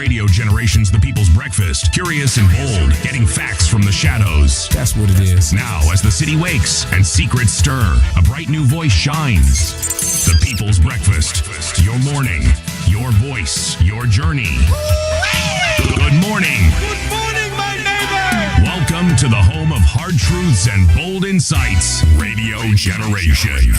Radio Generation's The People's Breakfast. Curious and bold, getting facts from the shadows. That's what it is. Now, as the city wakes and secrets stir, a bright new voice shines. The People's Breakfast. Your morning, your voice, your journey. Good morning. Good morning, my neighbor. Welcome to the home of hard truths and bold insights. Radio Generation.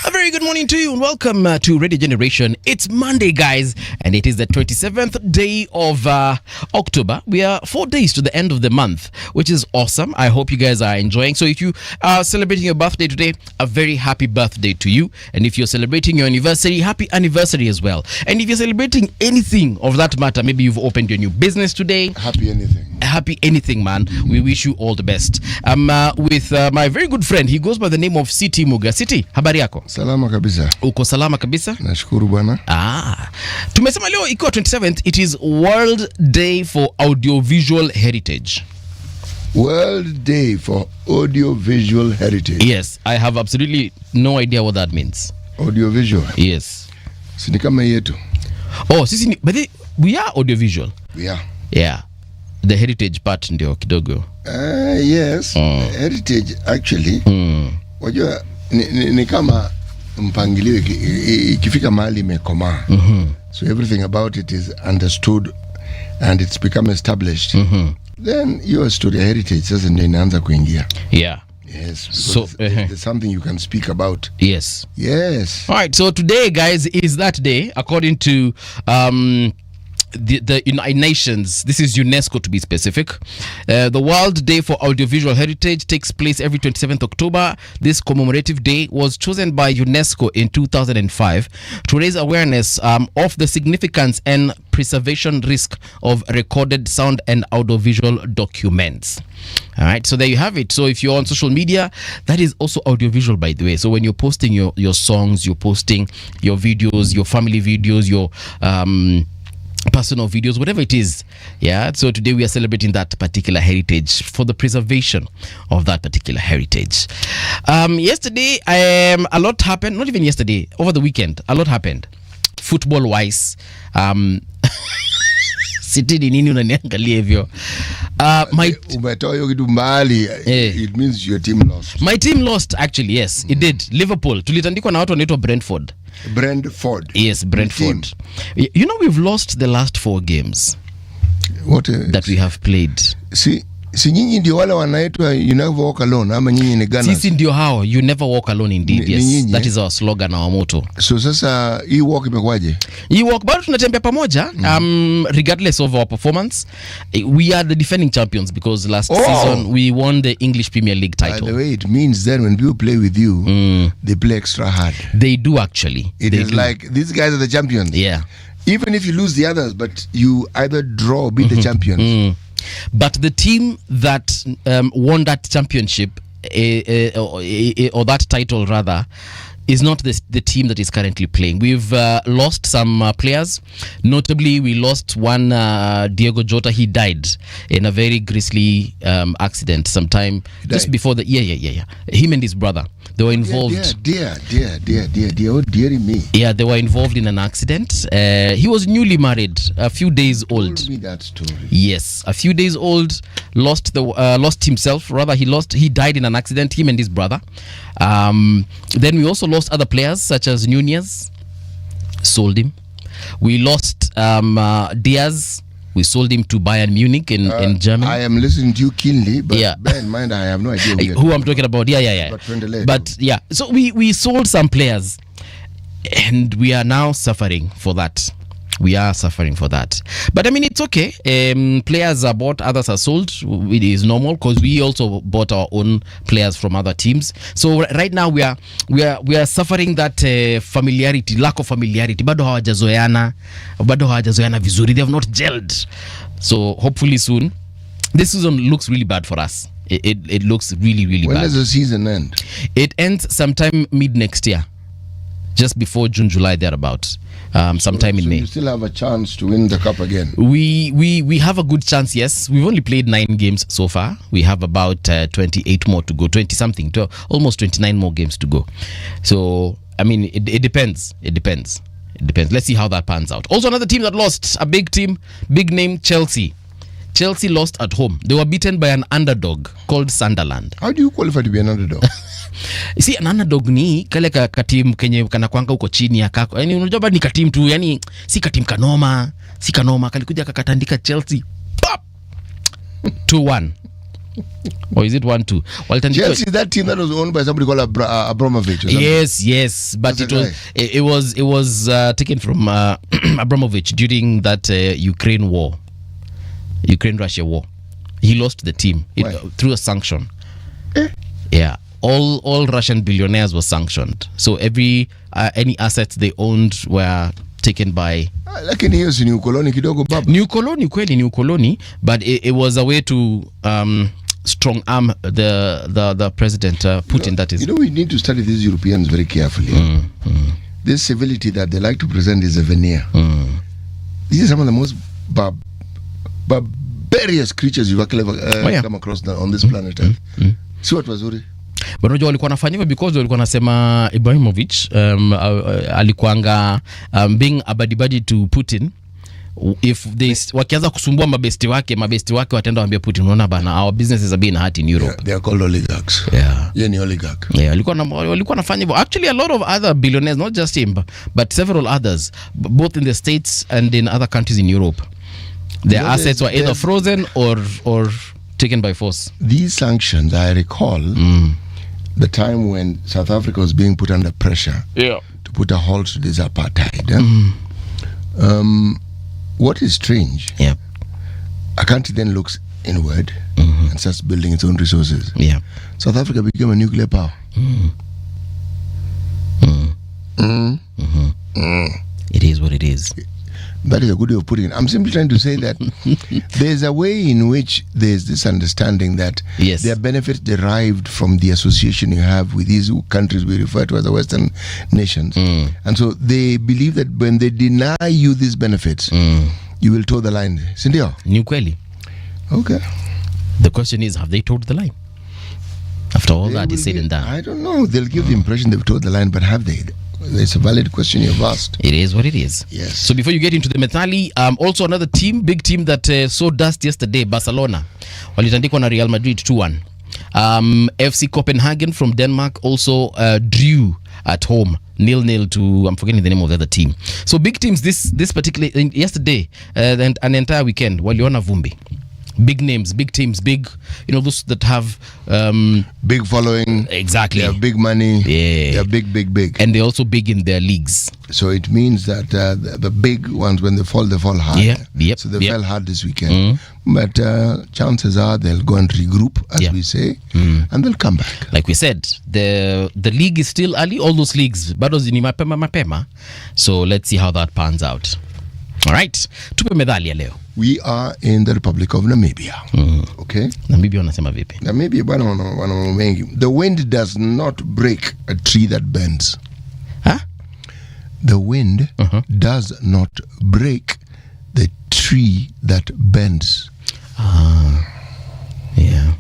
A very good morning to you and welcome to Radio Generation. It's Monday, guys, and it is the 27th day of October. We are 4 days to the end of the month, which is awesome. I hope you guys are enjoying. So if you are celebrating your birthday today, a very happy birthday to you. And if you're celebrating your anniversary, happy anniversary as well. And if you're celebrating anything of that matter, maybe you've opened your new business today. Happy anything. Happy anything, man. We wish you all the best. I'm with my very good friend. He goes by the name of City Muga. City, habari yako? Salama kabisa. Uko salama kabisa? Nashukuru bwana. Tumesema leo ikiwa 27th, it is World Day for Audiovisual Heritage. World Day for Audiovisual Heritage. Yes, I have absolutely no idea what that means. Audiovisual. Yes. Sini kama yetu. Oh, sisi ni, but we are audiovisual. We are. Yeah. The heritage part ndio kidogo. Yes. Heritage actually. Wajua ni kama mpangilio ikifika mahali imekomaa. So everything about it is understood and it's become established. Then your story heritage sasa ndio inaanza kuingia. Yeah. Yes. So there's something you can speak about. Yes. Yes. All right. So today, guys, is that day according to the United Nations. This is UNESCO to be specific. The World Day for Audiovisual Heritage takes place every 27th October. This commemorative day was chosen by UNESCO in 2005 to raise awareness of the significance and preservation risk of recorded sound and audiovisual documents. All right, so there you have it. So if you're on social media, that is also audiovisual, by the way. So when you're posting your songs, you're posting your videos, your family videos, your personal videos, whatever it is. Yeah, so today we are celebrating that particular heritage for the preservation of that particular heritage. Yesterday, a lot happened. Not even yesterday, over the weekend, a lot happened football wise. Sitini nini unaniangalia hivyo? Umetoa hiyo kitu mbali. It means your team lost. My team lost actually, yes, it did. Liverpool tulitandikwa na watu wanaitwa Brentford. Yes, Brentford. You know, we've lost the last 4 games that we have played. Si nyinyi ndio wale wanaitwa you never walk alone ama nyinyi ni Gunners? Sisi ndio hao, you never walk alone indeed. Yes, that is our slogan, our motto. So sasa hii walk imekwaje? Hii walk bado tunatembea pamoja, regardless of our performance. We are the defending champions because last season we won the English Premier League title. By the way, it means then when people play with you, they play extra hard. They do actually. It is like these guys are the champions. Yeah. Even if you lose the others, but you either draw or beat the champions. But the team that won that championship or that title rather is not the team that is currently playing. We've lost some players. Notably, we lost one, Diego Jota. He died in a very grisly accident sometime just before the... Yeah. Him and his brother. They were involved. Dear. Oh, dearie me. Yeah, they were involved in an accident. He was newly married, a few days old. Told me that story. Yes, a few days old. Lost himself. Rather, he died in an accident. Him and his brother. Then we also lost other players such as Nunez. Sold him. We lost Diaz. We sold him to Bayern Munich in Germany. I am listening to you keenly, but bear in mind I have no idea who I'm talking about. Yeah. But yeah, so we sold some players and we are now suffering for that. But I mean, it's okay. Players are bought, others are sold. It is normal because we also bought our own players from other teams. So right now we are suffering that familiarity, lack of familiarity. Bado hawajazoeana vizuri. They have not gelled. So hopefully soon. This season looks really bad for us. It looks really bad. When does the season end? It ends sometime mid next year. Just before June, July, thereabout. Sometime in May. You still have a chance to win the cup again. We have a good chance, yes. We've only played 9 games so far. We have about 28 more to go, 20 something, almost 29 more games to go. So I mean, it depends. depends. Let's see how that pans out. Also, another team that lost, a big team, big name, Chelsea. Chelsea lost at home. They were beaten by an underdog called Sunderland. How do you qualify to be an underdog? You see, an underdog ni kale katim kenye kana kwanga uko chini ya kako. Yani unajua bado ni katim tu, yani si katim kanoma, si kanoma. Kalikuja kakatandika Chelsea. Pop! 2-1. Or is it 1-2? Chelsea, that team that was owned by somebody called Abramovich. Yes, but it was taken from Abramovich during that Ukraine-Russia war. He lost the team through a sanction. Yeah, all Russian billionaires were sanctioned. So any assets they owned were taken by. Lakini hiyo si new colony kidogo baba. New colony, but it was a way to strong arm the president Putin. That is. We need to study these Europeans very carefully. This civility that they like to present is a veneer. These are some of the most barbarious creatures you've ever come across on this planet Earth. Si watu wazuri. But unajua walikuwa wanafanya hivyo because walikuwa wanasema Ibrahimovic alikuanga being a buddy to Putin. If they wakianza kusumbua mabesti wake wataenda waambia Putin, unaona bana, our businesses are being hurt in Europe. Yeah, they are called oligarchs. Yeah, ni oligarch. Yeah, walikuwa wanafanya hivyo. Actually, a lot of other billionaires, not just him, but several others, both in the States and in other countries in Europe. Their assets were either frozen or taken by force. These sanctions, I recall the time when South Africa was being put under pressure to put a halt to this apartheid. What is strange, a country then looks inward and starts building its own resources. South Africa became a nuclear power. It is what it is. That is a good way of putting it. I'm simply trying to say that there's a way in which there's this understanding that there are benefits derived from the association you have with these countries we refer to as the Western nations. And so they believe that when they deny you these benefits, you will toe the line. Sindio? Ni kweli. Okay. The question is, have they toed the line? After all that is said and done. I don't know. They'll give the impression they've toed the line, but have they? It's a valid question you've asked. It is what it is. Yes. So before you get into the Methali, also another big team that saw dust yesterday, Barcelona. Walitandikwa na Real Madrid 2-1. FC Copenhagen from Denmark also drew at home 0-0 to, I'm forgetting the name of the other team. So big teams this particular yesterday and an entire weekend. Waliona vumbi. Big names, big teams, big, those that have big following. Exactly. They have big money. Yeah. They are big. And they're also big in their leagues. So it means that the big ones, when they fall hard. So they fell hard this weekend. But chances are they'll go and regroup, as we say, and they'll come back. Like we said, the league is still early. All those leagues, bado ni mapema. So let's see how that pans out. All right. Tupe medali ya leo. We are in the Republic of Namibia. Okay? Namibia wanasema vipi? Namibia bwana wana mengi. The wind does not break a tree that bends. Huh? The wind does not break the tree that bends. Yeah.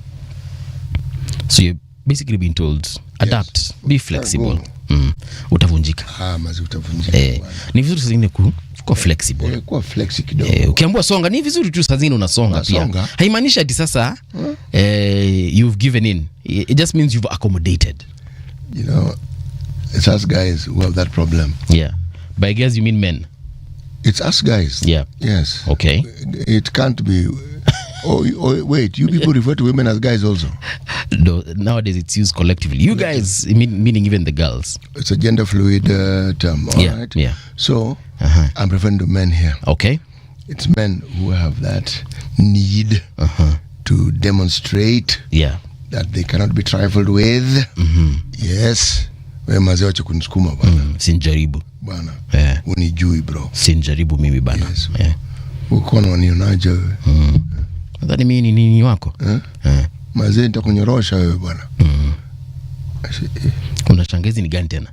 So you're basically being told, adapt, be flexible. Utavunjika. Mazi utavunjika. Ni vizuri zingine kuwa flexible. Kuwa flexi kidogo. Ukiambiwa songa ni vizuri tu saa zingine unasonga pia. Haimaanishi ati sasa you've given in. It just means you've accommodated. It's us guys who have that problem. Yeah. By guys you mean men? It's us guys. Yeah. Yes. Okay. It can't be. Wait, you people refer to women as guys also? No, nowadays it's used collectively. You guys, meaning even the girls. It's a gender fluid term, all right? Yeah. So, I'm referring to men here. Okay. It's men who have that need to demonstrate that they cannot be trifled with. Yes. Wewe mazee wacha kunisukuma bwana. Sinjaribu. Bwana. Unijui bro. Sinjaribu mimi bana. Yes. Uko na wanionaje wewe? Nadhani mimi ni nini wako? Mazee nitakunyorosha wewe bwana. Kuna changezi ni gani tena?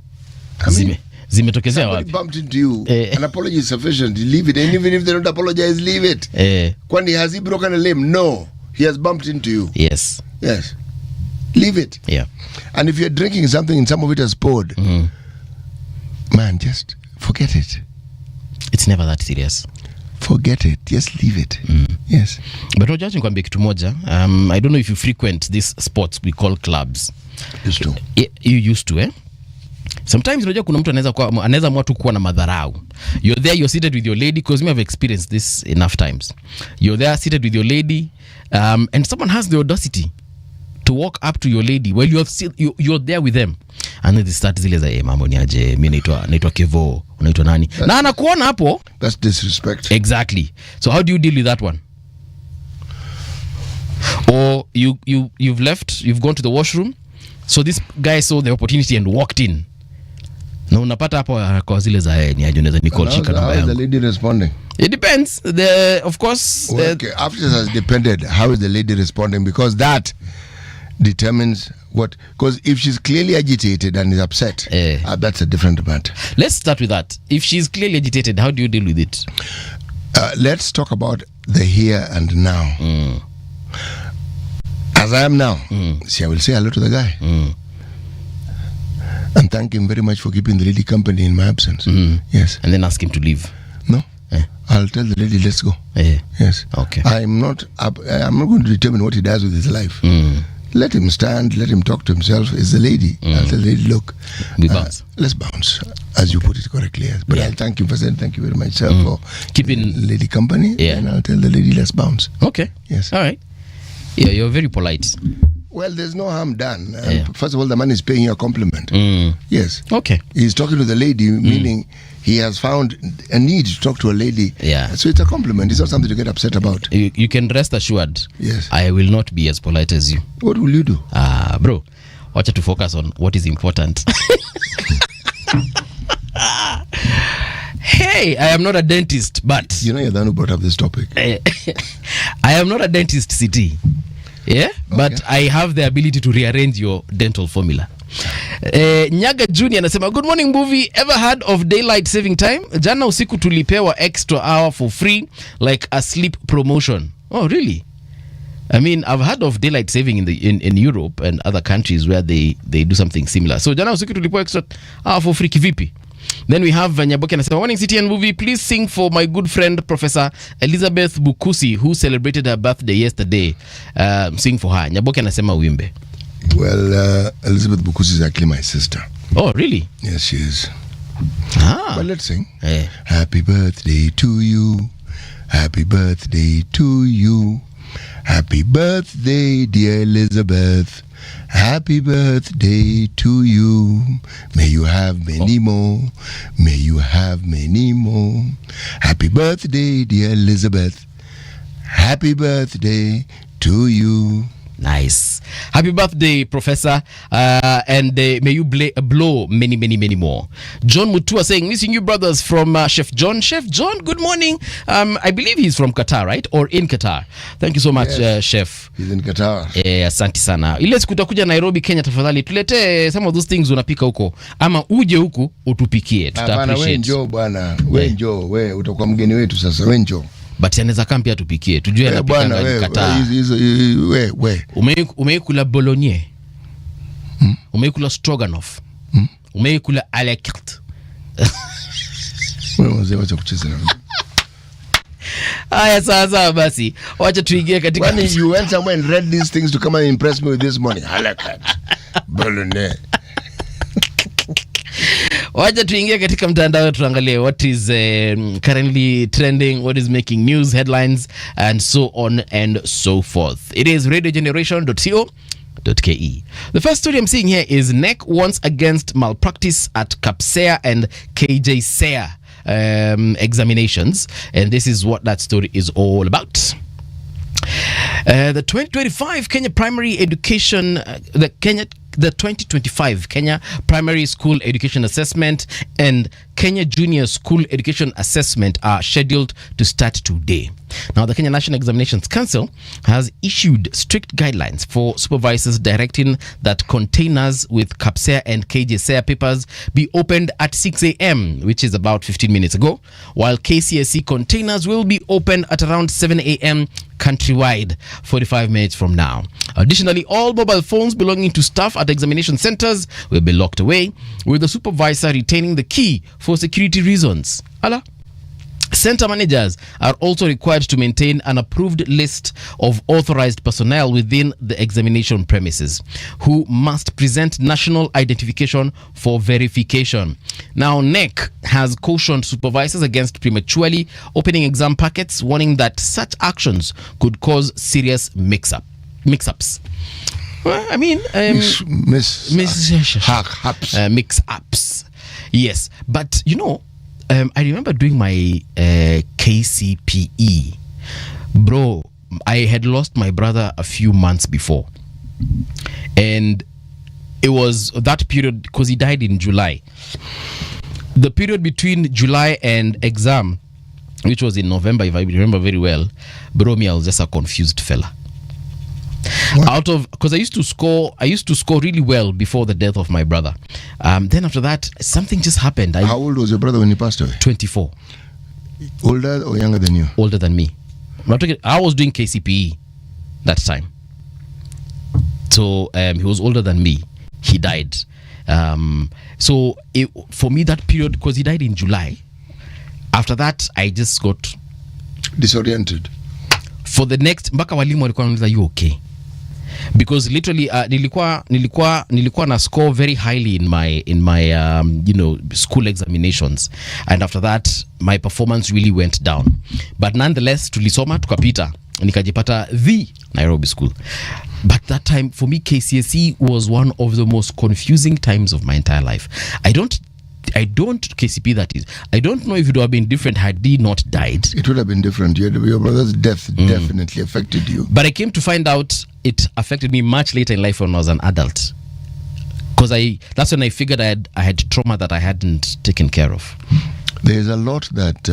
Zimetokezea wapi? Bumped into you. An apology is sufficient. Leave it. And even if they don't apologize, leave it. Kwani has he broken a limb? No. He has bumped into you. Yes. Leave it. Yeah. And if you're drinking something and some of it has poured, man, just forget it. It's never that serious. Forget it. Just leave it. Yes. But Roger, nikwambie kitu moja. I don't know if you frequent these sports we call clubs. Used to. You used to, eh? Sometimes unajua kuna mtu anaweza mwa tu kuwa na madharau. You're there, you're seated with your lady, because me have experienced this enough times. You're there seated with your lady, and someone has the audacity to walk up to your lady while you're there with them, and then they start zile za mambo ni aje, mimi naitwa Kevo, unaitwa nani, na anakuona hapo. That's disrespect. Exactly. So how do you deal with that one? Or you've left, you've gone to the washroom, so this guy saw the opportunity and walked in, na unapata hapo kwa zile za ni aje, unaweza ni call shika namba yangu. How is the lady responding? It depends. Of course. Okay, after it has depended, how is the lady responding? Because that determines what. Because if she's clearly agitated and is upset, that's a different matter. Let's start with that. If she's clearly agitated, how do you deal with it? Let's talk about the here and now. As I am now, see, I will say hello to the guy and thank him very much for keeping the lady company in my absence. Yes. And then ask him to leave. No. I'll tell the lady, let's go. Yes. Okay. I'm not going to determine what he does with his life. Let him stand, let him talk to himself. It's the lady. I'll tell the lady, look, we bounce. Let's bounce, as you put it correctly. Yes. But I'll thank him for saying thank you very much, sir, for keeping lady company. And I'll tell the lady, let's bounce. Okay. Yes. All right. Yeah, you're very polite. Well, there's no harm done. First of all, the man is paying you a compliment. Yes. Okay. He's talking to the lady, meaning he has found a need to talk to a lady. Yeah. So it's a compliment. It's not something to get upset about. You can rest assured. Yes. I will not be as polite as you. What will you do? Bro, watch to focus on what is important. Hey, I am not a dentist, but... You know you're the one who brought up this topic. I am not a dentist, CT. Yeah? Okay. But I have the ability to rearrange your dental formula. Nyaga Junior anasema, good morning movie, ever heard of daylight saving time? Jana usiku tulipewa extra hour for free, like a sleep promotion. Oh, really? I mean, I've heard of daylight saving in Europe and other countries where they do something similar. So jana usiku tulipewa extra hour for free kivipi? Then we have Nyaboke anasema, morning city and movie, please sing for my good friend Professor Elizabeth Bukusi who celebrated her birthday yesterday. Sing for her. Nyaboke anasema uimbe. Well, Elizabeth Bukusi is actually my sister. Oh, really? Yes, she is. But let's sing. Happy birthday to you. Happy birthday to you. Happy birthday, dear Elizabeth. Happy birthday to you. May you have many more. May you have many more. Happy birthday, dear Elizabeth. Happy birthday to you. Nice. Happy birthday, Professor. And may you blow many, many, many more. John Mutua saying, missing you brothers from Chef John. Chef John, good morning. I believe he's from Qatar, right? Or in Qatar. Thank you so much, Chef. He's in Qatar. Asante sana. Ile siku utakuja Nairobi, Kenya, tafadhali tulete some of those things unapika huko. Ama uje huku utupikie. Tuta appreciate. We njoo bwana. We njoo. We utakuwa mgeni wetu sasa. We njoo. But anaweza kampia tupikie. Tujue anapika Qatar. Umeikula bolognese? Umeikula stroganoff? Umeikula à la carte? Wacha kucheza na Aya, sasa basi. Wacha tuingie katika... When you went somewhere and read these things to come and impress me with this morning. À la carte. Bolognese. Wacha tuingie katika mtandao tuangalie what is currently trending, what is making news, headlines and so on and so forth. It is radiogeneration.co.ke. The first story I'm seeing here is NEC warns against malpractice at CAPSEA and KJSEA examinations, and this is what that story is all about. The 2025 Kenya Primary Education, the 2025 Kenya Primary School Education Assessment and Kenya Junior School Education Assessment are scheduled to start today. Now, the Kenya National Examinations Council has issued strict guidelines for supervisors directing that containers with CAPSEA and KJSEA papers be opened at 6 a.m., which is about 15 minutes ago, while KCSE containers will be opened at around 7 a.m. countrywide, 45 minutes from now. Additionally, all mobile phones belonging to staff at examination centers will be locked away, with the supervisor retaining the key for security reasons. Allah. Center managers are also required to maintain an approved list of authorized personnel within the examination premises who must present national identification for verification. Now, NEC has cautioned supervisors against prematurely opening exam packets, warning that such actions could cause serious mix-ups. Well, I mean, mix-ups. Yes, but you know, I remember doing my KCPE. Bro, I had lost my brother a few months before. And it was that period, because he died in July. The period between July and exam, which was in November, if I remember very well, bro, me, I was just a confused fella. Because I used to score really well before the death of my brother. Then after that, something just happened. How old was your brother when he passed away? 24. Older or younger than you? Older than me. I was doing KCPE that time. So he was older than me. He died. For me, that period, because he died in July, after that, I just got disoriented. For the next, mpaka walimu walikuwa wanauliza, you okay? Because literally nilikuwa na score very highly in my school examinations, and after that my performance really went down, but nonetheless tulisoma tukapita, nikajipata the Nairobi school. But that time for me, KCSE was one of the most confusing times of my entire life. I don't KCP, that is. I don't know if it would have been different had he not died. It would have been different. Your brother's death definitely affected you. But I came to find out it affected me much later in life when I was an adult. Because that's when I figured I had trauma that I hadn't taken care of. There's a lot that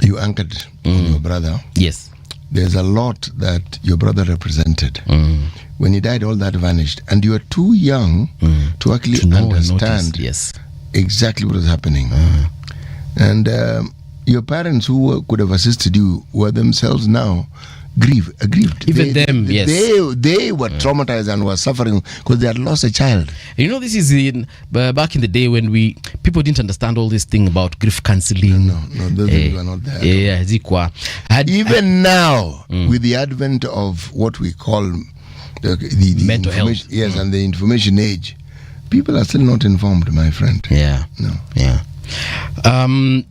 you anchored on your brother. Yes. There's a lot that your brother represented. When he died, all that vanished. And you were too young to actually understand exactly what was happening. And your parents who could have assisted you were themselves now aggrieved. Even they were traumatized and were suffering because they had lost a child. You know, this is back in the day when people didn't understand all this thing about grief counseling. No, those things were not there. Yeah, even now, with the advent of what we call the mental health. Yes, and the information age, people are still not informed, my friend. Yeah. No. Yeah.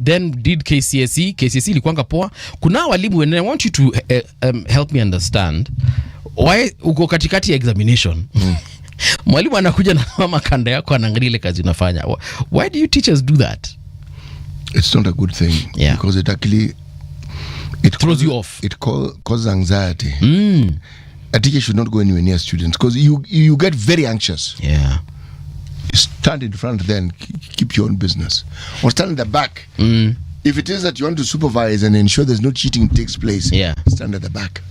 Then did KCSE ilikuanga poa. Kuna walimu, and I want you to help me understand why uko katikati ya examination. Mwalimu anakuja na mama kanda yako anaangalia ile kazi unafanya. Why do you teachers do that? It's not a good thing. Yeah. Because it throws you off. It causes anxiety. A teacher should not go anywhere near students because you get very anxious. Yeah. Stand in front, then keep your own business, or stand in the back. If it is that you want to supervise and ensure there's no cheating takes place, stand at the back.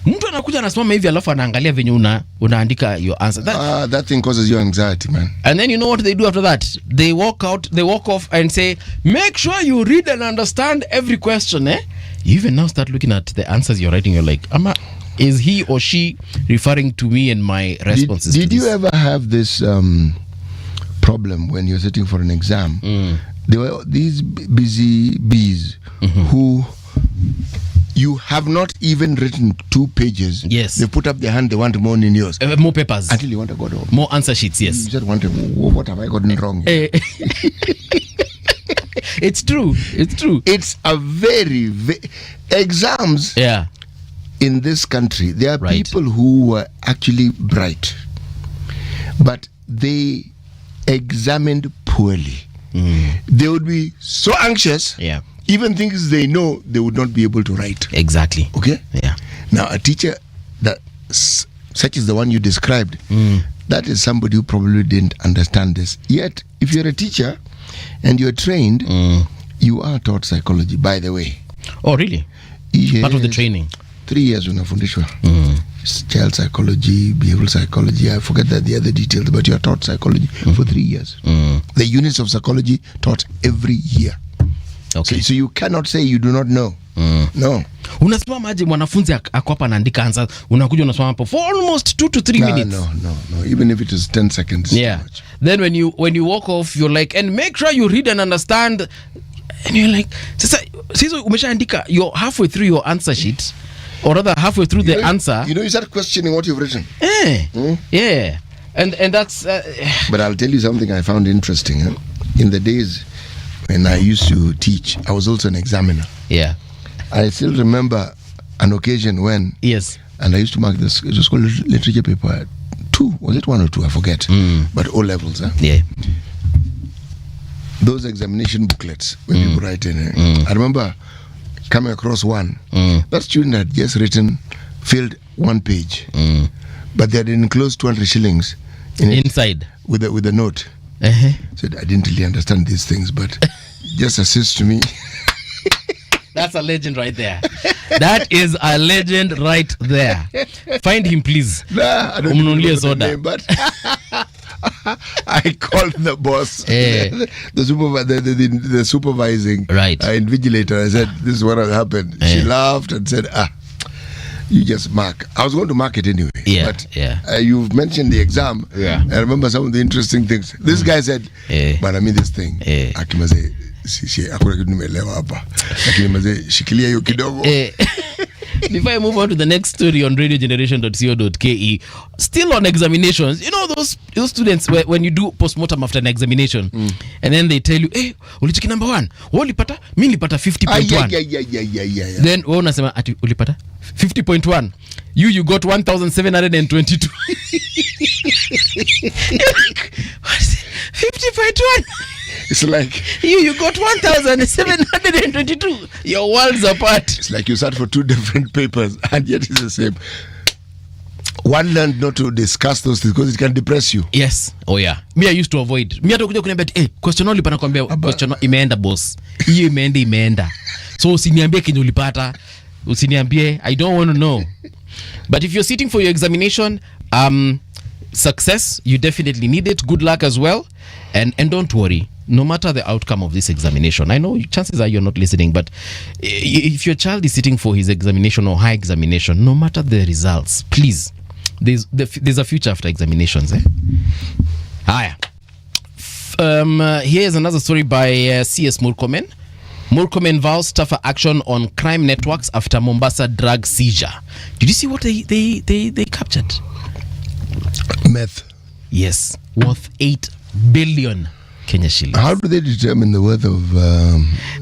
Mtu anakuja anasimama hivi alafu anaangalia venye unaandika your answer. That thing causes you anxiety, man. And then you know what they do after that? They walk off and say, make sure you read and understand every question. You even now start looking at the answers you're writing. You're like, is he or she referring to me and my responses? Did you ever have this problem when you're sitting for an exam? There were these busy bees who you have not even written 2 pages. Yes. They put up their hand, they want more in yours. More papers. Until you want to go home. More answer sheets, yes. You just want to, what have I gotten wrong? It's true. It's a very exams. Yeah. In this country, there are people who were actually bright, but they examined poorly. They would be so anxious. Yeah. Even things they know they would not be able to write. Exactly. Okay? Yeah. Now, a teacher that such as the one you described, that is somebody who probably didn't understand this. Yet, if you're a teacher and you're trained, you are taught psychology, by the way. Oh, really? Yes. Part of the training. 3 years unafundishwa. Child psychology, behavioral psychology, I forget that the other details, but you are taught psychology for 3 years. The units of psychology taught every year. Okay. So you cannot say you do not know. No. Unasimama aje mwanafunzi ako hapa anaandika answer, unakuja unasimama hapo for almost 2 to 3 minutes. No. Even if it is 10 seconds. Yeah. Then when you walk off, you're like, and make sure you read and understand. And you're like, sasa umeshaandika, you're halfway through your answer sheet, or rather halfway through the answer. You start questioning what you've written. Yeah. And that's... But I'll tell you something I found interesting. In the days when I used to teach, I was also an examiner. Yeah. I still remember an occasion when... Yes. And I used to mark this, it was called literature paper 2. Was it 1 or 2? I forget. But O levels. Yeah. Those examination booklets when people write in it. I remember coming across one. That student had just filled 1 page. But they had enclosed 200 shillings inside with a note. Said, I didn't really understand these things, but just assist me. That's a legend right there. That is a legend right there. Find him, please. Nah, I don't know the name, but I called the boss, the supervising invigilator. I said, this is what has happened. She laughed and said, you just mark. I was going to mark it anyway. But you've mentioned the exam. I remember some of the interesting things. This guy said, but I mean this thing. Akimaze, akuna kitu nimelewa hapa. Akimaze, shikilia hiyo kidogo. Before I move on to the next story on radiogeneration.co.ke, still on examinations, you know those students when you do postmortem after an examination, and then they tell you, hey, ulicheki number 1, wewe ulipata, mimi nilipata 50.1. Then wewe unasema ati ulipata 50.1, you got 1722. What is it? 50.1. It's like you got 1722. Your worlds apart. It's like you sat for 2 different papers and yet it's the same. One learned not to discuss those things because it can depress you. Yes. Oh yeah. Me I used to avoid. Me hata kuja kuniambia question only pana kwambia question imeenda boss. Hiyo imeenda. So usiniambie kinyo ulipata. Usiniambie, I don't want to know. But if you're sitting for your examination, success, you definitely need it. Good luck as well. And don't worry. No matter the outcome of this examination, I know chances are you're not listening, but if your child is sitting for his examination or high examination, no matter the results, please, there's a future after examinations. Haya. Here's another story by CS Murkomen. Murkomen vows tougher action on crime networks after Mombasa drug seizure. Did you see what they captured? Meth. Yes, worth 8 billion Kenya shillings. How do they determine the worth of...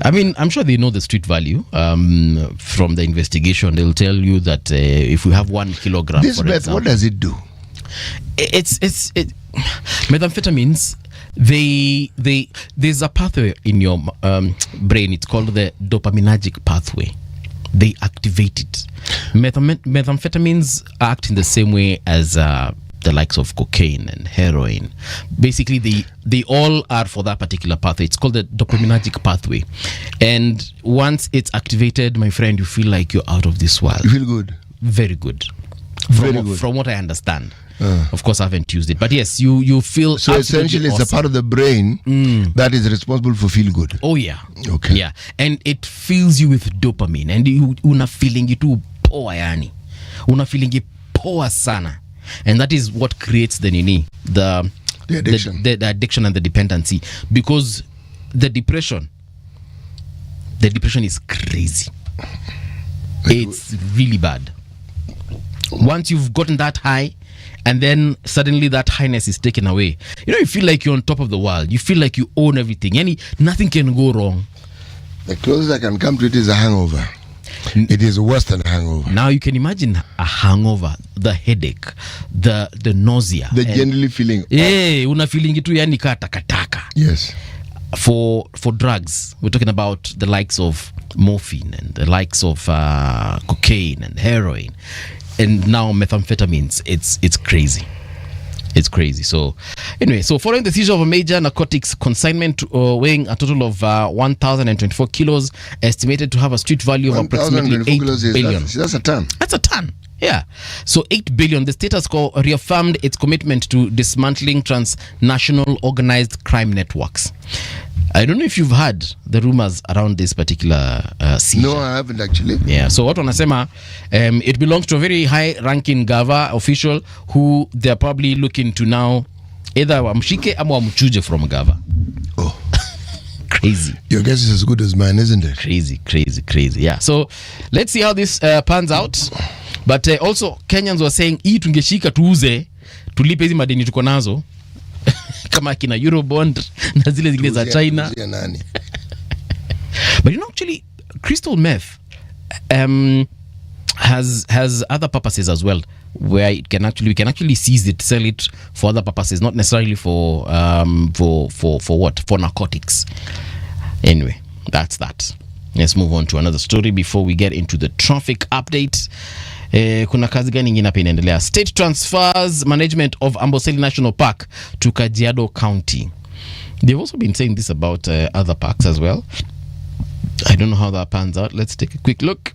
I mean, I'm sure they know the street value. From the investigation, they'll tell you that if we have 1 kilogram, this for meth, example, what does it do? It's methamphetamines. There's a pathway in your brain. It's called the dopaminergic pathway. They activate it. Methamphetamines act in the same way as the likes of cocaine and heroin. Basically, they all are for that particular pathway. It's called the dopaminergic pathway. And once it's activated, my friend, you feel like you're out of this world. You feel good? Very good. From what I understand. Of course, I haven't used it. But yes, you feel so essentially awesome. It's a part of the brain that is responsible for feel good. Oh, yeah. Okay. Yeah. And it fills you with dopamine. And you una feeling itu poa yani. Una feeling poa sana. And that is what creates the addiction. The addiction and the dependency. Because the depression is crazy. It's really bad. Once you've gotten that high, and then suddenly that highness is taken away, you feel like you're on top of the world. You feel like you own everything. Nothing can go wrong. The closest I can come to it is a hangover. It is worse than a hangover. Now you can imagine a hangover, the headache, the nausea, the generally feeling. Una feeling itu yani ka takataka. Yes. For drugs, we're talking about the likes of morphine and the likes of cocaine and heroin, and now methamphetamines. It's crazy. It's crazy. So anyway, following the seizure of a major narcotics consignment weighing a total of 1,024 kilos, estimated to have a street value of approximately 8 billion. That's a ton. That's a ton. Yeah. So 8 billion. The state has reaffirmed its commitment to dismantling transnational organized crime networks. I don't know if you've heard the rumors around this particular seizure. No, I haven't actually. Yeah, so what wanasema, it belongs to a very high-ranking Gava official who they're probably looking to now either wamshike ama wamchuje from Gava. Oh. Crazy. Your guess is as good as mine, isn't it? Crazy. Yeah. So let's see how this pans out. But also Kenyans were saying hii tungeshika tuuze tulipe hizi madeni tuko nazo kama kina Eurobond na zile zingine za China. But you know, actually crystal meth has other purposes as well, where we can actually seize it, sell it for other purposes, not necessarily for narcotics. Anyway, that's that. Let's move on to another story before we get into the traffic update. Kuna kazi gani nyingine hapa inaendelea? State transfers management of Amboseli National Park to Kajiado County. They've also been saying this about other parks as well. I don't know how that pans out. Let's take a quick look.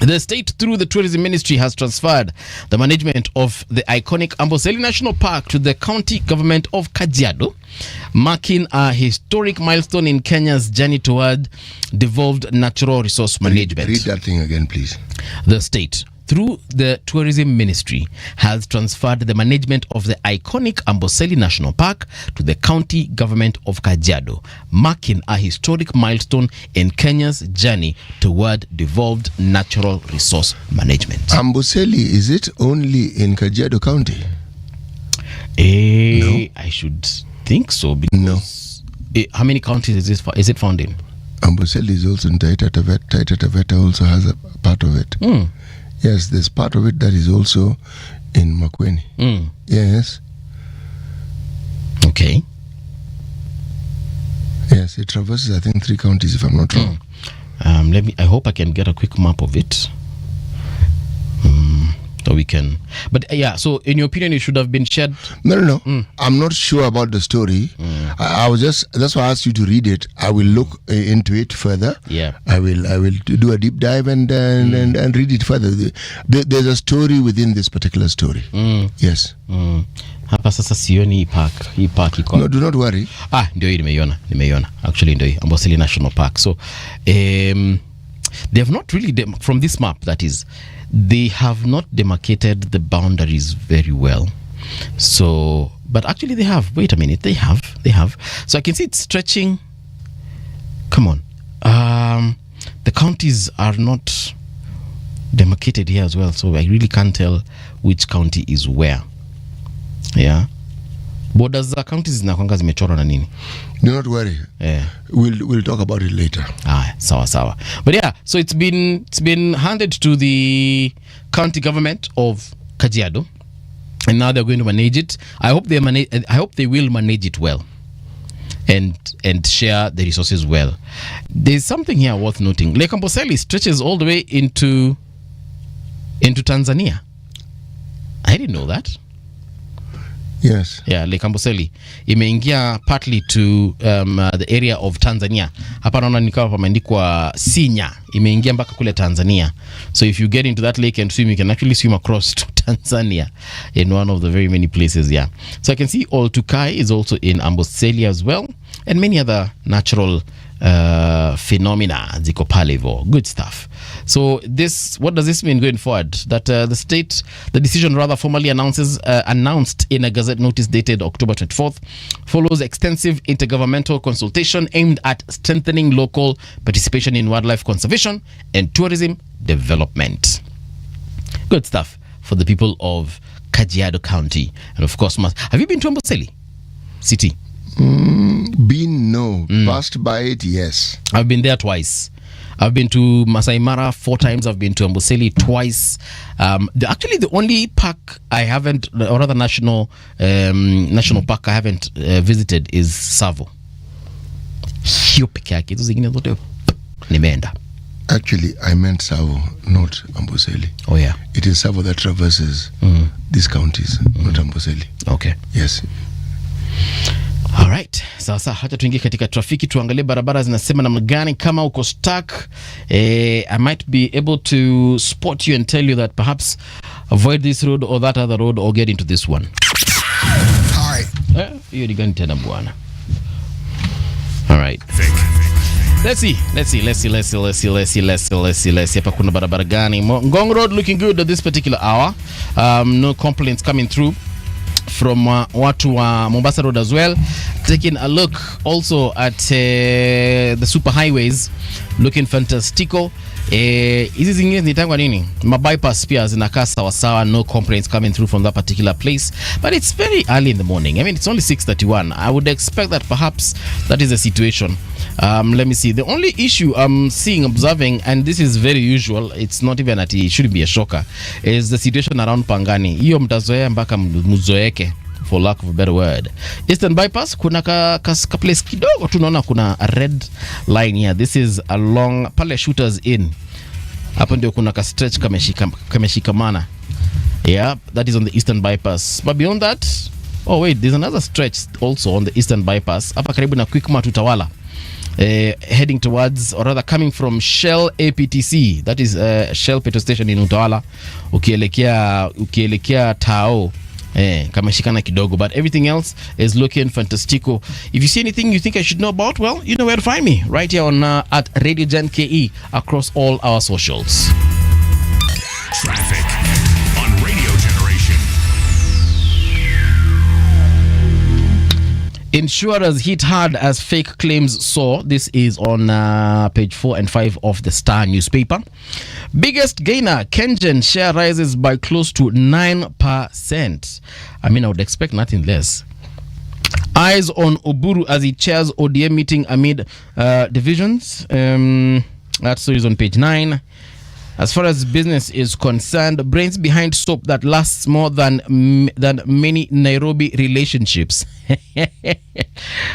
The state, through the tourism ministry, has transferred the management of the iconic Amboseli National Park to the county government of Kajiado, marking a historic milestone in Kenya's journey toward devolved natural resource management. Read that thing again, please. The state, through the tourism ministry, has transferred the management of the iconic Amboseli National Park to the county government of Kajiado, marking a historic milestone in Kenya's journey toward devolved natural resource management. Amboseli, is it only in Kajiado County? No. I should think so. Because how many counties is it found in? Amboseli is also in Taita Taveta. Taita Taveta also has a part of it. Yes, there's part of it that is also in Makueni. Yes. Okay. Yes, it traverses, I think, 3 counties, if I'm not wrong. I hope I can get a quick map of it. So we can. But yeah, so in your opinion, it should have been shared? No. I'm not sure about the story. I was that's why I asked you to read it. I will look into it further. Yeah. I will do a deep dive and read it further. There's a story within this particular story. Yes. Hapa sasa sioni hii park iko. No, do not worry. Ndio hii nimeiona. Actually ndio hii Amboseli National Park. So they have not really from this map, that is, they have not demarcated the boundaries very well. So, but actually they have. Wait a minute, they have. So I can see it's stretching. Come on. The counties are not demarcated here as well, so I really can't tell which county is where. Yeah. Borders za counties zinakwanga zimechorwa na nini? Do not worry. Yeah. We'll talk about it later. Sawa. But yeah, so it's been handed to the county government of Kajiado, and now they're going to manage it. I hope they will manage it well, and share the resources well. There's something here worth noting. Lake Amboseli stretches all the way into Tanzania. I didn't know that. Yes. Yeah, Lake Amboseli imeingia partly to the area of Tanzania. Hapa naona nikawa pameandikwa Sinya, imeingia mpaka kule Tanzania. So if you get into that lake and swim, you can actually swim across to Tanzania in one of the very many places. Yeah. So I can see Oltukai is also in Amboseli as well, and many other natural phenomena ziko pale hivyo. Good stuff. So what does this mean going forward? That the decision rather formally announced in a Gazette notice dated October 24th follows extensive intergovernmental consultation aimed at strengthening local participation in wildlife conservation and tourism development. Good stuff for the people of Kajiado County. And of course, have you been to Amboseli City? Passed by it, yes. I've been there twice. I've been to Masai Mara 4 times. I've been to Amboseli twice. Actually, the only park I haven't, or rather national park I haven't visited is Tsavo. Hiyo peke yake. Hizo zingine zote nimeenda. Actually, I meant Tsavo, not Amboseli. Oh yeah. It is Tsavo that traverses these counties, not Amboseli. Okay. Yes. Alright, sasa hata tuingie katika trafiki, tuangalie barabara zinasema namna gani. Kama uko stuck, I might be able to spot you and tell you that perhaps avoid this road or that other road or get into this one. Hi. Hiyo ni gani tena bwana? Alright. Let's see. Hapa kuna barabara gani? Ngong Road looking good at this particular hour. No complaints coming through from watu wa Mombasa Road as well. Taking a look also at the super highways, looking fantastico. Hizi zingine zinitangwa nini? Mabypass pia zinakaa sawa sawa, no complaints coming through from that particular place, but it's very early in the morning. I mean, it's only 6:31. I would expect that perhaps that is the situation. Let me see. The only issue I'm observing, and this is very usual, it's not even that it shouldn't be a shocker, is the situation around Pangani. Hiyo mtazoea mpaka mzoeke, for lack of a better word. Eastern Bypass, kuna ka place kidogo tunaona kuna a red line here. This is along pale Shooters Inn. Hapo ndio kuna ka stretch kameshikamana. Yeah, that is on the Eastern Bypass. But beyond that, oh wait, there's another stretch also on the Eastern Bypass. Hapa karibu na Quickmart Utawala. Heading towards, or rather coming from Shell APTC. That is Shell petrol station in Utawala. Ukielekea Tao. Kameshikana kidogo, but everything else is looking fantastico. If you see anything you think I should know about, well, you know where to find me, right here on at Radio Gen KE across all our socials. Traffic on Radio Generation. Insurers hit hard as fake claims soar. This is on page 4 and 5 of the Star newspaper. Biggest gainer, Kengen share rises by close to 9%. I mean, I would expect nothing less. Eyes on Oburu as he chairs ODM meeting amid divisions. That story is on page 9. As far as business is concerned, brains behind soap that lasts more than many Nairobi relationships.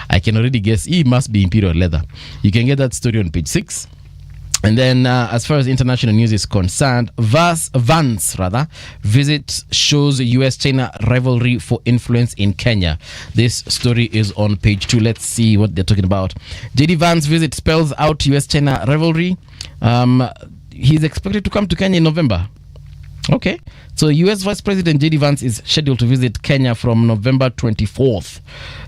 I can already guess. It must be Imperial Leather. You can get that story on page 6. And then as far as international news is concerned, Vance visit shows US-China rivalry for influence in Kenya. This story is on page 2. Let's see what they're talking about. JD Vance visit spells out US-China rivalry. He's expected to come to Kenya in November. Okay. So US Vice President JD Vance is scheduled to visit Kenya from November 24th.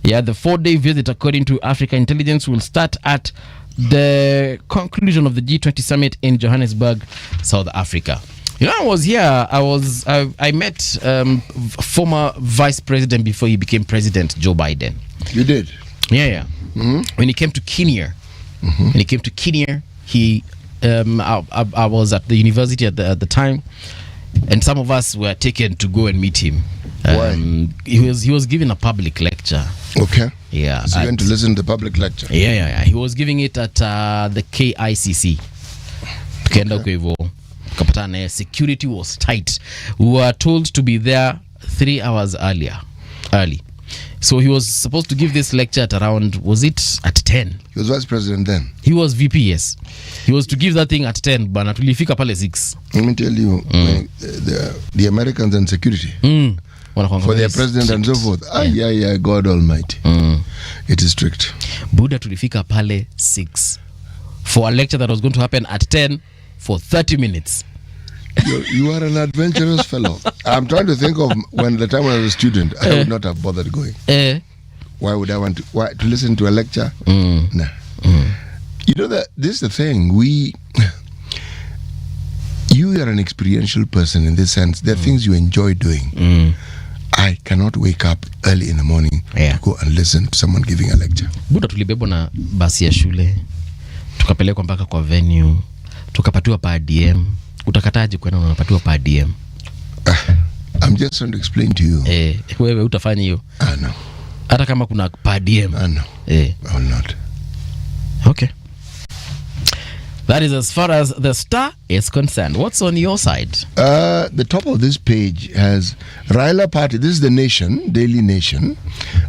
Yeah, the 4-day visit, according to Africa Intelligence, will start at the conclusion of the G20 summit in Johannesburg, South Africa. You know, I was here. I met former Vice President before he became President, Joe Biden. You did? Yeah. Mm-hmm. When he came to Kenya, he I was at the university at the time, and some of us were taken to go and meet him. Why? He was giving a public lecture. Okay. Yeah. So you went to listen to the public lecture? Yeah. He was giving it at the KICC. Tukaenda kwa hivyo, tukapatana naye. Security was tight. We were told to be there 3 hours early. So he was supposed to give this lecture at around, was it at 10? He was vice president then? He was VP, yes. He was to give that thing at 10, but tulifika pale 6. Let me tell you, when the Americans and security, for their president and so forth, yeah, God Almighty. It is strict. Buddha tulifika pale 6 for a lecture that was going to happen at 10 for 30 minutes. You are an adventurous fellow. I'm trying to think of the time when I was a student, I would not have bothered going. Why would I want to listen to a lecture? Nah. You know that this is the thing. You are an experiential person in this sense. There are things you enjoy doing. I cannot wake up early in the morning to go and listen to someone giving a lecture. Buda tulibebwa na basi ya shule, tukapelekwa mpaka kwa venue, tukapatiwa pa DM. Utakataje kwenda unapatiwa pa DM? I'm just trying to explain to you. Wewe utafanya hiyo? No. Hata kama kuna pa DM? No. I will not. Okay. That is as far as the Star is concerned. What's on your side? The top of this page has Raila Party. This is the Nation, Daily Nation.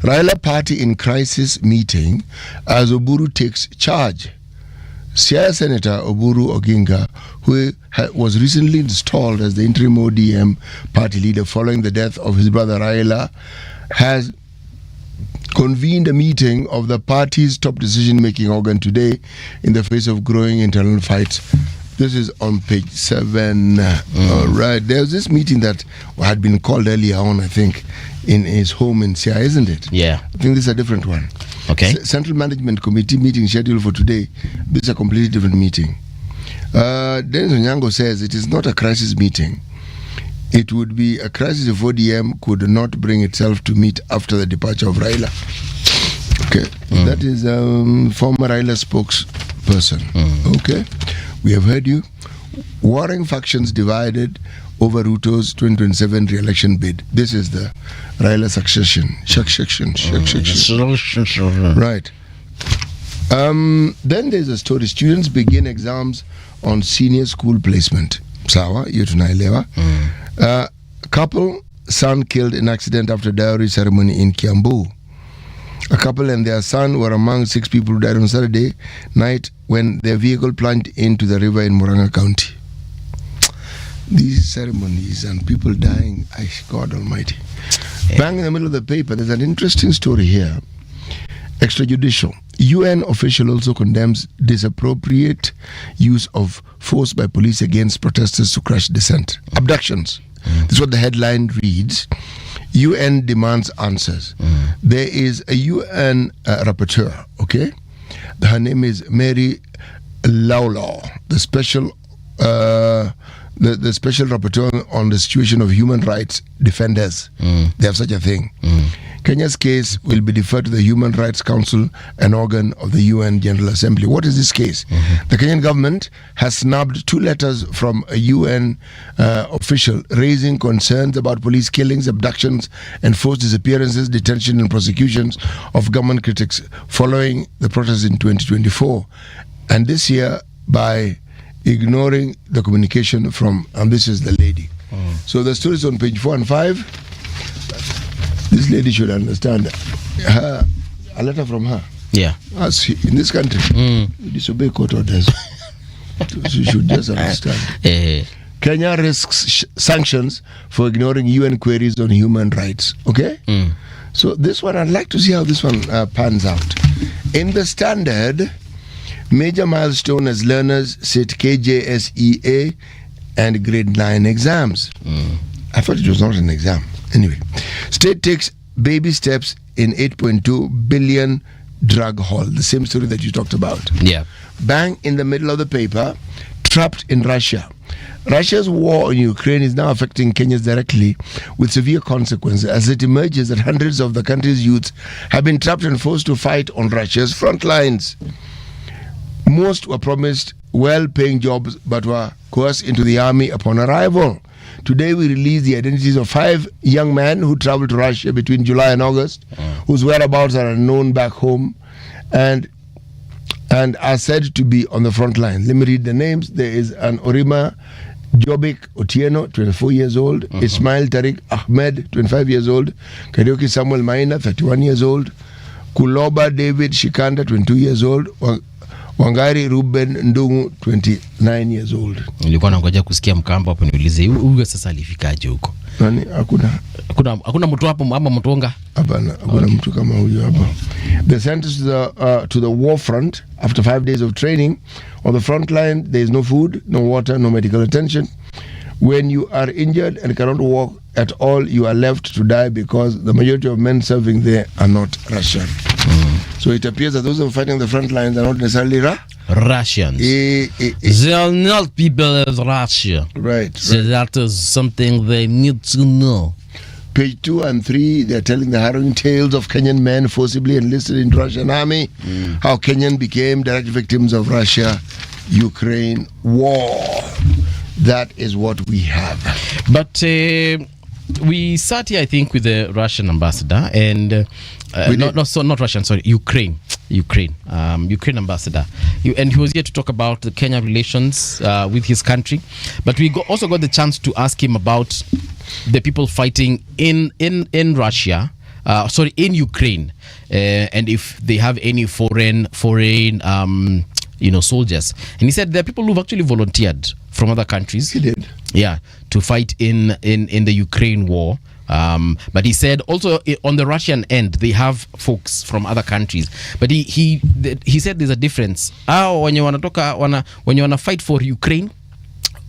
Raila Party in crisis meeting as Oburu takes charge. Siaya Senator Oburu Oginga, who was recently installed as the interim ODM party leader following the death of his brother Raila, has convened a meeting of the party's top decision-making organ today in the face of growing internal fights. This is on page 7. All right. There's this meeting that had been called earlier on, I think, in his home in Siaya, isn't it? Yeah. I think this is a different one. Okay. Central Management Committee meeting scheduled for today. This is a completely different meeting. Dennis Onyango says it is not a crisis meeting. it would be a crisis if ODM could not bring itself to meet after the departure of Raila. Okay, that is former Raila spokesperson. Okay, we have heard you. Warring factions divided over Ruto's 2027 re-election bid. This is the Raila succession. Right. Then there's a story. Students begin exams on senior school placement. Sawa, hiyo tunaelewa. Couple, son killed in accident after dowry ceremony in Kiambu. A couple and their son were among 6 people who died on Saturday night when their vehicle plunged into the river in Murang'a County. These ceremonies and people dying, God Almighty. Bang in the middle of the paper, there's an interesting story here. Extrajudicial. UN official also condemns disappropriate use of force by police against protesters to crush dissent. Abductions. This is what the headline reads. UN demands answers. There is a UN rapporteur, okay? Her name is Mary Lawlaw, the special the special rapporteur on the situation of human rights defenders. They have such a thing. Kenya's case will be deferred to the Human Rights Council, an organ of the UN General Assembly. What is this case? The Kenyan government has snubbed 2 letters from a UN official raising concerns about police killings, abductions, and forced disappearances, detention, and prosecutions of government critics following the protests in 2024. And this year, by ignoring the communication from, and this is the lady. So the story is on page 4 and 5. This lady should understand her, a letter from her. Yeah. As in this country, you disobey court orders. So you should just understand. Kenya risks sanctions for ignoring UN queries on human rights. Okay? So this one, I'd like to see how this one pans out. In the Standard, major milestone as learners sit KJSEA and grade 9 exams. I thought it was not an exam. Anyway, state takes baby steps in 8.2 billion drug haul. The same story that you talked about. Yeah. Bang in the middle of the paper, trapped in Russia. Russia's war on Ukraine is now affecting Kenyans directly with severe consequences as it emerges that hundreds of the country's youths have been trapped and forced to fight on Russia's front lines. Most were promised well-paying jobs but were coerced into the army upon arrival. Today we release the identities of 5 young men who traveled to Russia between July and August, whose whereabouts are unknown back home and are said to be on the front line. Let me read the names. There is an Orima Jobik Otieno, 24 years old, Ismail Tariq Ahmed, 25 years old, Karaoke Samuel Maina, 31 years old, Kuloba David Shikanda, 22 years old, Wangari Ruben Ndungu, 29 years old. Nilikuwa nangoja kusikia mkamba hapo niulize huyo sasa alifikaje huko. Nani? Hakuna mtu hapo ama mtonga? Hapana, hakuna mtu kama huyo hapa. They sent us to the war front after 5 days of training. On the front line, there is no food, no water, no medical attention. When you are injured and cannot walk at all, you are left to die because the majority of men serving there are not Russian. So it appears that those who are fighting the front lines are not necessarily Russians. They are not people of Russia. Right. So that is something they need to know. Page 2 and 3, they're telling the harrowing tales of Kenyan men forcibly enlisted in the Russian army, how Kenyan became direct victims of Russia-Ukraine war. That is what we have. But we sat here, I think, with the Russian ambassador and not Russian, sorry, Ukraine ambassador. And he was here to talk about the Kenya relations with his country. But we also got the chance to ask him about the people fighting in Russia, in Ukraine, and if they have any foreign soldiers. And he said there are people who've actually volunteered from other countries. He did. Yeah, to fight in the Ukraine war. But he said also on the Russian end they have folks from other countries. But he said there's a difference. When you wanna fight for Ukraine,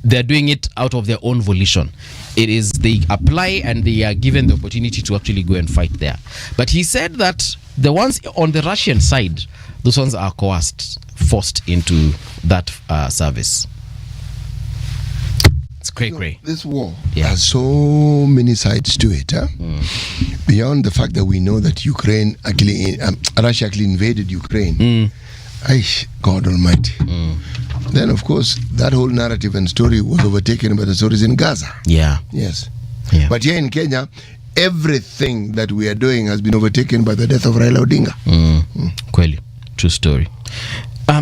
they're doing it out of their own volition. It is they apply and they are given the opportunity to actually go and fight there. But he said that the ones on the Russian side, those ones are forced into that service. It's cray. This war has so many sides to it. Beyond the fact that we know that Ukraine actually, Russia actually invaded Ukraine. God Almighty. Then, of course, that whole narrative and story was overtaken by the stories in Gaza. Yeah. Yes. Yeah. But here in Kenya, everything that we are doing has been overtaken by the death of Raila Odinga. Kweli. True story.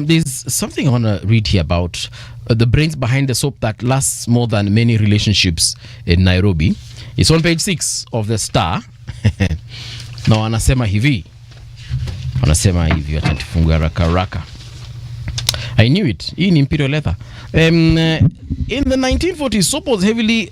There's something I want to read here about the brains behind the soap that lasts more than many relationships in Nairobi. It's on page 6 of the Star. Na wanasema hivi, wacha nifungue haraka. I knew it. Hii ni Imperial Leather. In the 1940s, soap was heavily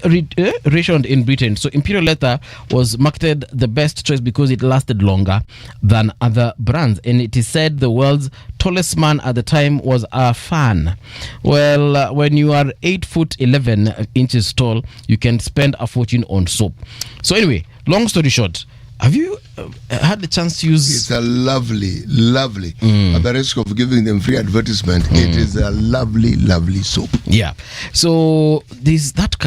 rationed in Britain. So Imperial Leather was marketed the best choice because it lasted longer than other brands. And it is said the world's tallest man at the time was a fan. Well, when you are 8 foot 11 inches tall, you can spend a fortune on soap. So anyway, long story short, have you had the chance to use... It's a lovely, at the risk of giving them free advertisement, it is a lovely soap. Yeah. So there's that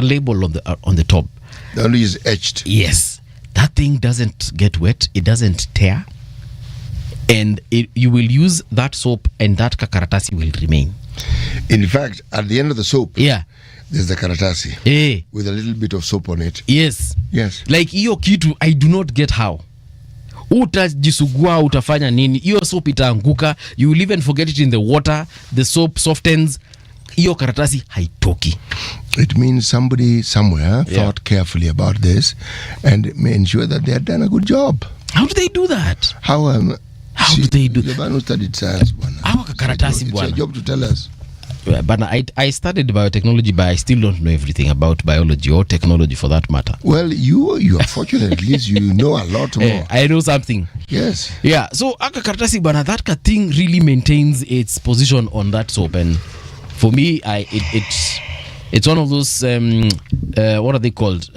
label on the top. The only is etched. Yes. That thing doesn't get wet. It doesn't tear. And you will use that soap and that karatasi will remain. In fact, at the end of the soap... Yeah. There's the karatasi with a little bit of soap on it. Yes. Like hiyo kitu I do not get how. Utajisugua utafanya nini? Hiyo soap itaanguka. You will even forget it in the water. The soap softens. Hiyo karatasi haitoki. It means somebody somewhere thought carefully about this and made sure that they had done a good job. How do they do that? How do they do? The man who studied science, karatasi it's a job to tell us. But I studied biotechnology, but I still don't know everything about biology or technology for that matter. Well, you are fortunate. At least you know a lot more. I know something. Yes. Yeah. So aka karatasi bana, that thing really maintains its position on that soap, and for me, it's one of those what are they called?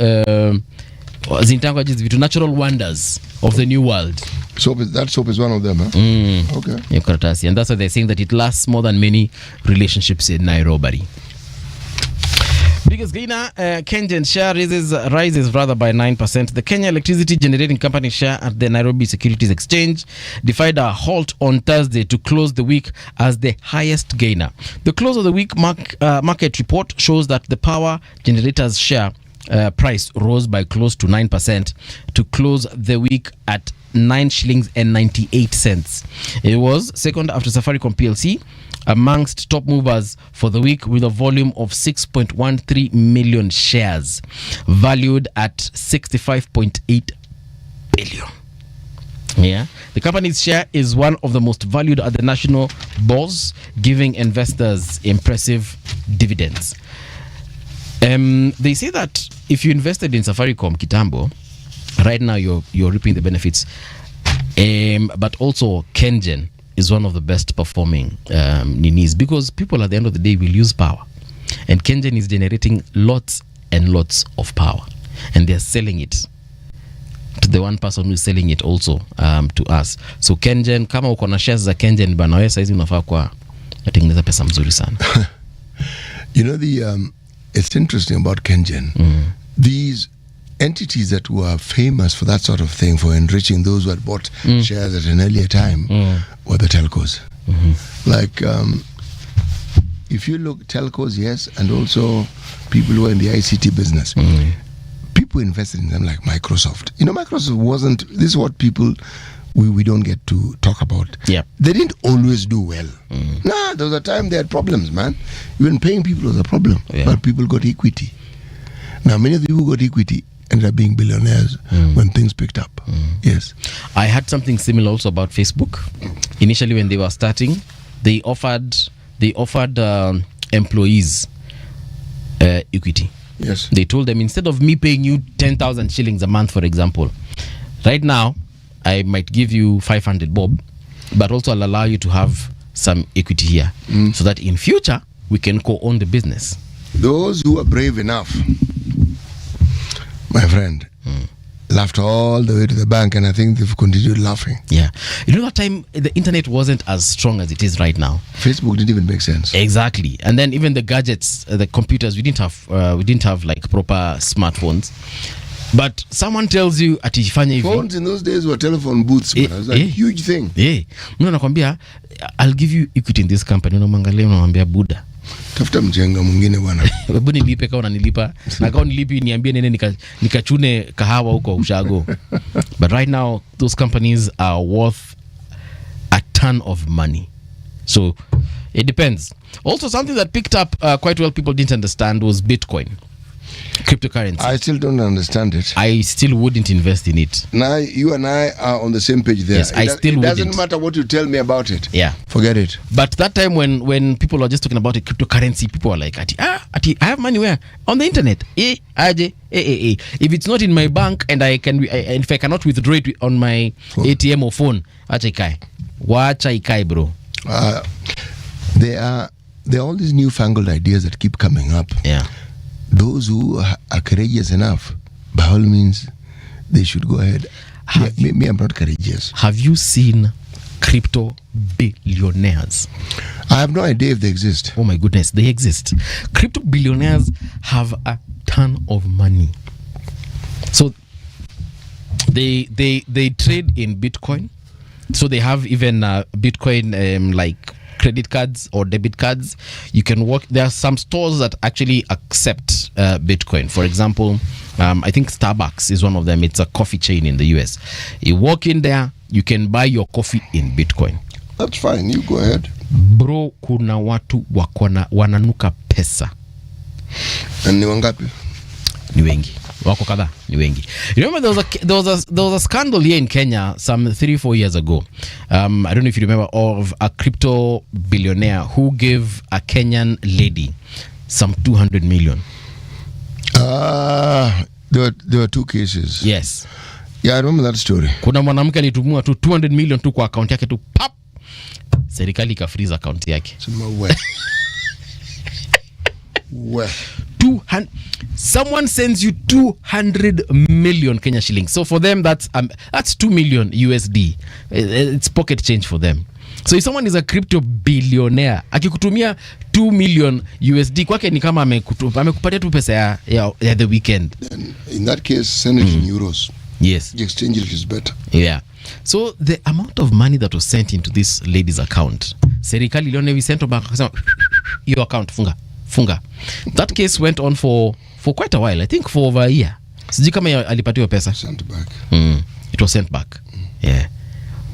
Natural wonders of the new world. That soap is one of them, huh? Okay. Karatasi. And that's why they're saying that it lasts more than many relationships in Nairobi. Biggest gainer, Kenyan share rises by 9%. The Kenya Electricity Generating Company share at the Nairobi Securities Exchange defied a halt on Thursday to close the week as the highest gainer. The close of the week market report shows that the power generators share price rose by close to 9% to close the week at 9 shillings and 98 cents. It was second after Safaricom PLC amongst top movers for the week with a volume of 6.13 million shares valued at 65.8 billion. Yeah, the company's share is one of the most valued at the national bourse, giving investors impressive dividends. They say that if you invested in Safaricom Kitambo, right now you're reaping the benefits. But also Kengen is one of the best performing ninis, because people at the end of the day will use power, and Kengen is generating lots and lots of power, and they're selling it to the one person who's selling it also to us. So Kengen, kama uko na shares za Kengen bana, wewe saizi unafaa kwa atengeneza pesa mzuri sana. You know, it's interesting about Kengen. These entities that were famous for that sort of thing, for enriching those who had bought shares at an earlier time, were the telcos. Like, if you look, telcos, yes, and also people who are in the ICT business, people invested in them like Microsoft. You know, Microsoft wasn't, this is what people, we don't get to talk about. Yeah. They didn't always do well. Nah, there was a time they had problems, man. Even paying people was a problem, but people got equity. Now, many of the people who got equity ended up being billionaires when things picked up. Yes. I had something similar also about Facebook. Initially, when they were starting, they offered employees equity. Yes. They told them, instead of me paying you 10,000 shillings a month, for example, right now I might give you 500 bob, but also I'll allow you to have some equity here, so that in future we can co-own the business. Those who are brave enough, my friend, laughed all the way to the bank, and I think they've continued laughing. Yeah. You know, that time the internet wasn't as strong as it is right now. Facebook didn't even make sense. Exactly. And then even the gadgets, the computers, we didn't have like proper smartphones. But someone tells you atifanya hivi. Phones in those days were telephone booths, man. It was like a huge thing. Yeah. Mimi nakwambia I'll give you equity in this company. Unamwangalia unamwambia buda. Tafuta mjenga mwingine bwana. Hebu nilipe kama unanilipa. Na kama nilipi niambie nene nikachune kahawa huko ushago. But right now those companies are worth a ton of money. So it depends. Also, something that picked up quite well people didn't understand was Bitcoin. Cryptocurrency. I still don't understand it. I still wouldn't invest in it. Now you and I are on the same page there. Yes, it doesn't matter what you tell me about it. Yeah. Forget it. But that time when people were just talking about cryptocurrency, people were like, I have money where? On the internet. If it's not in my bank and if I cannot withdraw it on my ATM or phone, wacha ikai, bro. There are all these newfangled ideas that keep coming up. Yeah. Those who are courageous enough, by all means, they should go ahead. Me, I'm not courageous. Have you seen crypto billionaires? I have no idea if they exist. Oh my goodness, they exist. Crypto billionaires have a ton of money. So they trade in Bitcoin. So they have even Bitcoin like credit cards or debit cards. You can work. There are some stores that actually accept Bitcoin. For example, I think Starbucks is one of them. It's a coffee chain in the US. You walk in there, you can buy your coffee in Bitcoin. That's fine. You go ahead. Bro, kuna watu wananuka pesa. And ni wangapi? Ni wengi. Wako kadhaa, ni wengi. You remember there was a scandal here in Kenya some 3-4 years ago. I don't know if you remember, of a crypto billionaire who gave a Kenyan lady some 200 million. There were two cases. Yes. Yeah, I remember that story. Kuna mwanamke alitumua tu 200 million tu kwa account yake tu pap. Serikali ikafreeze account yake. Sema we. Someone sends you 200 million Kenya shillings. So for them that's 2 million USD. It's pocket change for them. So if someone is a crypto billionaire, akikutumia 2 million USD kwake ni kama amekupatia tu pesa ya the weekend. Then in that case, send it in euros. Yes. The exchange rate is better. Yeah. So the amount of money that was sent into this lady's account, serikali iliona hivi sent back akasema your account funga. That case went on for quite a while. I think for over a year. Sijui kama alipatiwa pesa. Sent back. It was sent back. Yeah.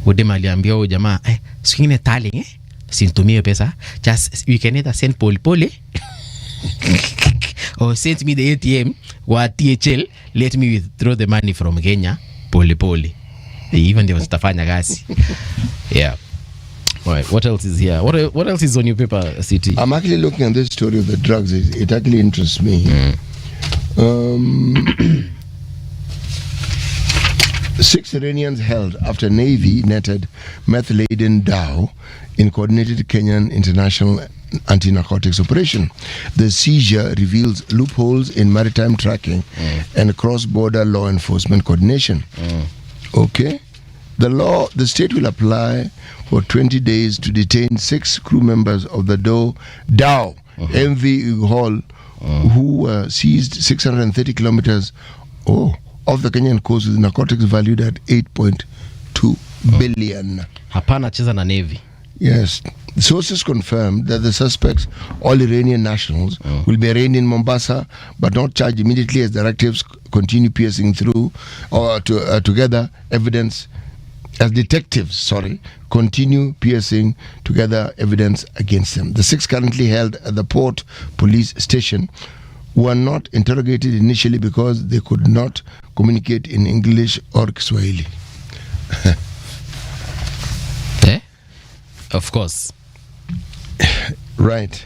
Udema aliambia huyo jamaa, sikingine tali sinitumie pesa. Just you can either send pole or send me the ATM wa THL, let me withdraw the money from Kenya pole. Even they was tafanya kazi. Yeah. All right, what else is here? What else is on your paper, CT? I'm actually looking at this story of the drugs. It actually interests me. 6 Iranians held after Navy netted meth-laden dhow in coordinated Kenyan international anti-narcotics operation. The seizure reveals loopholes in maritime tracking and cross-border law enforcement coordination. Okay. The state will apply for 20 days to detain 6 crew members of the dhow MV Hall, who were seized 630 kilometers off the Kenyan coast with narcotics valued at 8.2 billion. Hapana cheza na Navy. Yes. Sources confirmed that the suspects, all Iranian nationals, will be arraigned in Mombasa but not charged immediately as directives continue piercing through together evidence. As detectives, continue piercing together evidence against them. The 6 currently held at the Port Police Station were not interrogated initially because they could not communicate in English or Kiswahili. Of course. Right.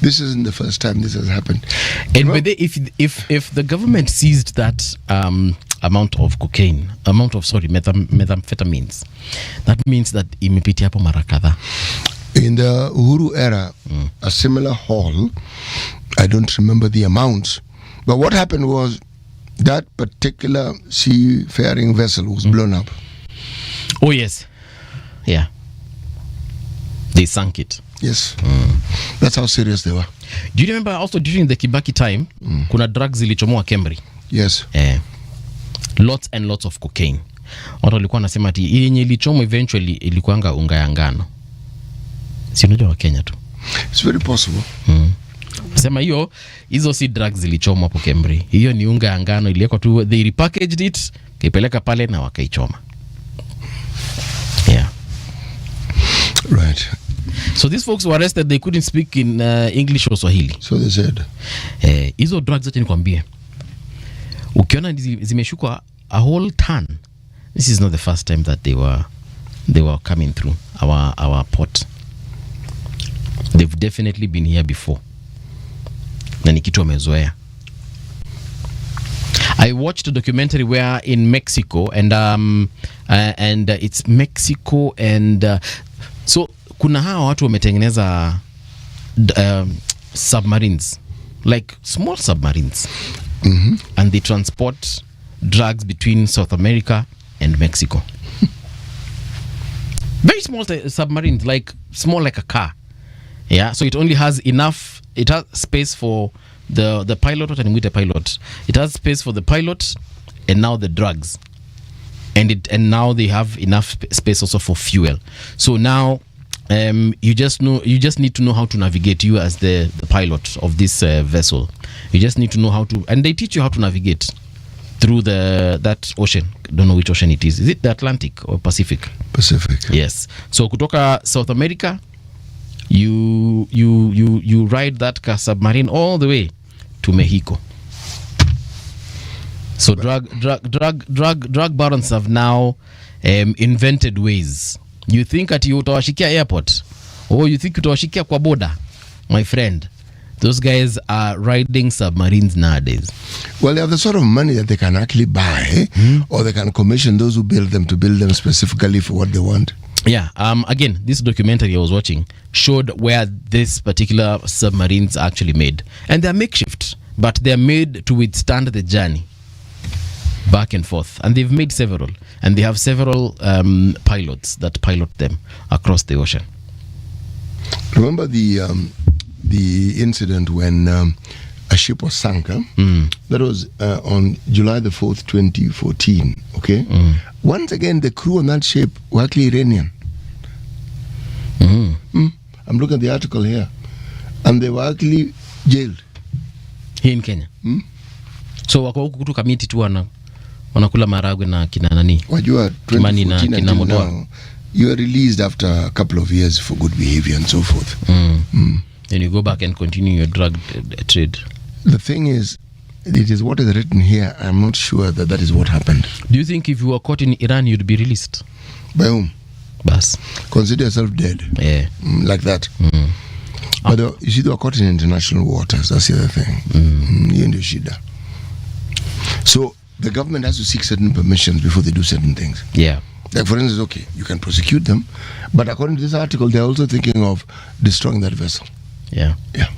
This isn't the first time this has happened. And if the government seized that amount of cocaine, methamphetamines, that means that imepitia hapo mara kadhaa. In the Uhuru era, a similar haul, I don't remember the amount, But what happened was that particular seafaring vessel was blown up. Oh yes, yeah. They sunk it. Yes. That's how serious they were. Do you remember also during the Kibaki time, kuna drugs zilichomoa Kemri? Yes. Lots and lots of cocaine. Watu walikuwa nasema ati yenye ilichomo eventually ilikuanga unga ya ngano. Si unajua wa Kenya tu. It's very possible. Sema hizo si drugs zilichomwa hapo Kemri. Hiyo ni unga ya ngano iliwekwa tu, they repackaged it, kaipeleka pale na wakaichoma. Yeah. Right. So these folks were arrested, they couldn't speak in English or Swahili. So they said. Hizo drugs zote nikwambie. Ukiona zimeshukwa a whole ton. This is not the first time that they were coming through our port. They've definitely been here before. Na ni kitu wamezoea. I watched a documentary where in Mexico and it's Mexico and so kuna hawa watu wametengeneza submarines, like small submarines. And they transport drugs between South America and Mexico. Very small submarines, like small like a car. Yeah, so it only has enough, it has space for the pilot, what and with the pilot. It has space for the pilot and now the drugs. And now they have enough space also for fuel. So now you just need to know how to navigate, you as the pilot of this vessel. You just need to know how to, and they teach you how to navigate through that ocean. Don't know which ocean it is. Is it the Atlantic or Pacific? Pacific. Yes. So kutoka South America, you ride that submarine all the way to Mexico. So drug barons have now invented ways. You think ati utawashikia airport, or you think utawashikia kwa border, my friend. Those guys are riding submarines nowadays. Well, they have the sort of money that they can actually buy, or they can commission those who build them to build them specifically for what they want. Yeah. Again, this documentary I was watching showed where this particular submarines are actually made, and they're makeshift, but they're made to withstand the journey back and forth. And they've made several, and they have several pilots that pilot them across the ocean. Remember the incident when a ship was sunk? That was on July the 4th, 2014. Okay. Once again, the crew on that ship were actually Iranian. I'm looking at the article here, and they were actually jailed here in Kenya. So wako huku kutu kamiti tu wanakula maragwe na kina nani? Wajua 2014 until now, you are released after a couple of years for good behavior and so forth. Then you go back and continue your drug trade. The thing is, it is what is written here. I'm not sure that is what happened. Do you think if you were caught in Iran, you'd be released? By whom? Bas. Consider yourself dead. Yeah. Like that. But you see, they were caught in international waters. That's the other thing. Shida. So the government has to seek certain permissions before they do certain things. Yeah. Like, for instance, okay, you can prosecute them, but according to this article, they're also thinking of destroying that vessel. Yeah. Yeah.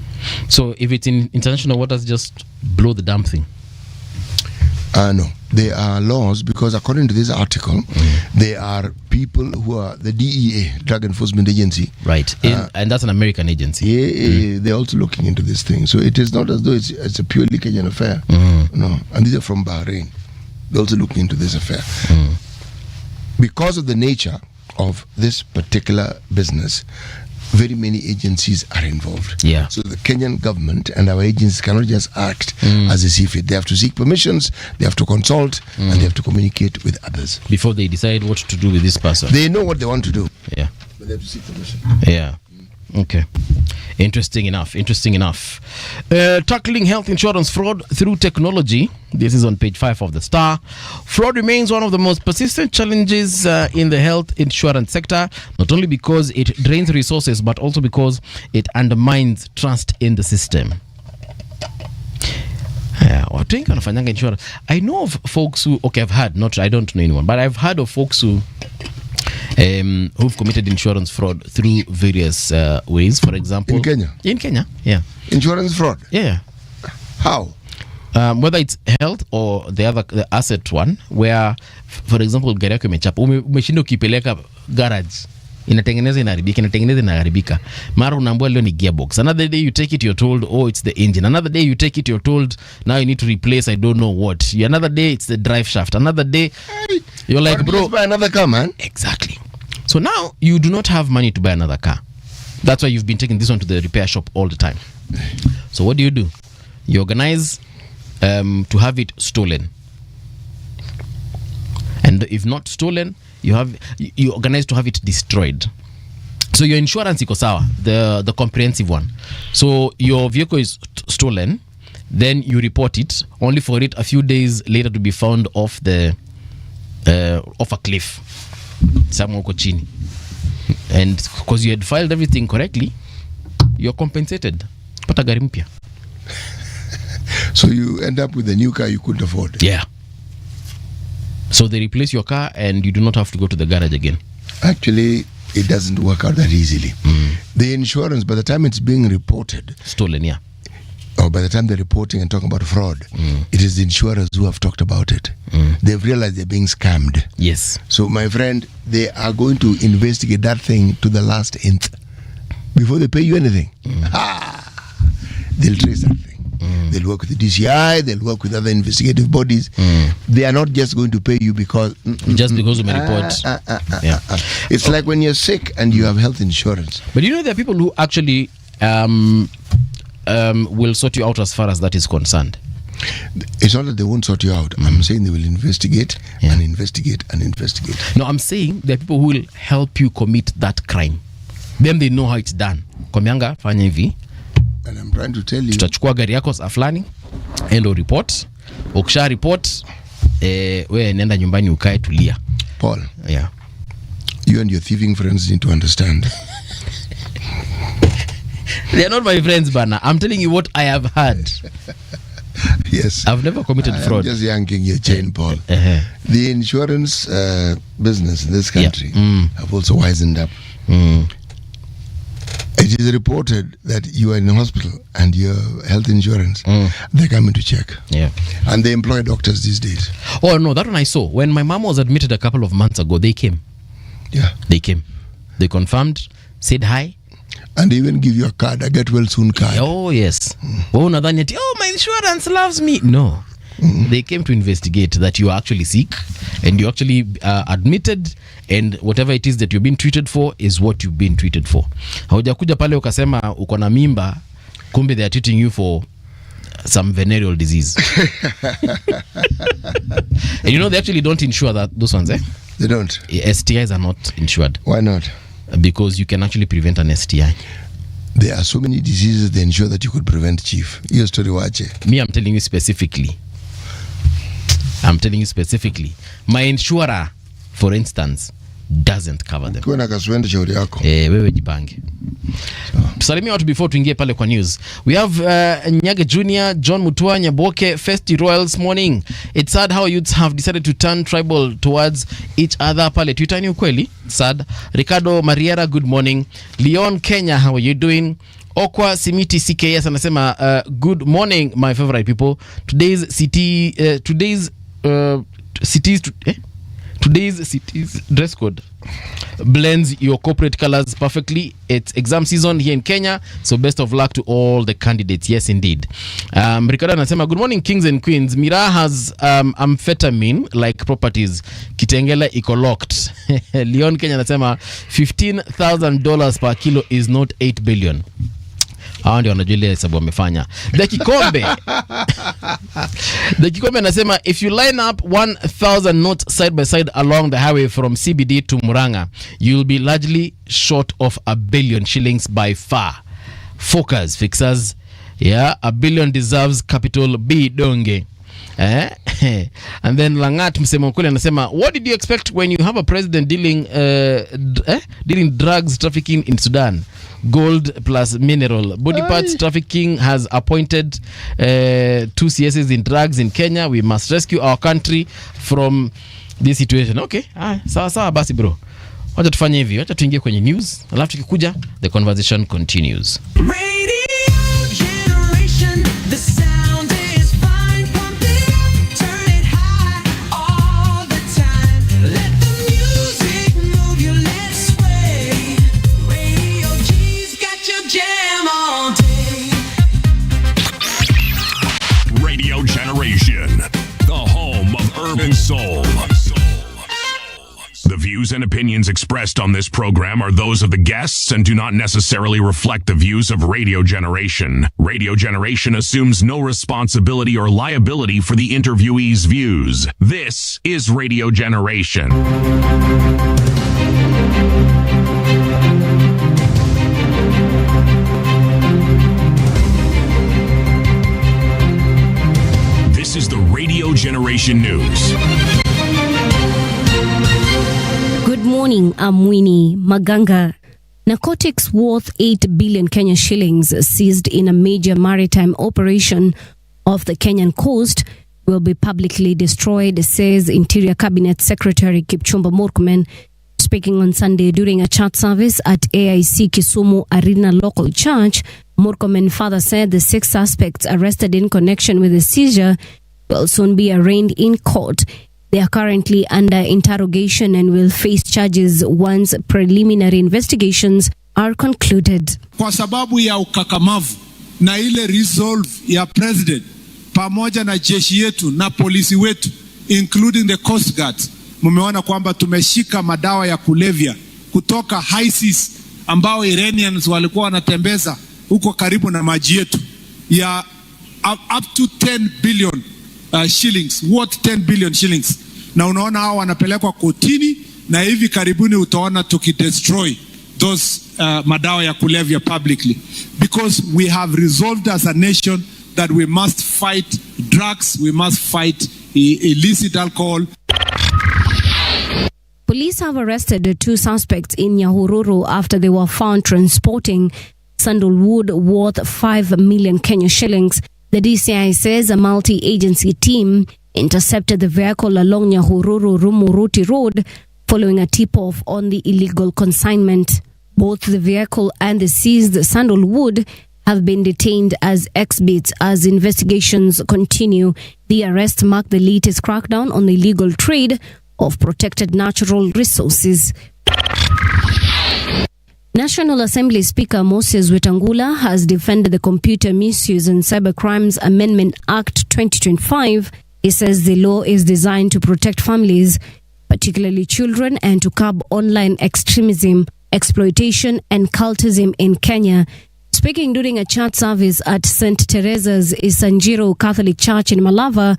So if it's in international waters, just blow the damn thing. No, there are laws, because according to this article, there are people who are the DEA, Drug Enforcement Agency. Right, and that's an American agency. Yeah, they're also looking into this thing. So it is not as though it's a purely Kenyan affair. No, and these are from Bahrain. They're also looking into this affair. Because of the nature of this particular business, very many agencies are involved. Yeah. So the Kenyan government and our agencies cannot just act as they see fit. They have to seek permissions, they have to consult, and they have to communicate with others before they decide what to do with this person. They know what they want to do. Yeah. But they have to seek permission. Yeah. Okay. Interesting enough. Tackling health insurance fraud through technology. This is on page 5 of the Star. Fraud remains one of the most persistent challenges in the health insurance sector, not only because it drains resources, but also because it undermines trust in the system. Watu wengi wanafanyanga insurance. I know of folks who, okay, I don't know anyone, but I've heard of folks who've committed insurance fraud through various ways. For example, in Kenya, yeah. Insurance fraud. Yeah. How? Whether it's health or the asset one, where for example gari yako imechapa, umeshinda ukipeleka garage, inatengeneza inaharibika, mara unaambiwa leo ni gearbox. Another day you take it, you're told oh it's the engine. Another day you take it, you're told now you need to replace I don't know what. Another day it's the drive shaft. Another day you're like, bro, buy another car, man. Exactly. So now you do not have money to buy another car. That's why you've been taking this one to the repair shop all the time. So what do? You organize to have it stolen, and if not stolen, you organize to have it destroyed. So your insurance iko sawa, the comprehensive one. So your vehicle is stolen, then you report it, only for it a few days later to be found off a cliff somewhere uko chini, and because you had filed everything correctly, you're compensated, pata gari mpya. So you end up with a new car you couldn't afford. Yeah. So they replace your car and you do not have to go to the garage again. Actually, it doesn't work out that easily. The insurance, by the time it's being reported, stolen, yeah, or by the time they're reporting and talking about fraud, it is the insurers who have talked about it. They've realized they're being scammed. Yes. So my friend, they are going to investigate that thing to the last nth before they pay you anything. They'll trace that thing. They'll work with the DCI, they'll work with other investigative bodies. They are not just going to pay you because you may report. It's like when you're sick and you have health insurance. But you know there are people who actually will sort you out as far as that is concerned. It's not that they won't sort you out. I'm saying they will investigate and investigate and investigate. No, I'm saying there are people who will help you commit that crime. Then they know how it's done. Komianga, fanya hivi. And I'm trying to tell you, tutachukua gari yako saa fulani, endo report. Ukisha report, wewe nenda nyumbani ukae tulia. Paul. Yeah. You and your thieving friends need to understand. They are not my friends, Bana. I'm telling you what I have heard. Yes. I've never committed fraud. I'm just yanking your chain, Paul. The insurance business in this country have also wisened up. It is reported that you are in a hospital and your health insurance, they're coming to check. Yeah. And they employ doctors these days. Oh, no, that one I saw. When my mom was admitted a couple of months ago, they came. Yeah. They came. They confirmed, said hi. And they even give you a card, a get well soon card. Oh, yes. Oh, my insurance loves me. No. They came to investigate that you are actually sick and you actually admitted, and whatever it is that you've been treated for is what you've been treated for. Haujakuja pale ukasema uko na mimba, kumbe they are treating you for some venereal disease. And you know they actually don't insure those ones, eh? They don't. STIs are not insured. Why not? Because you can actually prevent an STI. There are so many diseases they ensure that you could prevent, Chief. Your story, wache. Me, I'm telling you specifically. My insurer, for instance, doesn't cover them. Kuna kaswende shauri yako. Wewe jipange. Tusalimia watu before tuingie pale kwa news. We have Nyage Junior, John Mutua, Nyaboke, Festi Royals morning. It's sad how youths have decided to turn tribal towards each other pale Twitter. Ni ukweli? Sad. Ricardo Mariera, good morning. Leon Kenya, how are you doing? Okwa Simiti CKS anasema good morning my favorite people. Today's city's dress code blends your corporate colors perfectly. It's exam season here in Kenya, so best of luck to all the candidates. Yes indeed. Ricardo anasema good morning kings and queens. Mira has amphetamine like properties. Kitengela iko locked. Leon Kenya anasema $15,000 per kilo is not 8 billion. Hao ndio wanajulia hesabu wamefanya. The Kikombe anasema if you line up 1,000 notes side by side along the highway from CBD to Muranga, you'll be largely short of $1 billion shillings by far. Focus, fixers. Yeah, $1 billion deserves capital B donge. And then Langat msemo kweli anasema what did you expect when you have a president dealing drugs trafficking in Sudan? Gold plus mineral body parts trafficking has appointed 2 CSs in drugs in Kenya. We must rescue our country from this situation. Okay, sawa basi bro, wacha tufanye hivi, wacha tuingie kwenye news alafu tukikuja the conversation continues. Radio generation, the sound is fine. and soul. The views and opinions expressed on this program are those of the guests and do not necessarily reflect the views of Radio Generation. Radio Generation assumes no responsibility or liability for the interviewee's views. This is Radio Generation. This is the Radio Generation News. Good morning, I'm Winnie Maganga. Narcotics worth 8 billion Kenya shillings seized in a major maritime operation off the Kenyan coast will be publicly destroyed, says Interior Cabinet Secretary Kipchumba Murkomen. Speaking on Sunday during a church service at AIC Kisumu Arena Local Church, Murkomen further said the 6 suspects arrested in connection with the seizure will soon be arraigned in court. They are currently under interrogation and will face charges once preliminary investigations are concluded. Kwa sababu ya ukakamavu na ile resolve ya president pamoja na jeshi yetu na polisi wetu including the coast guards, mumeona kwamba tumeshika madawa ya kulevya kutoka high seas ambao Iranians walikuwa wanatembeza huko karibu na maji yetu ya up to 10 billion shillings, worth 10 billion shillings. Na unaona hao wanapelekwa kotini na hivi karibuni utaona tukidestroy those madawa ya kulevya publicly, because we have resolved as a nation that we must fight drugs, we must fight illicit alcohol. Police have arrested 2 suspects in Nyahururu after they were found transporting sandalwood worth 5 million Kenya shillings. The DCI says a multi-agency team intercepted the vehicle along Nyahururu-Rumuruti Road following a tip-off on the illegal consignment. Both the vehicle and the seized sandalwood have been detained as exhibits as investigations continue. The arrest marked the latest crackdown on the illegal trade of protected natural resources. National Assembly Speaker Moses Wetangula has defended the Computer Misuse and Cybercrimes Amendment Act 2025. He says the law is designed to protect families, particularly children, and to curb online extremism, exploitation, and cultism in Kenya. Speaking during a church service at St. Teresa's Isanjiro Catholic Church in Malava,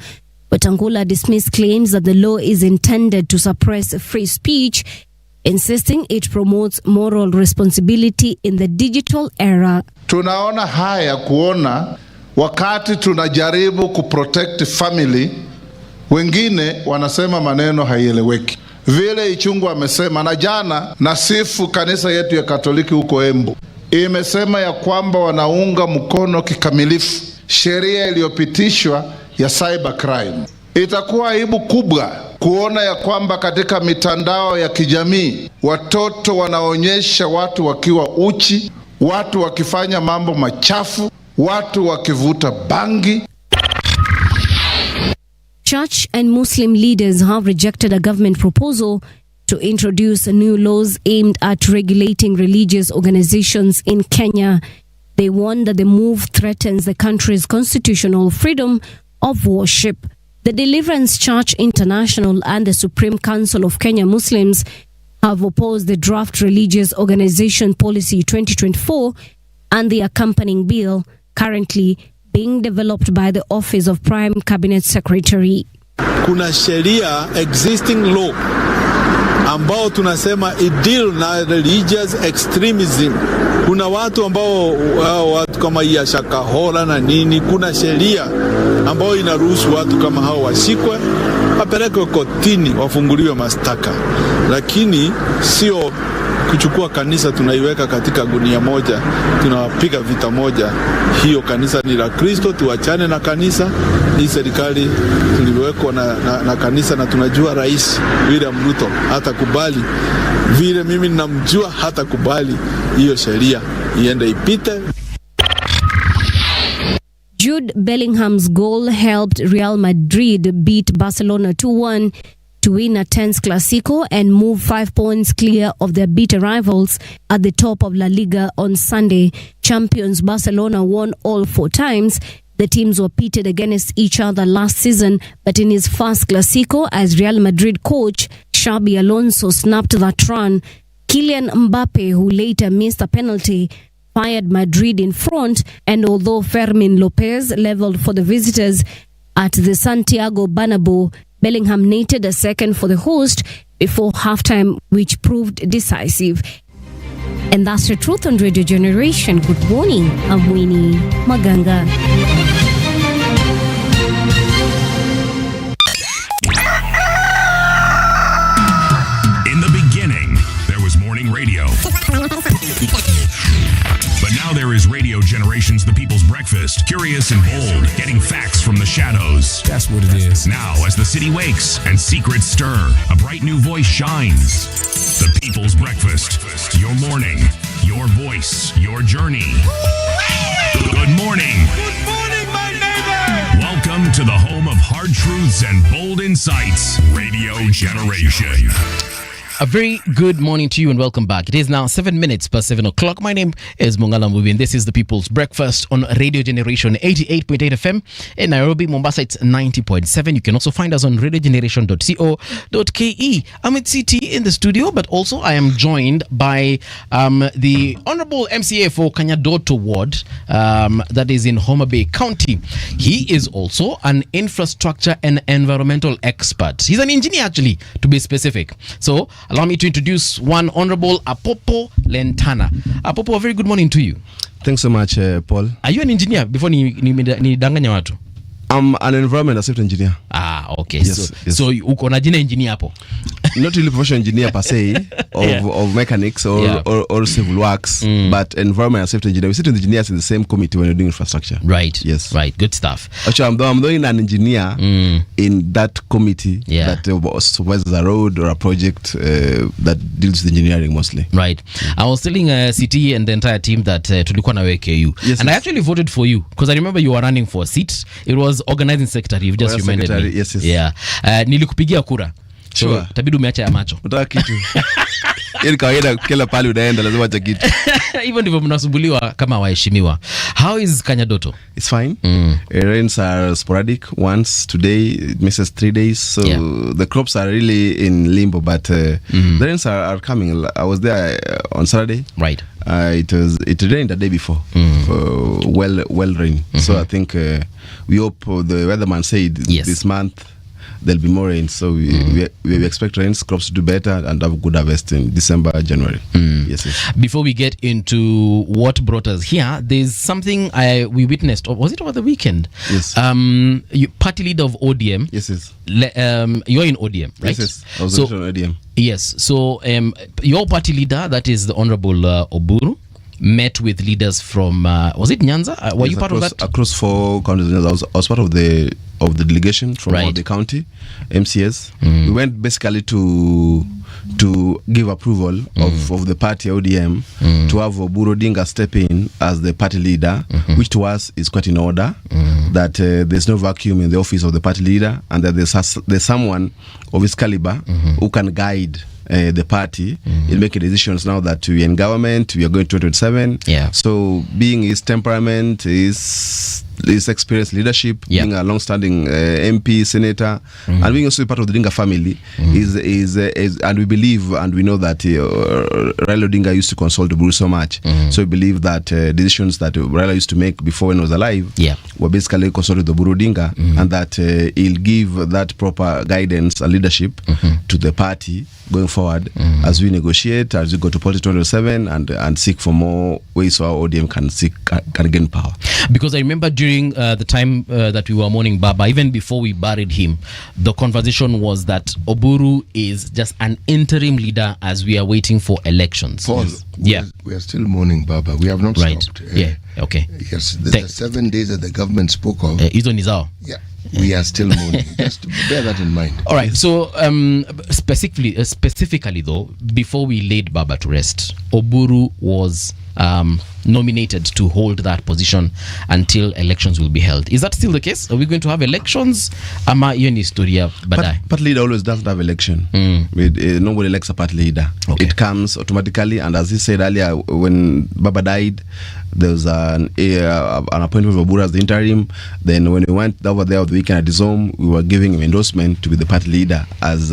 Wetangula dismissed claims that the law is intended to suppress free speech, insisting it promotes moral responsibility in the digital era. Tunaona haya kuona wakati tunajaribu kuprotect family, wengine wanasema maneno haieleweki. Vile Ichungu amesema, na jana nasifu kanisa yetu ya Katoliki huko Embu, imesema ya kwamba wanaunga mkono kikamilifu sheria iliyopitishwa ya cybercrime. Itakuwa aibu kubwa kuona ya kwamba katika mitandao ya kijamii watoto wanaonyesha watu wakiwa uchi, watu wakifanya mambo machafu, watu wakivuta bangi. Church and Muslim leaders have rejected a government proposal to introduce new laws aimed at regulating religious organizations in Kenya. They warn that the move threatens the country's constitutional freedom of worship. The Deliverance Church International and the Supreme Council of Kenya Muslims have opposed the draft Religious Organization Policy 2024 and the accompanying bill, currently being developed by the Office of Prime Cabinet Secretary. Kuna sheria, existing law, ambao tunasema deal na religious extremism. Kuna watu ambao watu kama ya Shakahola na nini, kuna sheria ambao inaruhusu watu kama hao washikwe, wapelekwe kotini, wafunguliwe mashtaka. Lakini sio kuchukua kanisa tunaiweka katika gunia moja, tunapiga vita moja. Hiyo kanisa ni la Kristo, tuachane na kanisa. Hii serikali tuliwekwa na kanisa, na tunajua Rais William Ruto hatakubali. Vile mimi ninamjua hatakubali hiyo sheria iende ipite. Jude Bellingham's goal helped Real Madrid beat Barcelona 2-1 to win a tense Clasico and move 5 points clear of their bitter rivals at the top of La Liga on Sunday. Champions Barcelona won all 4 times. The teams were pitted against each other last season, but in his first Clasico as Real Madrid coach, Xabi Alonso snapped that run. Kylian Mbappe, who later missed a penalty, fired Madrid in front, and although Fermin Lopez leveled for the visitors at the Santiago Bernabeu, Bellingham netted a second for the host before halftime, which proved decisive. And that's the truth on Radio Generation. Good morning, I'm Winnie Maganga. In the beginning, there was morning radio. But now there is Radio Generation's The People's Breakfast. Curious and bold, getting facts from the shadows. That's what it is. Now, as the city wakes and secrets stir, a bright new voice shines. The People's Breakfast. Your morning, your voice, your journey. Good morning. Good morning, my neighbor. Welcome to the home of hard truths and bold insights. Radio Generation. A very good morning to you and welcome back. It is now 7 minutes past 7 o'clock. My name is Mungala Mubi and this is the People's Breakfast on Radio Generation 88.8 FM. In Nairobi, Mombasa, it's 90.7. You can also find us on radiogeneration.co.ke. I'm at CT in the studio, but also I am joined by the Honorable MCA for Kanyadoto Ward, that is in Homa Bay County. He is also an infrastructure and environmental expert. He's an engineer, actually, to be specific. So, allow me to introduce one Honorable Apopo Lentana. Apopo, a very good morning to you. Thanks so much, Paul. Are you an engineer? Before ni danganya watu. I'm an environment assistant engineer. Ah, okay. Yes, so uko na jina engineer hapo? Not really professional engineer per se of mechanics or civil works, but environment assistant engineer. We sit with engineers in the same committee when we're doing infrastructure. Right. Yes. Right. Good stuff. Actually, I'm doing an engineer in that committee that supervises a road or a project that deals with engineering mostly. Right. I was telling CT and the entire team that tulikuwa na WKU. Yes, and I actually voted for you because I remember you were running for a seat. It was organizing secretary. You've just reminded me. Yes. Yeah. Nilikupigia kura. Sure. So, tabidu umeacha ya macho. Unataka kitu. Ili kawaida kila pale unaenda lazima acha kitu. Hivyo ndivyo mnasumbuliwa kama waheshimiwa. How is Kanyadoto? It's fine. Rains are sporadic. Once today, it misses 3 days. So the crops are really in limbo, but the rains are coming. I was there on Saturday. Right. It rained the day before. Well rain. So I think we hope the weatherman said this month there'll be more rain, so we expect rains, crops to do better and have good harvest in December, January. Yes. Before we get into what brought us here, there's something we witnessed. Was it over the weekend? Yes. You party leader of ODM. Yes. You're in ODM, right? Yes. I was on ODM. Yes. So your party leader, that is the Honorable Oburu, met with leaders from was it Nyanza? Were you part of that? Across 4 counties. I was part of the delegation from all the county MCS. We went basically to give approval of the party ODM to have Oburu Odinga step in as the party leader, which to us is quite in order. That there's no vacuum in the office of the party leader, and that there's someone of his caliber who can guide the party in making decisions now that we're in government, we are going to 2027. So being his temperament, his experienced leadership, being a long-standing MP, senator, and being also part of the Odinga family, is and we believe and we know that Raila Odinga used to consult Oburu so much. So we believe that decisions that Raila used to make before when he was alive were basically consulted with Oburu Odinga, and that he'll give that proper guidance and leadership to the party going forward as we negotiate, as we go to Policy 2027 and seek for more ways so our ODM can gain power. Because I remember during the time that we were mourning Baba, even before we buried him, the conversation was that Oburu is just an interim leader as we are waiting for elections. Paul, we are still mourning Baba. We have not stopped. Okay. Yes, the 7 days that the government spoke of. We are still mourning. Just bear that in mind. All right. So specifically though, before we laid Baba to rest, Oburu was nominated to hold that position until elections will be held. Is that still the case? Are we going to have elections? Ama hiyo ni historia baadaye? Party leader always doesn't have election. Nobody elects a party leader. Okay. It comes automatically, and as he said earlier, when Baba died, there was an appointment of Obura as the interim. Then when we went over there the weekend at his home, we were giving him endorsement to be the party leader, as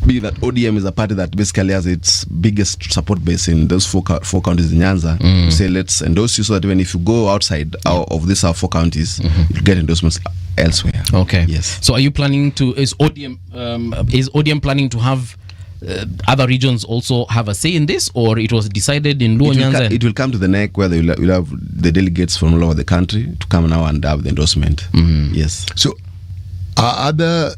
being that ODM is a party that basically has its biggest support base in those four counties in Nyanza. We say let's endorse you, so that even if you go outside of these 4 counties, you'll get endorsements elsewhere. Okay. Yes. So are you planning to, is ODM planning to have other regions also have a say in this, or it was decided in Luo Nyanza? It will come to the neck where they will have the delegates from all over the country to come now and have the endorsement. Yes. So, are other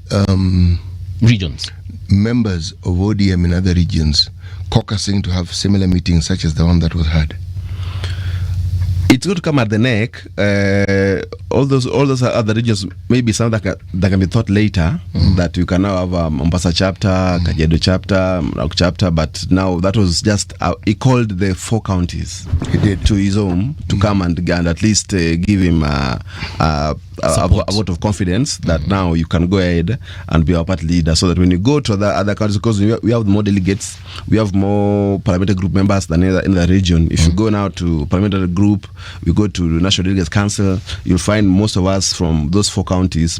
regions, members of ODM in other regions caucusing to have similar meetings such as the one that was had? It's going to come at the neck. All those other regions, maybe some that can be thought later, that you can now have a Mombasa chapter, Kajiado chapter, Narok chapter, but now that was just he called the 4 counties. He did to his home to come and at least give him a vote of confidence that now you can go ahead and be our party leader, so that when you go to the other countries, because we have more delegates, we have more parliamentary group members than in the region. If you go now to parliamentary group, we go to the National Delegates Council, you'll find most of us from those 4 counties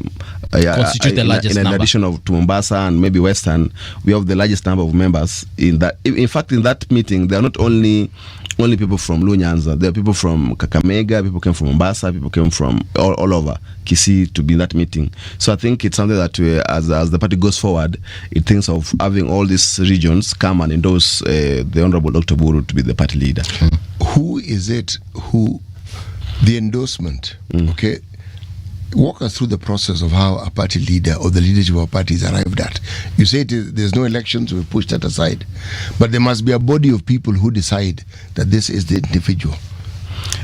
constitute the largest number. In addition to Mombasa and maybe Western, we have the largest number of members in that. In fact, in that meeting, there are not only people from Luo Nyanza. There are people from Kakamega, people came from Mombasa, people came from all over Kisii to be in that meeting. So I think it's something that as the party goes forward, it thinks of having all these regions come and endorse the Honorable Dr. Buru to be the party leader. Who is it who the endorsement? Okay, walk us through the process of how a party leader or the leadership of a party is arrived at. You say there's no elections, we push that aside, but there must be a body of people who decide that this is the individual.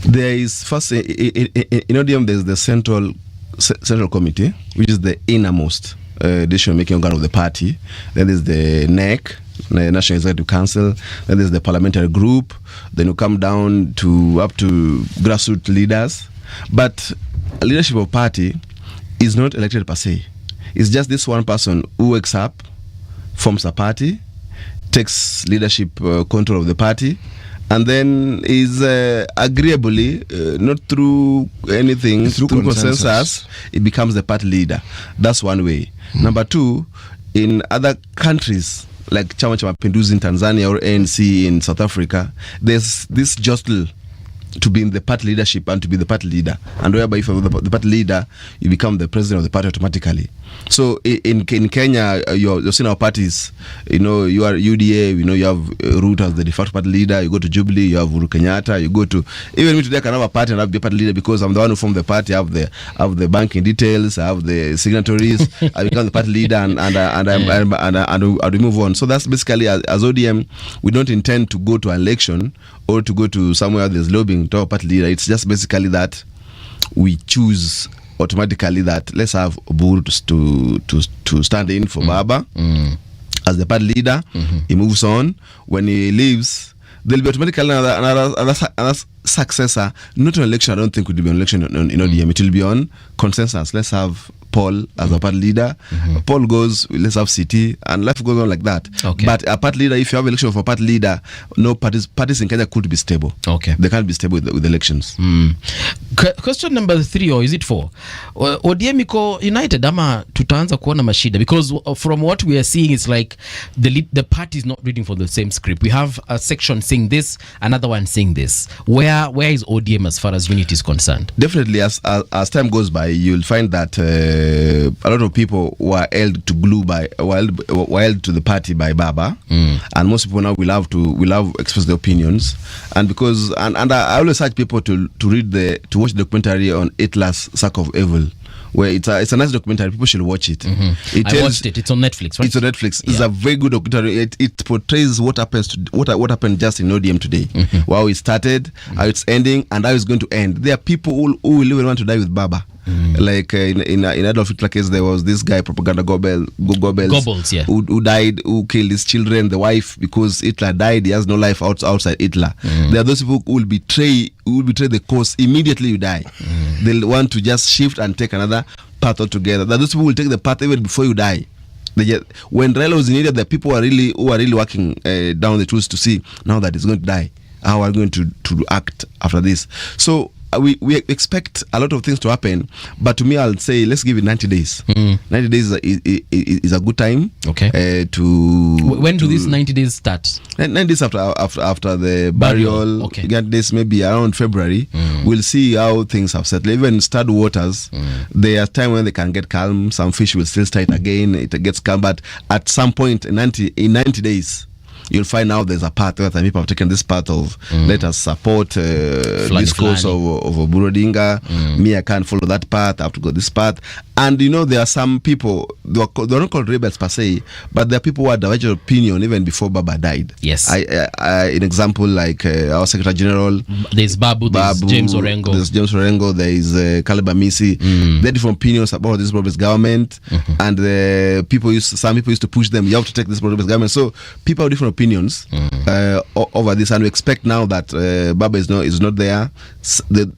There is first in ODM, there's the central committee, which is the innermost decision-making organ of the party. Then there's the NEC, the National Executive Council. Then there's the parliamentary group. Then you come down to up to grassroots leaders. But leadership of party is not elected per se. It's just this one person who wakes up, forms a party, takes leadership control of the party, and then is agreeably, not through anything, through consensus, it becomes the party leader. That's one way. Number 2, in other countries like Chama cha Mapinduzi in Tanzania or ANC in South Africa, there's this jostle to be in the party leadership and to be the party leader, and whereby if you're the party leader, you become the president of the party automatically. So in Kenya, you're seeing our parties. You are UDA. You have Ruto as the de facto party leader. You go to Jubilee, you have Uhuru Kenyatta. You go to, even me today, I can have a party and have the party leader because I'm the one who formed the party. I have the banking details. I have the signatories. I become the party leader, and we move on. So that's basically as ODM, we don't intend to go to an election or to go to somewhere there's lobbying to our party leader. It's just basically that we choose automatically that let's have Buru to stand in for Baba as the party leader. He moves on. When he leaves, there'll be automatically another successor. Not an election. I don't think it will be an election in ODM. It will be on consensus. Let's have Paul as a party leader. Paul goes, let's have CT, and life goes on like that. Okay. But a party leader, if you have election for a party leader, no parties in Kenya could be stable. Okay. They can't be stable with elections. Question number 3, or is it 4? ODM iko united ama tutaanza kuona mashida? Because from what we are seeing, it's like the party is not reading from the same script. We have a section saying this, another one saying this. Where is ODM as far as unity is concerned? Definitely, as time goes by, you'll find that a lot of people were held to the party by Baba, and most people now will have to express their opinions. And because I always urge people to watch the documentary on Hitler's Sack of Evil, where it's a nice documentary. People should watch it. I watched it. It's on Netflix, right? It's on Netflix. It's a very good documentary. It portrays what happened just in ODM today, how it started, how it's ending, and how it's going to end. There are people who will even want to die with Baba. Like in Adolf Hitler case, there was this guy, propaganda Goebbels, yeah, who died, who killed his children, the wife, because Hitler died. He has no life outside Hitler. There are those people who will betray the cause immediately you die. They'll want to just shift and take another path altogether. There are those people who will take the path even before you die. When Raila was in India, the people who are really working down the tools to see now that he's going to die, how are we going to act after this. So we expect a lot of things to happen, but to me, I'll say let's give it 90 days. 90 days is a good time. Okay. When do these 90 days start? 90 days after the burial. Okay. 90 days maybe around February. We'll see how things have settled. Even stirred waters, there are times when they can get calm. Some fish will still start again. It gets calm, but at some point in 90 days, you'll find out there's a path where people have taken this path of let us support this course of Burodinga. Me, I can't follow that path. I have to go this path. And there are some people, they're not called rebels per se, but there are people who had divergent opinion even before Baba died. Yes. An example like our Secretary General. There's Babu, there's James Orengo. There is Caleb Amisi. They had different opinions about this Robert government, and some people used to push them. You have to take this Robert government. So people have different opinions over this, and we expect now that Baba is not there.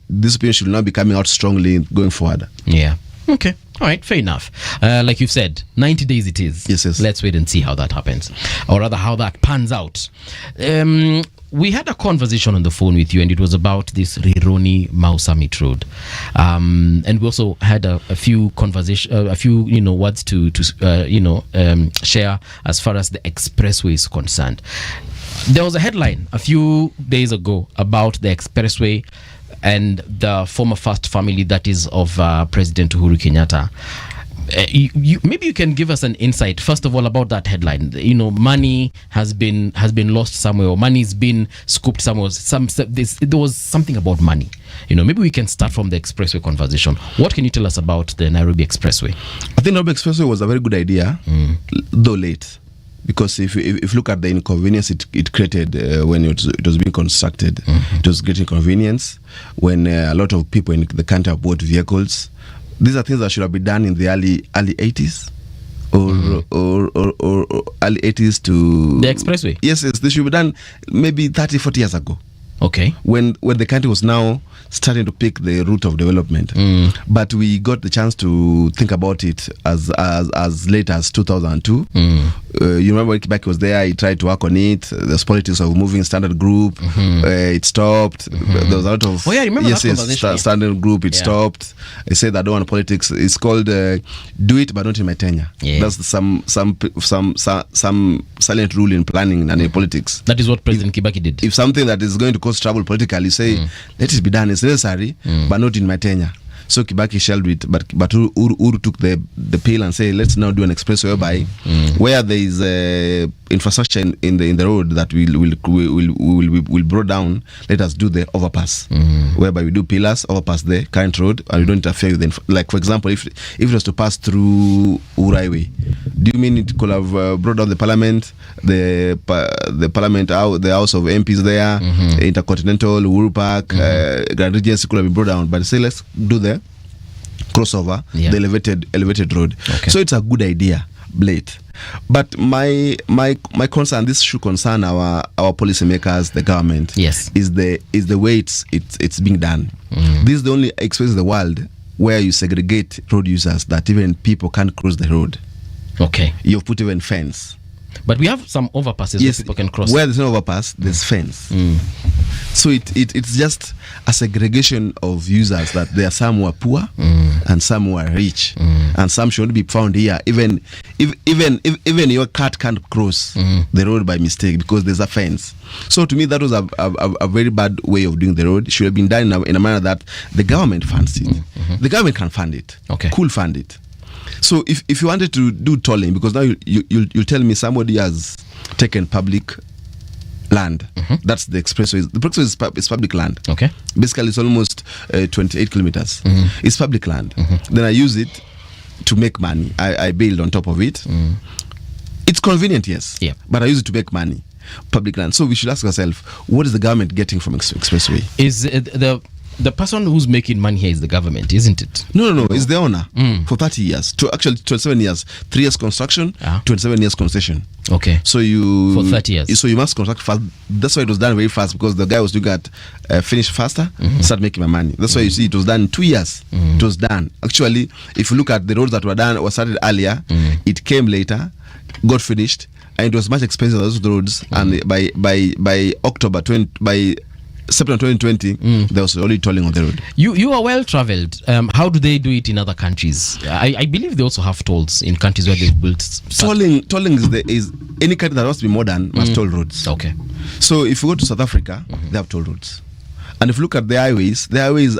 This opinion should now be coming out strongly going forward. Yeah. Okay. All right, fair enough. Like you've said, 90 days it is. Yes. Let's wait and see how that happens, or rather how that pans out. We had a conversation on the phone with you, and it was about this Rironi Mau Summit Road, and we also had a few words to share as far as the expressway is concerned. There was a headline a few days ago about the expressway and the former first family that is of President Uhuru Kenyatta. Maybe you can give us an insight first of all about that headline. Money has been lost somewhere, or money's been scooped somewhere. There was something about money. Maybe we can start from the expressway conversation. What can you tell us about the Nairobi Expressway? I think Nairobi Expressway was a very good idea, though late. Because if you look at the inconvenience it created when it was being constructed, it was great inconvenience when a lot of people in the country have bought vehicles. These are things that should have been done in the early 80s or early 80s to the expressway. Yes, they should be done maybe 30-40 years ago. Okay. When the country was now starting to pick the route of development, but we got the chance to think about it as late as 2002. You remember when Kibaki was there, he tried to work on it. There's politics of moving standard group. It stopped. There was a lot of standard group. It stopped. They said I don't want politics. It's called do it but not in my tenure. That's some silent rule in planning and in politics. That is what President Kibaki did. If something that is going to cause trouble politically, say let it be done. It's necessary, but not in my tenure. So Kibaki shelved it, but Uhuru took the pill and said, let's now do an expressway whereby where there is infrastructure in the road that will brought down, let us do the overpass, whereby we do pillars, overpass the current road, and we don't interfere with them. Like for example, if it was to pass through Uhuru Highway, do you mean it could have brought down the parliament, the parliament, the house of MPs there, Intercontinental, Uhuru Park, Grand Regency could have been brought down, but say let's do the crossover, the elevated road. Okay. So it's a good idea, late. But my concern, this should concern our policymakers, the government. Yes, is the way it's being done. This is the only express in the world where you segregate road users, that even people can't cross the road. Okay, you've put even fence. But we have some overpasses where people can cross. Where there's no overpass, there's fence. So it's just a segregation of users, that there are some who are poor and some who are rich, and some should be found here. Even your cat can't cross the road by mistake because there's a fence. So to me, that was a very bad way of doing the road. It should have been done in a manner that the government funds it. The government can fund it. Okay, cool, fund it. So if you wanted to do tolling, because now you'll tell me somebody has taken public land, that's the expressway. The expressway is public land. Okay, basically it's almost 28 kilometers. It's public land. Then I use it to make money. I build on top of it. It's convenient, yes, but I use it to make money. Public land. So we should ask ourselves, what is the government getting from expressway? Is the the person who's making money here is the government, isn't it? No. It's the owner for 30 years. Actually, 27 years. 3 years construction, 27 years concession. Okay. So you for 30 years. So you must construct fast. That's why it was done very fast, because the guy was doing at finish faster, start making my money. That's why you see it was done in 2 years. It was done. Actually, if you look at the roads that were done or started earlier, it came later, got finished, and it was much expensive than those roads. And by September 2020, there was only tolling on the road. You are well traveled. How do they do it in other countries? I believe they also have tolls in countries where they've built. Tolling is any country that wants to be modern must toll roads. Okay. So if you go to South Africa, they have toll roads, and if you look at the highways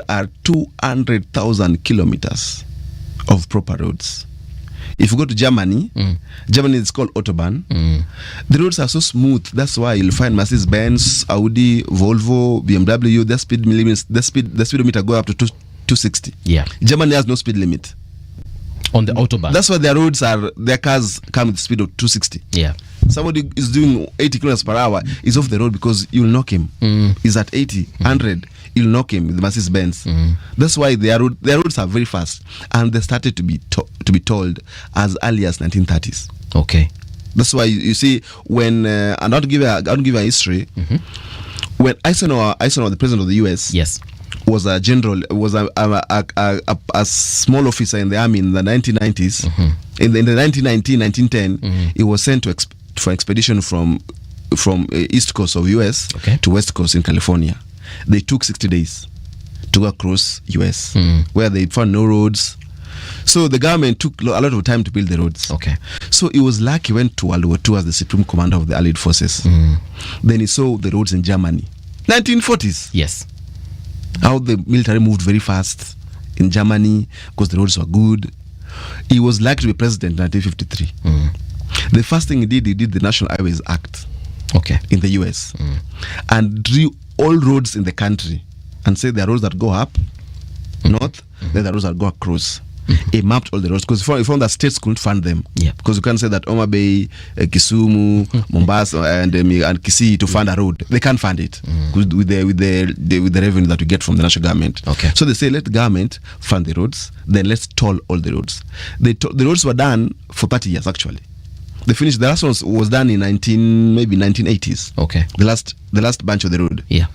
are 200,000 kilometers of proper roads. If you go to Germany, Germany is called Autobahn. The roads are so smooth. That's why you'll find Mercedes-Benz, Audi, Volvo, BMW. Their speedometer go up to 260. Yeah. Germany has no speed limit on the Autobahn. That's why their cars come with the speed of 260. Yeah. Somebody is doing 80 kilometers per hour is off the road because you'll knock him. He's at 80, 100. You'll knock him with the Mercedes-Benz. That's why their roads are very fast, and they started to be tolled as early as 1930s. Okay. That's why you see when and I'll give a history. When Eisenhower, the president of the US, yes, was a general, was a small officer in the army in the 1990s. In the 1910, he was sent for expedition from east coast of US to west coast in California. They took 60 days to go across US, where they found no roads. So the government took a lot of time to build the roads. Okay. So he was lucky he went to World War II as the supreme commander of the Allied forces. Then he saw the roads in Germany. 1940s. Yes. How the military moved very fast in Germany because the roads were good. He was lucky to be president in 1953. The first thing he did the National Highways Act. Okay. In the US. And drew all roads in the country and said there are roads that go up north, then there are roads that go across. He mapped all the roads because he found that states couldn't fund them. Yeah. Because you can't say that Oma Bay, Kisumu, Mombasa, and Kisii to fund a road. They can't fund it with the revenue that we get from the national government. Okay. So they say let the government fund the roads, then let's toll all the roads. The roads were done for 30 years actually. They finished. The last one was done in 1980s. Okay. The last bunch of the road. Yeah.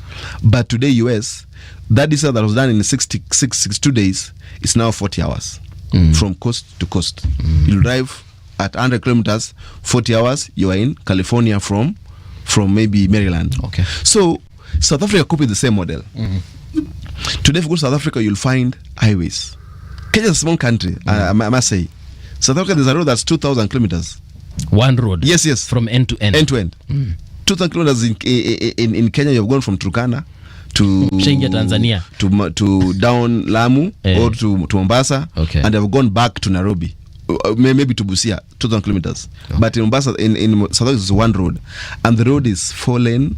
But today, US, that distance that was done in 62 days is now 40 hours from coast to coast. You'll drive at 100 kilometers, 40 hours. You are in California from maybe Maryland. Okay. So South Africa copied the same model. Today, if you go to South Africa, you'll find highways. Kenya is a small country. I must say, South Africa, there's a road that's 2,000 kilometers. One road. Yes. From end to end. 2,000 kilometers in Kenya. You've gone from Turkana to Tanzania to down Lamu or to Mombasa, and they've gone back to Nairobi, maybe to Busia. 2,000 kilometers. But in Mombasa, in South Africa, it's one road, and the road is 4 lane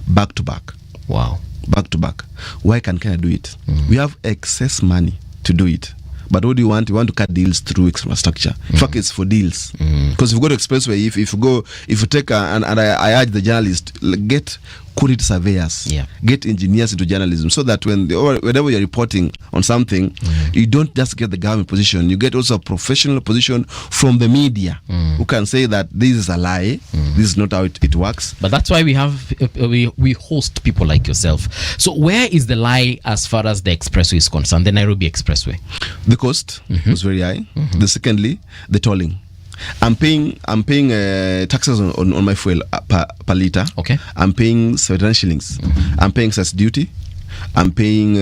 back to back. Wow. Back to back. Why can Kenya do it? We have excess money to do it. But what do you want? You want to cut deals through infrastructure. In fact, it's for deals. Because if you go to Expressway, if you take and I urge the journalists, get quality surveyors, get engineers into journalism, so that whenever you're reporting on something, you don't just get the government position, you get also a professional position from the media who can say that this is a lie, this is not how it works. But that's why we have we host people like yourself. So where is the lie as far as the expressway is concerned, the Nairobi Expressway? The cost was very high. Secondly, the tolling. I'm paying taxes on my fuel per liter. Okay. I'm paying 79 shillings. I'm paying excess duty. I'm paying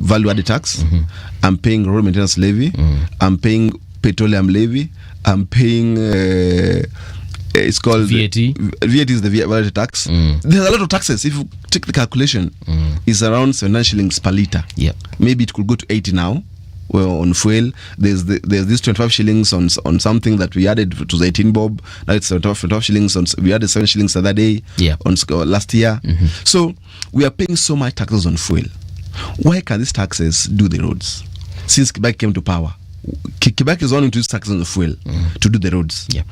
value added tax. I'm paying road maintenance levy. I'm paying petroleum levy. I'm paying it's called VAT. VAT is the value added tax. There's a lot of taxes. If you take the calculation, it's around 79 shillings per liter. Yeah. Maybe it could go to 80 now. Well, on fuel, there's this 25 shillings on something that we added to the 18 bob. Now it's 25 shillings on. We added 7 shillings the other day. Yeah. On last year. So we are paying so much taxes on fuel. Why can these taxes do the roads? Since Quebec came to power, Quebec is only to use taxes on the fuel to do the roads. Yeah.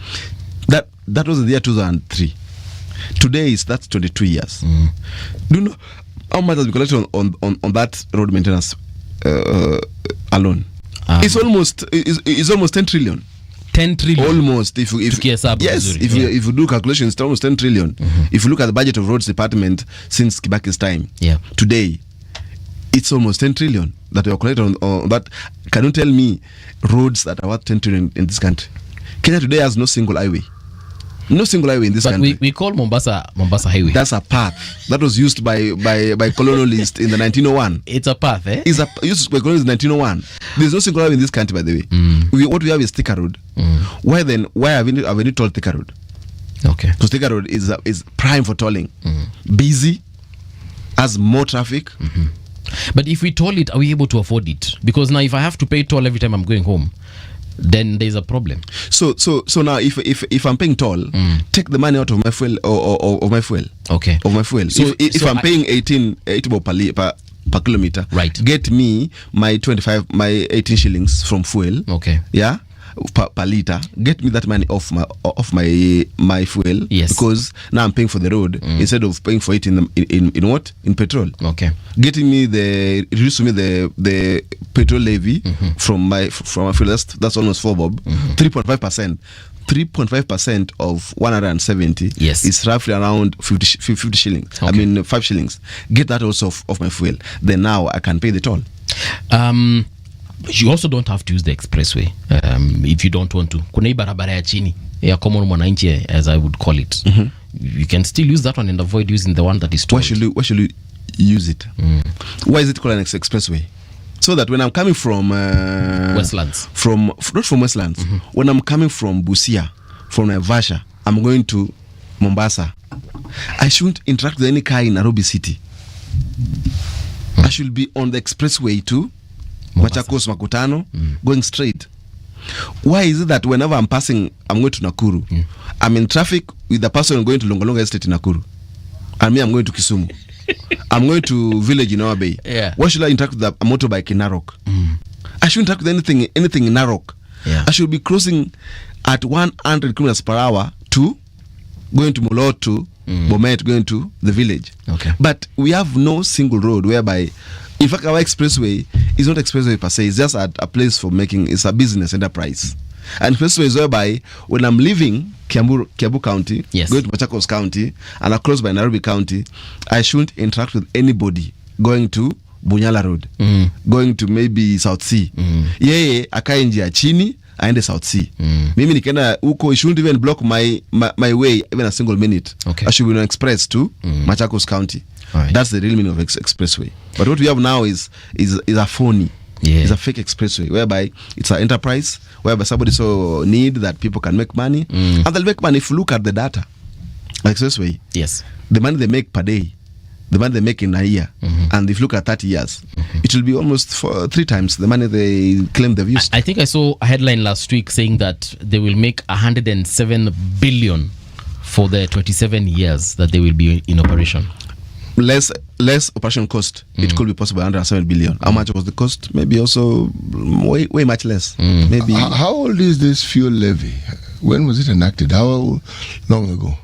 That was the year 2003. Today that's 22 years. Do you know how much has been collected on that road maintenance alone? It's almost 10 trillion. 10 trillion. Almost. If you do calculations, it's almost 10 trillion. If you look at the budget of roads department since Kibaki's time, today, it's almost 10 trillion that we are collecting on that. Can you tell me roads that are worth 10 trillion in this country? Kenya today has no single highway. No single highway in this country. We call Mombasa Highway. That's a path that was used by colonialists in the 1901. It's a path, eh? It's used by colonialists in 1901. There's no single highway in this country, by the way. What we have is Thika Road. Why have we tolled Thika Road? Okay. Because Thika Road is prime for tolling. Busy, has more traffic. But if we toll it, are we able to afford it? Because now if I have to pay toll every time I'm going home, then there's a problem. So now if I'm paying toll, take the money out of my fuel or of my fuel. Okay. Of my fuel. So if I'm paying 18 per kilometer, right, get me my 18 shillings from fuel. Okay. Yeah. Per liter, get me that money off my fuel. Yes. Because now I'm paying for the road instead of paying for it in what? In petrol. Okay. Getting me reduce me the petrol levy from my fuel. That's almost 4 bob. 3.5%. 3.5% of 170 is roughly around 50 shillings. Okay. I mean 5 shillings. Get that also off my fuel. Then now I can pay the toll. You also don't have to use the expressway if you don't want to. Kuna hii barabara ya chini ya common mwananchi, as I would call it. You can still use that one and avoid using the one that is tolled. Why should you use it? Why is it called an expressway? So that when I'm coming from Westlands, not from Westlands, when I'm coming from Busia, from Naivasha, I'm going to Mombasa, I shouldn't interact with any car in Nairobi city. I should be on the expressway too. Machakos Makutano, going straight. Why is it that whenever I'm passing, I'm going to Nakuru, I'm in traffic with the person going to Longolonga Estate in Nakuru, and me, I'm going to Kisumu, I'm going to village in our Bay. Why should I interact with a motorbike in Narok? I shouldn't interact with anything in Narok. I should be crossing at 100 kilometers per hour to going to Moloto, Bomet, going to the village. Okay. But we have no single road whereby, in fact, our expressway is not expressway per se. It's just a place for making. It's a business enterprise. And expressway is whereby when I'm leaving Kiambu County, going to Machakos County, and across by Nairobi County, I shouldn't interact with anybody going to Bunyala Road, going to maybe South Sea. Yeye akae njia chini aende South Sea. Mimi nikienda huko, I shouldn't even block my way even a single minute. Okay. I should be on express to Machakos County. Right. That's the real meaning of expressway. But what we have now is a phony. It's a fake expressway whereby it's an enterprise whereby somebody so need that people can make money, and they'll make money. If you look at the data, expressway, the money they make per day, the money they make in a year, and if you look at 30 years, it will be almost 3 times the money they claim they've used. I think I saw a headline last week saying that they will make 107 billion for the 27 years that they will be in operation. Less operation cost. It could be possible 107 billion. How much was the cost? Maybe also way much less. Maybe. How old is this fuel levy? When was it enacted? How long ago?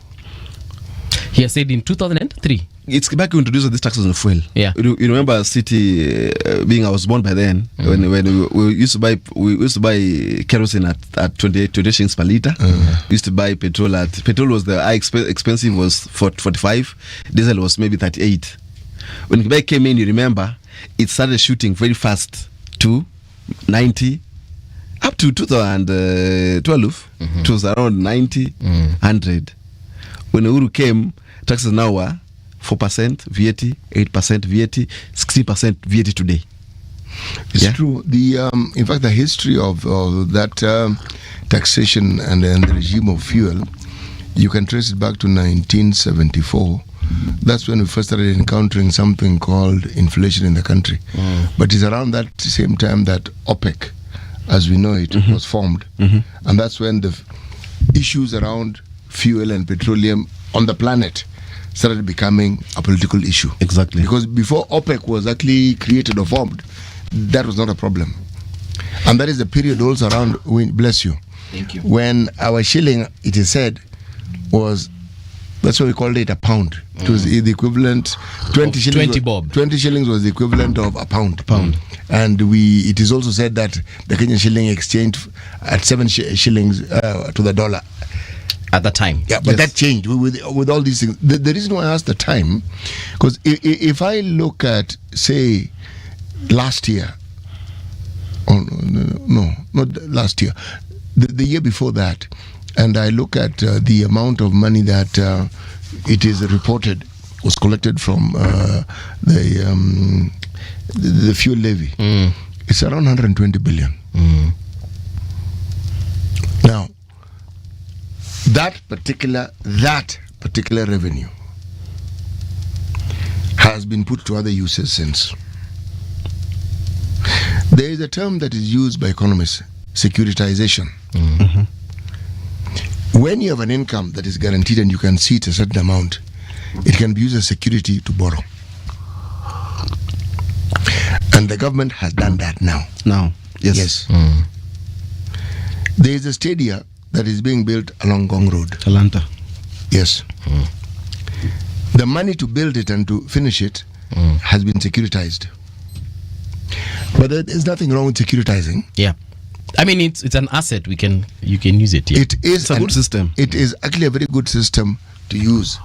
He has said in 2003. It's Kibaki who introduced these taxes on fuel. Yeah. You remember city being, I was born by then, when we used to buy kerosene at 28 shillings per liter. We used to buy petrol was the expensive was 45, diesel was maybe 38. When Kibaki came in, you remember, it started shooting very fast to 90 up to 2012. It was around 90, 100. When Uhuru came, taxes now were 4% VAT, 8% VAT, 16% VAT today. It's true. In fact, the history of that taxation and the regime of fuel, you can trace it back to 1974. That's when we first started encountering something called inflation in the country. But it's around that same time that OPEC, as we know it, was formed. And that's when the issues around fuel and petroleum on the planet started becoming a political issue. Exactly. Because before OPEC was actually created or formed, that was not a problem. And that is the period also around, bless you. Thank you. When our shilling, it is said, was That's why we called it a pound. It was the equivalent 20 Of shillings. 20 bob. 20 shillings was the equivalent of a pound. And it is also said that the Kenyan shilling exchanged at 7 shillings to the dollar at the time. Yeah, but that changed with all these things. The reason why I asked the time, because if I look at, say, last year, no, not last year, the year before that, and I look at the amount of money that it is reported was collected from the fuel levy, it's around 120 billion. Now, that particular revenue has been put to other uses since. There is a term that is used by economists, securitization. When you have an income that is guaranteed and you can see it a certain amount, it can be used as security to borrow. And the government has done that now. Yes. There is a stadium that is being built along Gong Road. Talanta. Yes. The money to build it and to finish it has been securitized. But there is nothing wrong with securitizing. Yeah. I mean, it's an asset. You can use it. Yeah. It is a good system. It is actually a very good system to use.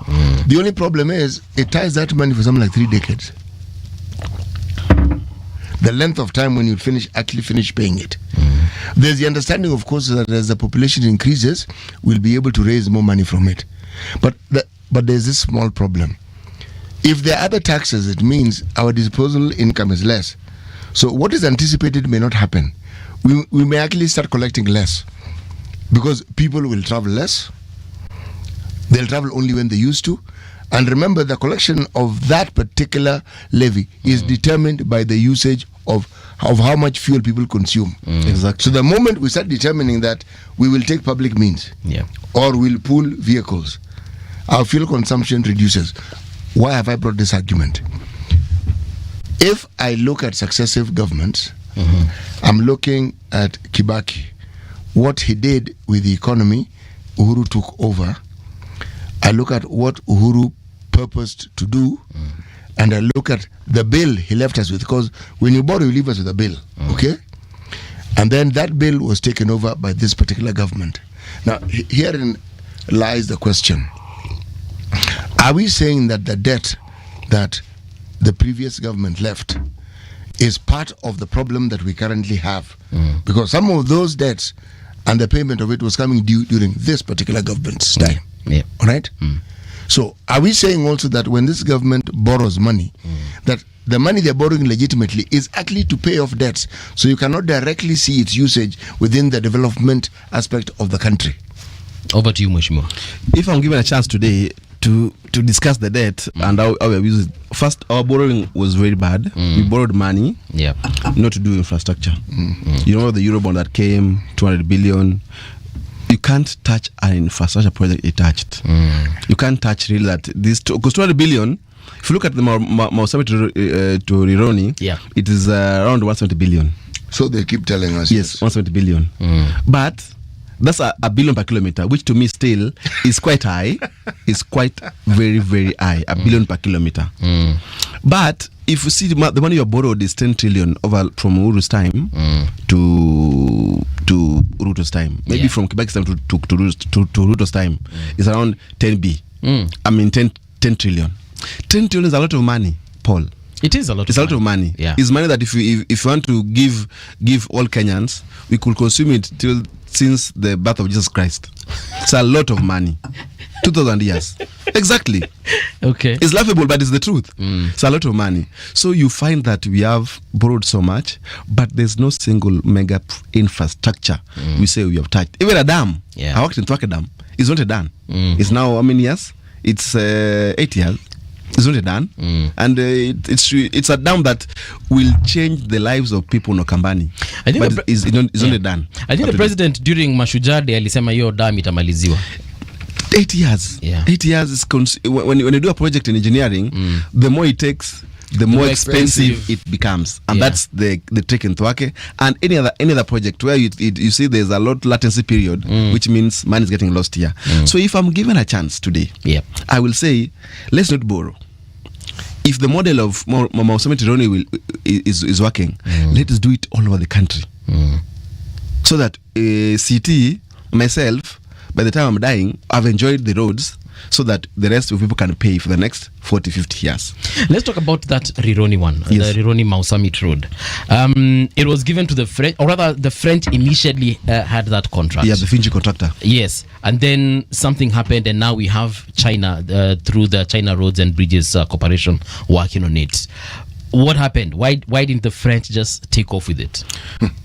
The only problem is it ties that money for something like 3 decades. The length of time when you actually finish paying it. There's the understanding, of course, that as the population increases, we'll be able to raise more money from it. But there's this small problem. If there are other taxes, it means our disposable income is less. So what is anticipated may not happen. We may actually start collecting less because people will travel less. They'll travel only when they used to. And remember, the collection of that particular levy is determined by the usage of how much fuel people consume. Exactly. So the moment we start determining that we will take public means or we'll pool vehicles, our fuel consumption reduces. Why have I brought this argument? If I look at successive governments, I'm looking at Kibaki, what he did with the economy, Uhuru took over. I look at what Uhuru purposed to do, and I look at the bill he left us with, because when you borrow, you leave us with a bill, okay? And then that bill was taken over by this particular government. Now, herein lies the question. Are we saying that the debt that the previous government left is part of the problem that we currently have? Because some of those debts and the payment of it was coming due during this particular government's time. All right? So are we saying also that when this government borrows money, that the money they're borrowing legitimately is actually to pay off debts, so you cannot directly see its usage within the development aspect of the country? Over to you, Mheshimiwa. If I'm given a chance today to discuss the debt and how we use it. First, our borrowing was very bad. We borrowed money not to do infrastructure. You know, the Eurobond that came, 200 billion. You can't touch an infrastructure project it touched. You can't touch really that. Because 200 billion, if you look at the Mausami to Rironi, it is around 170 billion. So they keep telling us. Yes, 170 billion. But that's a billion per kilometer, which to me still is quite high. It's quite very, very high. A billion per kilometer. But if you see the money you borrowed is 10 trillion over from Uhuru's time to Ruto's time. Maybe from Kibaki's time to Ruto's time is around 10 I mean 10 trillion. 10 trillion is a lot of money, Paul. It is a lot. It's a lot of money. It's money that if you want to give all Kenyans, we could consume it since the birth of Jesus Christ. It's a lot of money. 2,000 years. Exactly. Okay. It's laughable, but it's the truth. It's a lot of money. So you find that we have borrowed so much, but there's no single mega infrastructure we say we have touched. Even a dam. I worked in Twake Dam. It's not a dam. It's now how many years? It's 8 years. It's not a dam. And it's a dam that will change the lives of people in Okambani. I think but it's not a dam. I think the president during Mashujaa Day alisema hiyo dam itamaliziwa. 8 years. 8 years is when you do a project in engineering, the more it takes, the more expensive it becomes, and that's the trick in Thwake. And any other project where you see there's a lot latency period, which means money is getting lost here. So if I'm given a chance today, I will say, let's not borrow. If the model of Mama Tironi is working, let us do it all over the country, so that CT, myself, by the time I'm dying, I've enjoyed the roads, so that the rest of people can pay for the next 40-50 years. Let's talk about that Rironi one, the Rironi Mau Summit Road. It was given to the French, or rather the French initially had that contract. Yeah, the Finji contractor. Yes, and then something happened, and now we have China through the China Roads and Bridges Corporation working on it. What happened? Why didn't the French just take off with it?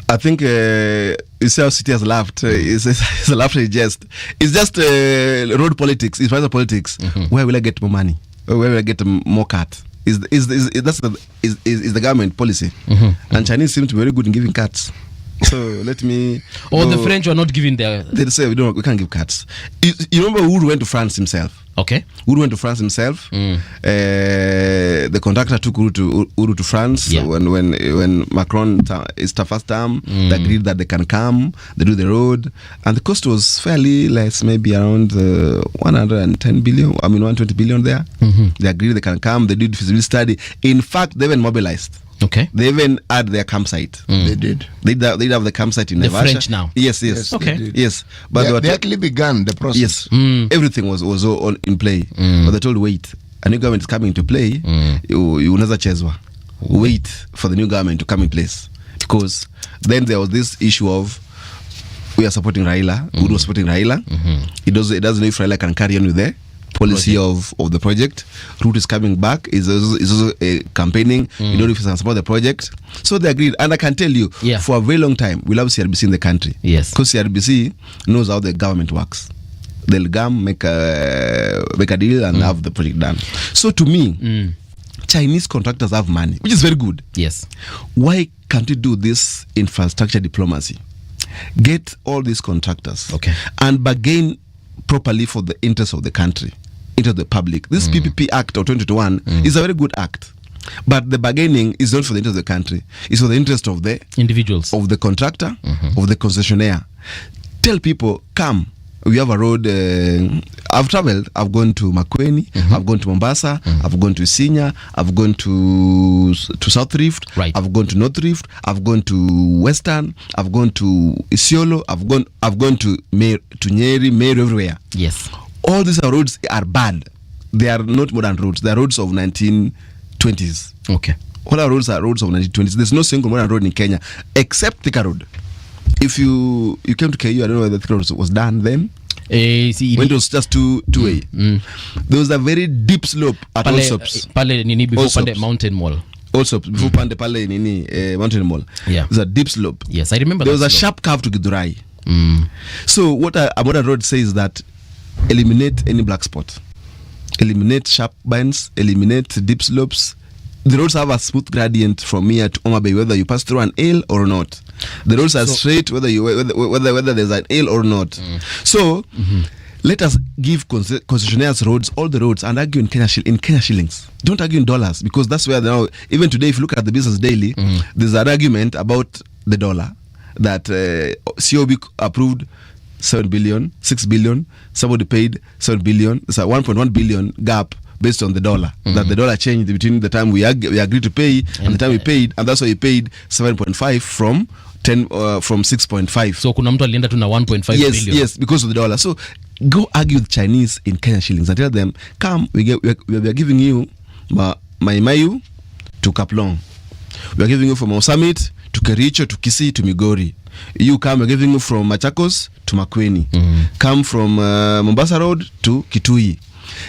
I think you see how City has laughed. It's a laughter jest. It's just road politics. It's private politics. Where will I get more money? Where will I get more cut? Is the government policy? And Chinese seem to be very good in giving cuts. So let me. The French were not giving their. They say we can't give cuts. You remember Uhuru went to France himself. Okay. Uhuru went to France himself. The contractor took Uhuru to France when Macron is the first term. They agreed that they can come. They do the road, and the cost was fairly less, maybe around 110 billion. 120 billion there. They agreed they can come. They did feasibility study. In fact, they even mobilized. Okay. They even had their campsite. They did. They have the campsite in the Naivasha. French now. Yes. Okay. Yes, but they actually began the process. Yes. Everything was all in play. But they told, wait, a new government is coming to play. You unaweza chezwa. Wait for the new government to come in place, because then there was this issue of we are supporting Raila. Uhuru was supporting Raila. It doesn't know if Raila can carry on with the policy of the project. Ruto is coming back, is also campaigning. You don't know if he can support the project. So they agreed, and I can tell you, for a very long time, we love CRBC in the country. Yes, because CRBC knows how the government works. They'll come make a deal and have the project done. So to me, Chinese contractors have money, which is very good. Yes. Why can't you do this infrastructure diplomacy? Get all these contractors, and bargain properly for the interest of the country, interest of the public. This PPP Act of 2021 is a very good act, but the bargaining is not for the interest of the country. It's for the interest of the individuals, of the contractor, of the concessionaire. Tell people, come. We have a road. I've traveled. I've gone to Makueni. I've gone to Mombasa. I've gone to Isinya. I've gone to South Rift. Right. I've gone to North Rift. I've gone to Western. I've gone to Isiolo. I've gone to Nyeri, Meru, everywhere. Yes. All these roads are bad. They are not modern roads. They are roads of 1920s. Okay. All our roads are roads of 1920s. There's no single modern road in Kenya except Thika Road. If you came to KU, I don't know whether the road was done then. When it was just two-way. There was a very deep slope at Allsops. Before Pande Mountain Mall. Also, before Pande Pale Mountain Mall. Yeah. There's a deep slope. Yes, I remember. There was a sharp curve to Githurai. So what a modern road says is that eliminate any black spot, eliminate sharp bends, eliminate deep slopes. The roads have a smooth gradient from here to Homa Bay, whether you pass through an hill or not. The roads are straight, whether there's an hill or not. So let us give concessionaires roads, all the roads, and argue in Kenya shillings. Don't argue in dollars, because that's where now, even today, if you look at the Business Daily, there's an argument about the dollar, that COB approved 7 billion, 6 billion, somebody paid 7 billion. It's a 1.1 billion gap based on the dollar, that the dollar changed between the time we agreed to pay and the time we paid, and that's why we paid 7.5 from 6.5. So kuna mtu alienda tu na 1.5 billion. Yes, because of the dollar. So go argue with Chinese in Kenya shillings and tell them, come, we are giving you Maimayu to Kaplong. We are giving you from our summit to Kericho, to Kisii, to Migori. You come, we're giving you from Machakos to Makueni. Come from Mombasa Road to Kitui.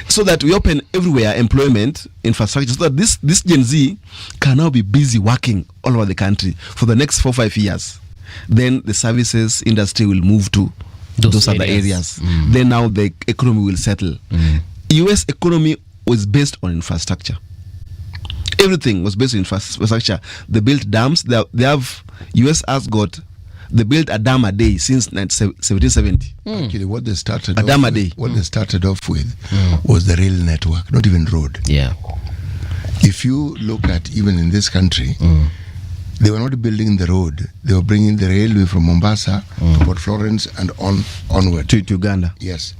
So that we open everywhere employment, infrastructure, so that this Gen Z can now be busy working all over the country for the next 4-5 years. Then the services industry will move to those other areas. Then now the economy will settle. US economy was based on infrastructure. Everything was based on infrastructure. They built dams. They have, US has got, they built a dam a day since 1770. Actually, what they started they started off with was the rail network, not even road. Yeah. If you look at even in this country, they were not building the road. They were bringing the railway from Mombasa to Port Florence and onward. To Uganda. Yes.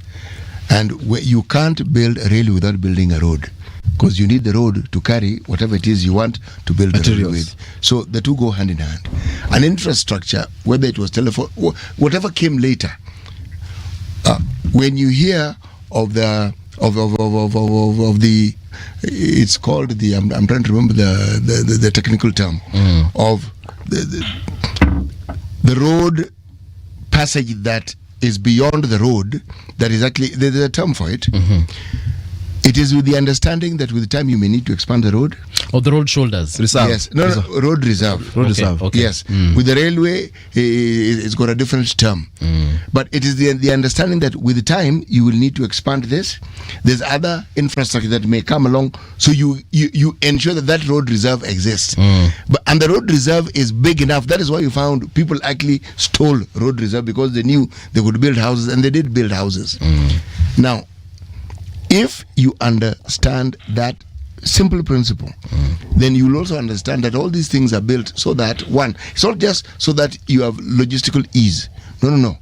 And you can't build a railway without building a road, because you need the road to carry whatever it is you want to build the road with. So the two go hand in hand. An infrastructure, whether it was telephone, whatever came later, when you hear of the it's called the I'm trying to remember the technical term of the road passage that is beyond the road, that is actually there's a term for it. It is with the understanding that with time you may need to expand the road. Or the road shoulders. Reserve. Yes, no, road reserve. Road reserve. Okay. Yes, with the railway, it's got a different term. But it is the understanding that with the time you will need to expand this. There's other infrastructure that may come along, so you ensure that road reserve exists. And the road reserve is big enough. That is why you found people actually stole road reserve, because they knew they could build houses, and they did build houses. Now, if you understand that simple principle, then you will also understand that all these things are built so that, one, it's not just so that you have logistical ease. No.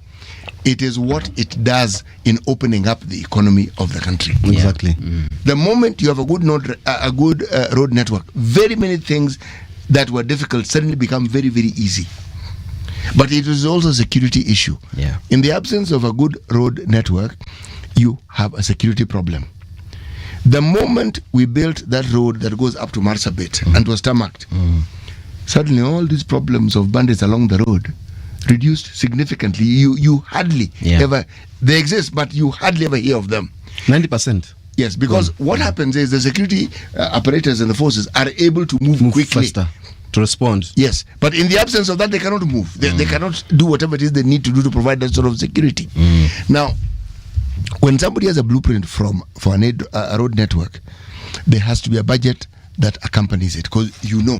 It is what it does in opening up the economy of the country. Exactly. The moment you have a good road network, very many things that were difficult suddenly become very, very easy. But it is also a security issue. Yeah. In the absence of a good road network, you have a security problem. The moment we built that road that goes up to Marsabit and was tarmacked, suddenly all these problems of bandits along the road reduced significantly. You hardly ever, they exist, but you hardly ever hear of them. 90%. Yes, because what happens is the security apparatus and the forces are able to move quickly. Faster to respond. Yes, but in the absence of that, they cannot move. They cannot do whatever it is they need to do to provide that sort of security. Now, when somebody has a blueprint for a road network, there has to be a budget that accompanies it, because you know.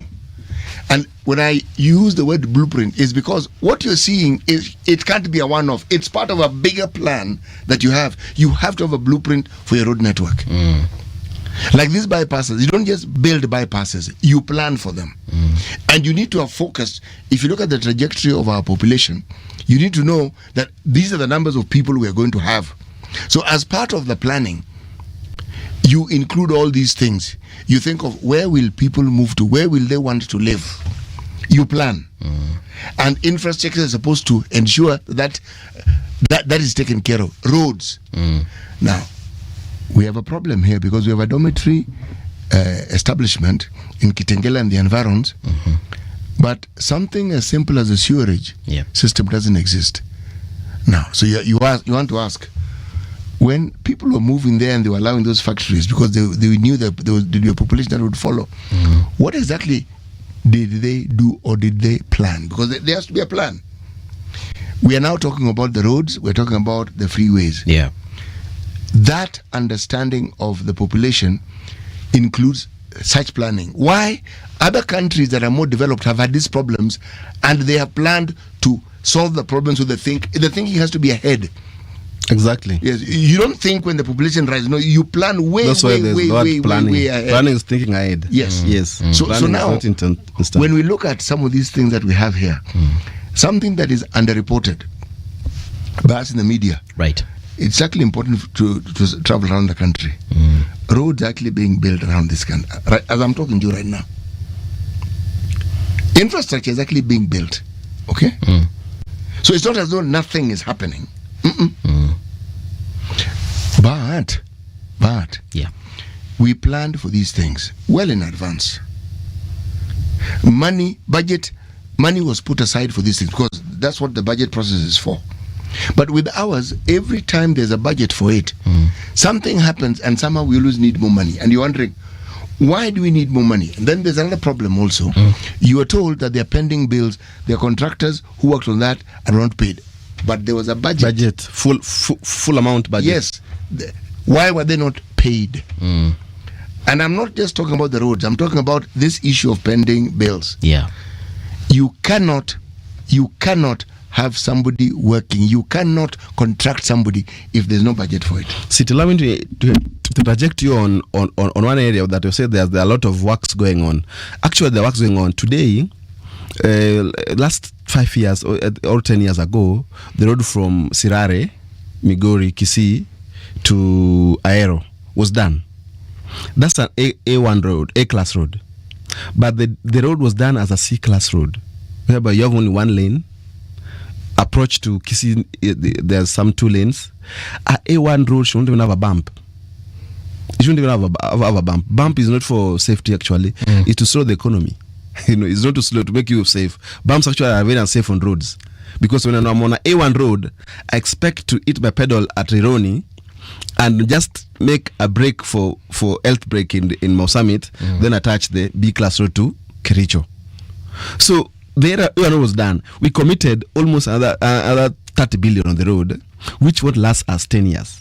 And when I use the word blueprint, is because what you're seeing is, it can't be a one-off. It's part of a bigger plan that you have. You have to have a blueprint for your road network. Like these bypasses, you don't just build bypasses, you plan for them. And you need to have focused. If you look at the trajectory of our population, you need to know that these are the numbers of people we are going to have. So as part of the planning, you include all these things. You think of where will people move to, where will they want to live. You plan. And infrastructure is supposed to ensure that is taken care of. Roads. Now, we have a problem here because we have a dormitory establishment in Kitengela and the environs, but something as simple as a sewerage system doesn't exist. Now, so you want to ask, when people were moving there and they were allowing those factories because they knew that there would be a population that would follow, what exactly did they do or did they plan? Because there has to be a plan. We are now talking about the roads, we're talking about the freeways. Yeah. That understanding of the population includes such planning. Why other countries that are more developed have had these problems and they have planned to solve the problems with the thinking has to be ahead. Exactly. Yes, you don't think when the population rises. No, you plan way ahead. Planning is thinking ahead. Yes. Yes. So now, instant. when we look at some of these things that we have here, something that is underreported, perhaps in the media, right? It's actually important to travel around the country. Roads actually being built around this country, right, as I'm talking to you right now. Infrastructure is actually being built. Okay? So it's not as though nothing is happening. But we planned for these things well in advance. Money was put aside for these things because that's what the budget process is for. But with ours, every time there's a budget for it, something happens and somehow we always need more money. And you're wondering, why do we need more money? And then there's another problem also. You are told that there are pending bills, there are contractors who worked on that and were not paid. But there was a budget. Full amount budget. Yes. Why were they not paid? And I'm not just talking about the roads. I'm talking about this issue of pending bills. Yeah. You cannot have somebody working. You cannot contract somebody if there's no budget for it. Sit, allow me to interject you on one area that you said there are a lot of works going on. Actually, the works going on today. Last 5 years or 10 years ago, the road from Sirare, Migori, Kisii to Ahero was done. That's an A1 road, A-class road. But the road was done as a C-class road, whereby you have only one lane. Approach to Kisii, there's some 2 lanes. A A1 road shouldn't even have a bump. It shouldn't even have a bump. Bump is not for safety, actually. It's to slow the economy. It's not to make you safe. Bumps actually are very unsafe on roads. Because when I'm on an A1 road, I expect to hit my pedal at Rironi and just make a break for health break in Mausamit, then attach the B-class road to Kericho. So the A1 road was done. We committed almost another 30 billion on the road, which would last us 10 years.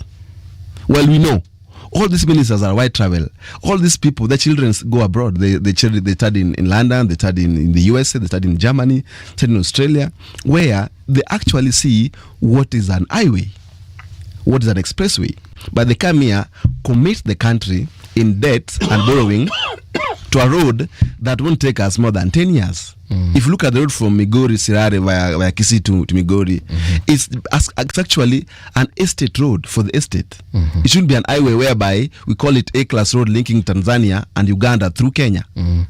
Well, we know all these ministers are white travel. All these people, their children go abroad. They study in London, they study in the USA, they study in Germany, study in Australia, where they actually see what is an highway, what is an expressway. But they come here, commit the country in debt and borrowing to a road that won't take us more than 10 years. If you look at the road from Migori, Sirare via Kisii to Migori, it's actually an estate road for the estate. It shouldn't be an highway whereby we call it A-class road linking Tanzania and Uganda through Kenya.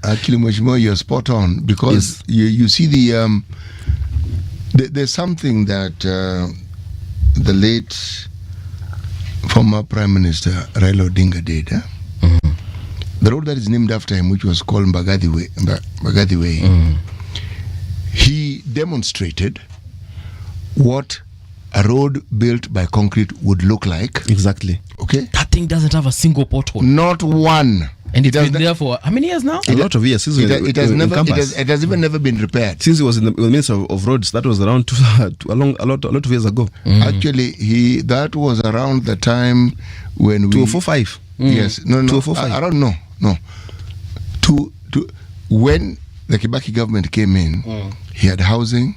Actually, Mheshimiwa, you're spot on, because you see there's something that the late former Prime Minister Raila Odinga did. The road that is named after him, which was called Mbagathi Way, he demonstrated what a road built by concrete would look like. Exactly. Okay? That thing doesn't have a single pothole. Not one. And it's been there for how many years now? A lot of years. It has even never been repaired. Since he was in the Minister of Roads, that was around a lot of years ago. Actually, that was around the time when 2045. Yes. No. I don't know. No. When the Kibaki government came in, he had housing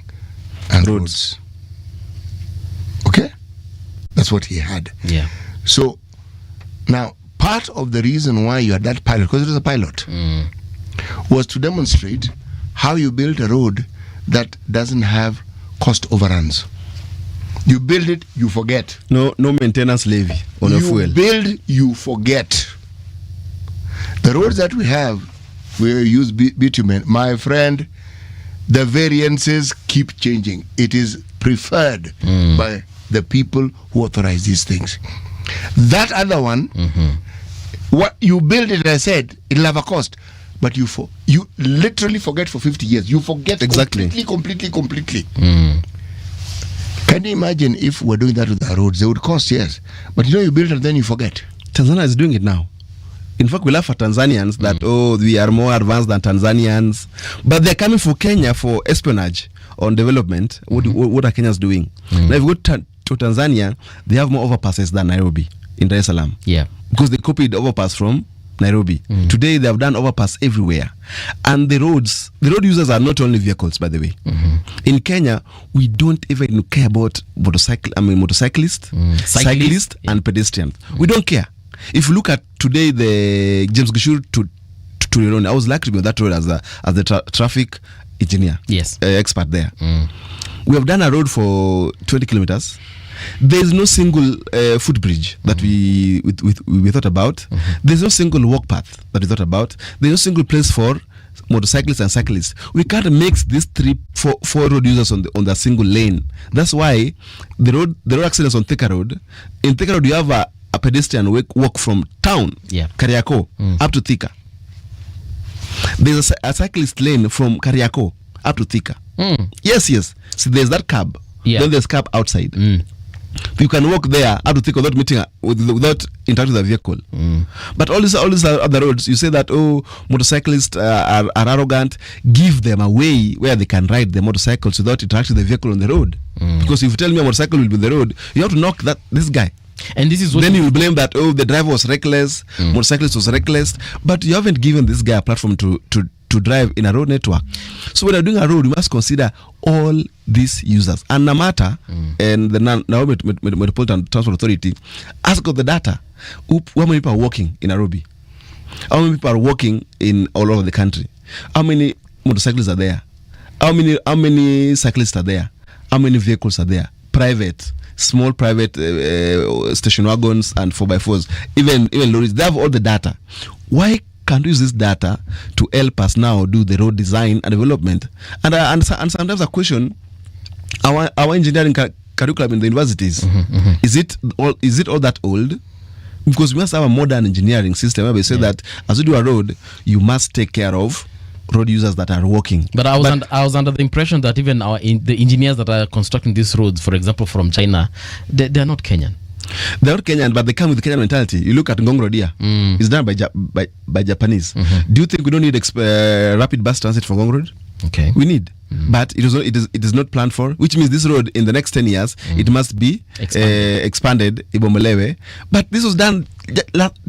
and roads. Okay? That's what he had. Yeah. So, now, part of the reason why you had that pilot, because it was a pilot, was to demonstrate how you build a road that doesn't have cost overruns. You build it, you forget. No maintenance levy on a fuel. You build, you forget. The roads that we have, we use bitumen. My friend, the variances keep changing. It is preferred by the people who authorize these things. That other one, what you build it, as I said, it'll have a cost. But you literally forget for 50 years. You forget completely. Can you imagine if we're doing that with our roads? They would cost, yes. But you build it and then you forget. Tanzania is doing it now. In fact, we laugh at Tanzanians that, we are more advanced than Tanzanians. But they're coming for Kenya for espionage on development. What are Kenyans doing? Now, if you go to Tanzania, they have more overpasses than Nairobi in Dar es Salaam. Yeah. Because they copied the overpass from Nairobi. Today, they have done overpass everywhere. And the road users are not only vehicles, by the way. In Kenya, we don't even care about motorcyclists, cyclists, and pedestrians. We don't care. If you look at today, the James Gishuru to Rironi, I was lucky to be on that road as the traffic engineer, expert there. We have done a road for 20 kilometers. There is no single footbridge that we thought about. There's no single walk path that we thought about. There's no single place for motorcyclists and cyclists. We can't mix these four road users on the single lane. That's why the road accidents on Thika Road. In Thika Road, you have a pedestrian walk from town, Kariako, up to Thika. There's a cyclist lane from Kariako up to Thika. Yes. So there's that curb. Then there's curb outside. You can walk there up to Thika without interacting with the vehicle. But all these other roads, you say that motorcyclists are arrogant. Give them a way where they can ride the motorcycles without interacting with the vehicle on the road. Because if you tell me a motorcycle will be on the road, you have to knock this guy. And this is what then you will blame that the driver was reckless, motorcyclist was reckless, but you haven't given this guy a platform to to drive in a road network. So when you're doing a road, you must consider all these users. And Namata and the Nairobi Metropolitan Transport Authority ask of the data. How many people are walking in Nairobi? How many people are walking in all over the country? How many motorcyclists are there? How many cyclists are there? How many vehicles are there? Private, small private station wagons and 4x4s, even lorries. They have all the data. Why can't we use this data to help us now do the road design and development? And sometimes I question our engineering curriculum in the universities. Is it all that old? Because we must have a modern engineering system where we say that as you do a road, you must take care of road users that are walking. But I was under the impression that even the engineers that are constructing these roads, for example, from China, they are not Kenyan. They're not Kenyan, but they come with Kenyan mentality. You look at Ngong Road here. It's done by Japanese. Do you think we don't need rapid bus transit for Ngong Road? Okay. We need. But it is not planned for, which means this road in the next 10 years, it must be expanded, Ibomelewe. But this was done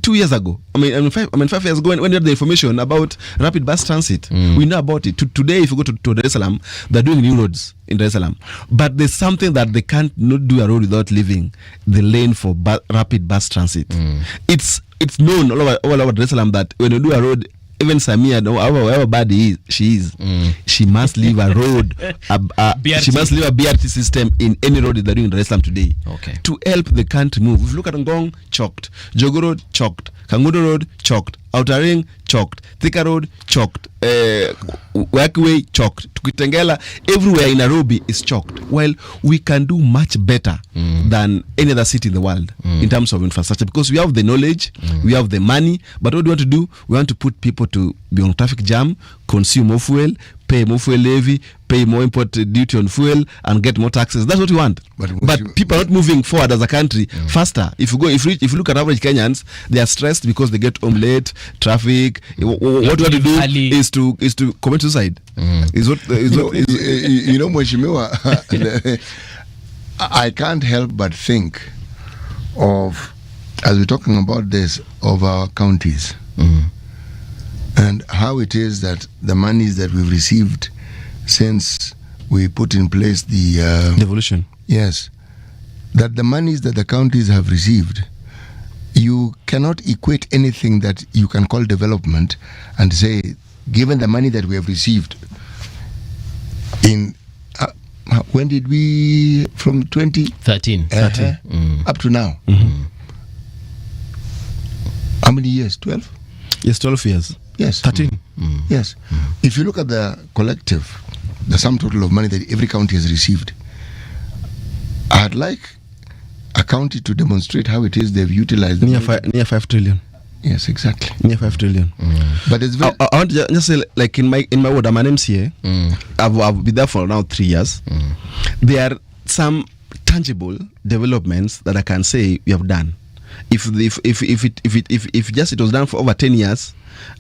2 years ago. I mean 5 years ago when we had the information about rapid bus transit. We know about it. Today, if you go to Dar es Salaam, they're doing new roads in Dar es Salaam. But there's something that they can't not do a road without leaving the lane for rapid bus transit. It's known all over Dar es Salaam that when you do a road, even Samia, however bad she is, she must leave a road. She must leave a BRT system in any road that they're doing in Dar es Salaam today. Okay. To help the country move. If you look at Ngong, choked. Jogo Road, choked. Kangudo Road, choked. Outer Ring, choked. Thika Road, choked. Wakiway, choked. Tukitengela, everywhere in Nairobi is choked. Well, we can do much better than any other city in the world in terms of infrastructure, because we have the knowledge, we have the money, but what do we want to do? We want to put people to be on traffic jam, consume more fuel, pay more fuel levy, pay more import duty on fuel, and get more taxes. That's what we want. But people are not moving forward as a country faster. If you look at average Kenyans, they are stressed because they get home late, traffic. What we want to do is to commit suicide. Mheshimiwa, I can't help but think of, as we're talking about this, of our counties. And how it is that the monies that we've received since we put in place the devolution, yes, that the monies that the counties have received, you cannot equate anything that you can call development and say, given the money that we have received in when did we, from 2013 up to now, how many years? 12? Yes, 12 years. Yes. 13. Yes. If you look at the collective, the sum total of money that every county has received, I'd like a county to demonstrate how it is they've utilized near 5 trillion. Yes, exactly. Near 5 trillion. But it's very, I want to just say, like in my ward, I'm an MCA. I've been there for now 3 years. There are some tangible developments that I can say we have done. If just it was done for over 10 years,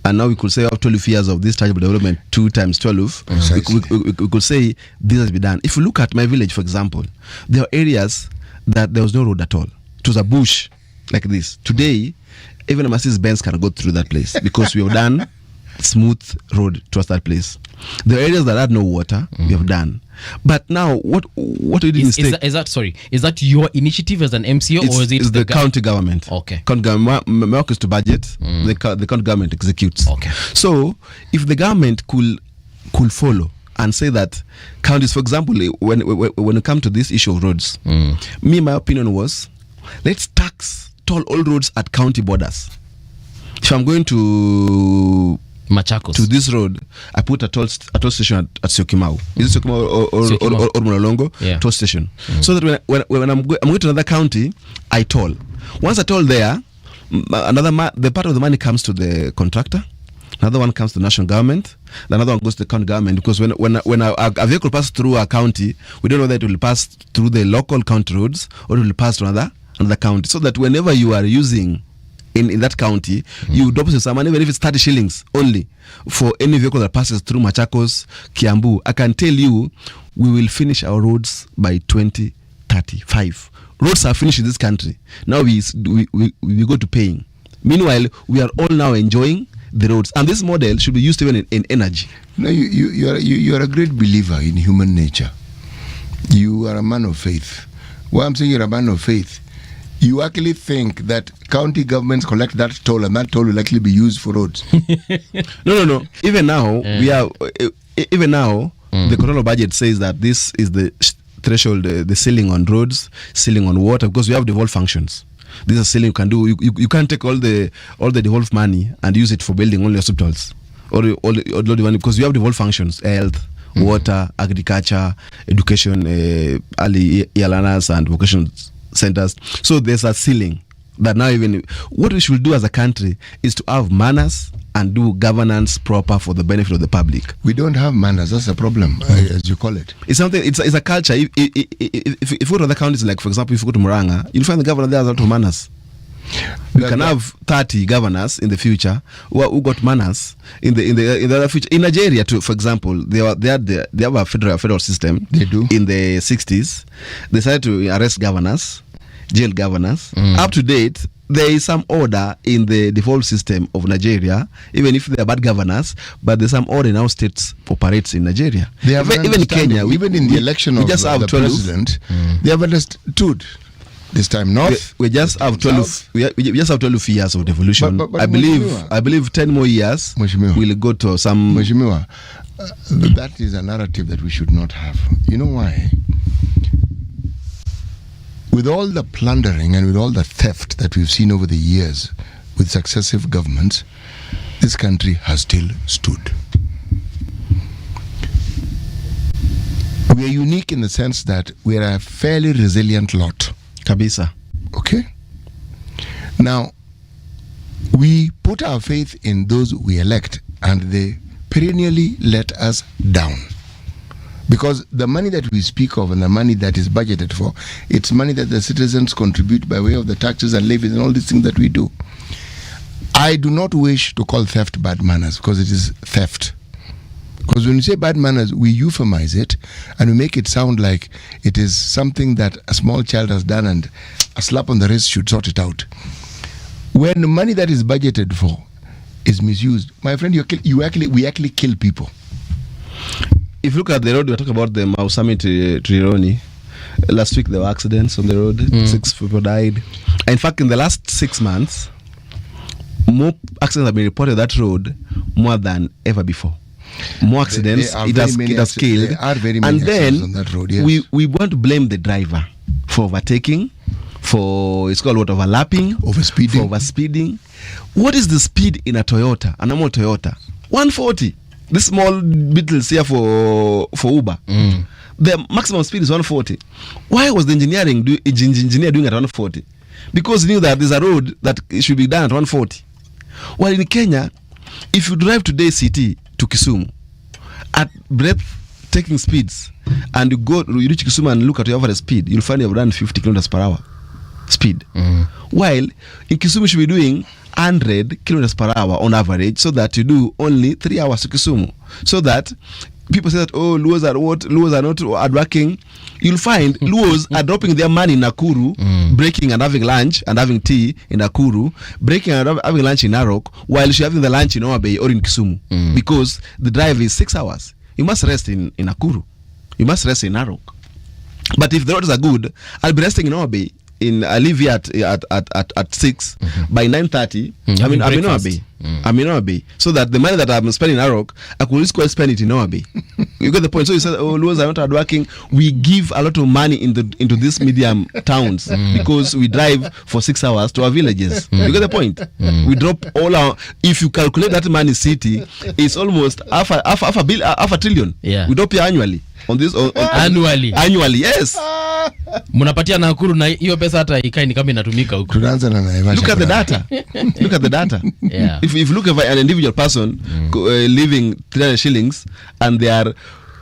and now we could say after 12 years of this tangible development, 2 times 12, we could say this has been done. If you look at my village, for example, there are areas that there was no road at all. It was a bush like this. Today, even a Mercedes Benz can go through that place because we have done smooth road towards that place. The areas that had no water, we have done. But now, what we did instead? Is that your initiative as an MCO, or is it the county government? Okay. County government, my work is to budget. The county government executes. Okay. So, if the government could follow and say that counties, for example, when it comes to this issue of roads, my opinion was, let's tax toll all roads at county borders. If I'm going to Machakos to this road, I put a toll station at Syokimau. Is it Syokimau or Mulolongo? Yeah. Toll station. So that when I'm going to another county, I toll. Once I toll there, the part of the money comes to the contractor. Another one comes to the national government. Another one goes to the county government, because when a vehicle passes through a county, we don't know that it will pass through the local county roads or it will pass to another county. So that whenever you are using in that county, you deposit some money, even if it's 30 shillings only, for any vehicle that passes through Machakos, Kiambu. I can tell you, we will finish our roads by 2035. Roads are finished in this country. Now we go to paying. Meanwhile, we are all now enjoying the roads. And this model should be used even in energy. No, you are a great believer in human nature. You are a man of faith. Why I'm saying you're a man of faith, you actually think that county governments collect that toll and that toll will actually be used for roads. No. Even now, the control budget says that this is the threshold, the ceiling on roads, ceiling on water, because we have devolved functions. This is a ceiling you can do. You can't take all the devolved money and use it for building only hospitals or the money, because we have devolved functions: health, water, agriculture, education, early year learners and vocational centers. So there's a ceiling that now even what we should do as a country is to have manners and do governance proper for the benefit of the public. We don't have manners. That's the problem, as you call it. It's something. It's a culture. If you go to other counties, like for example, if you go to Murang'a, you'll find the governor there has a lot of manners. We can have 30 governors in the future who got manners in the other future. In Nigeria, too, for example, they have a federal system. They do. In the 60s, they started to arrest governors, jail governors. Up to date, there is some order in the default system of Nigeria, even if they are bad governors, but there's some order in how states operates in Nigeria. They have even in Kenya, even in the election of the president, they have understood. This time north, we just have 12. We just have 12 years of devolution. But I believe 10 more years will go to some. That is a narrative that we should not have. You know why? With all the plundering and with all the theft that we've seen over the years with successive governments, this country has still stood. We are unique in the sense that we are a fairly resilient lot. Kabisa. Okay? Now, we put our faith in those we elect, and they perennially let us down. Because the money that we speak of and the money that is budgeted for, it's money that the citizens contribute by way of the taxes and levies and all these things that we do. I do not wish to call theft bad manners, because it is theft. Because when you say bad manners, we euphemize it and we make it sound like it is something that a small child has done and a slap on the wrist should sort it out. When the money that is budgeted for is misused, my friend, we actually kill people. If you look at the road, we're talking about the Mau Summit to Rironi. Last week there were accidents on the road. 6 people died. In fact, in the last 6 months, more accidents have been reported on that road more than ever before. More accidents, it has killed. There are very many and then on that road, yes. we want to blame the driver for overtaking, for it's called what, overlapping, overspeeding. What is the speed in a Toyota, a normal Toyota? 140. This small Beetles here for Uber. The maximum speed is 140. Why was the engineer doing at 140? Because he knew that there's a road that it should be done at 140. While in Kenya, if you drive today city to Kisumu at breathtaking speeds and you reach Kisumu and look at your average speed, you'll find you've done 50 kilometers per hour speed. While in Kisumu you should be doing 100 kilometers per hour on average, so that you do only 3 hours to Kisumu. So that people say that, oh, Luos are not hardworking. You'll find Luos are dropping their money in Nakuru, breaking and having lunch and having tea in Nakuru, breaking and having lunch in Narok, while you're having the lunch in Oabe or in Kisumu. Because the drive is 6 hours. You must rest in Nakuru. You must rest in Narok. But if the roads are good, I'll be resting in Oabe. I live here at 6. By 9:30, I'm in Oabe. So that the money that I'm spending in Narok, I could just go spend it in Oabe. You get the point. So you said, oh, Luos are not hardworking. We give a lot of money into these medium towns because we drive for 6 hours to our villages. You get the point. We drop all our. If you calculate that money city, it's almost half a trillion. Yeah. We drop here annually. On this annually, yes. Mnapatia Nakuru na hiyo pesa hata ikai ni kama inatumika huko. Tunaanza na Naivasha. Look at the data. Yeah. If you look at an individual person living 300 shillings and there are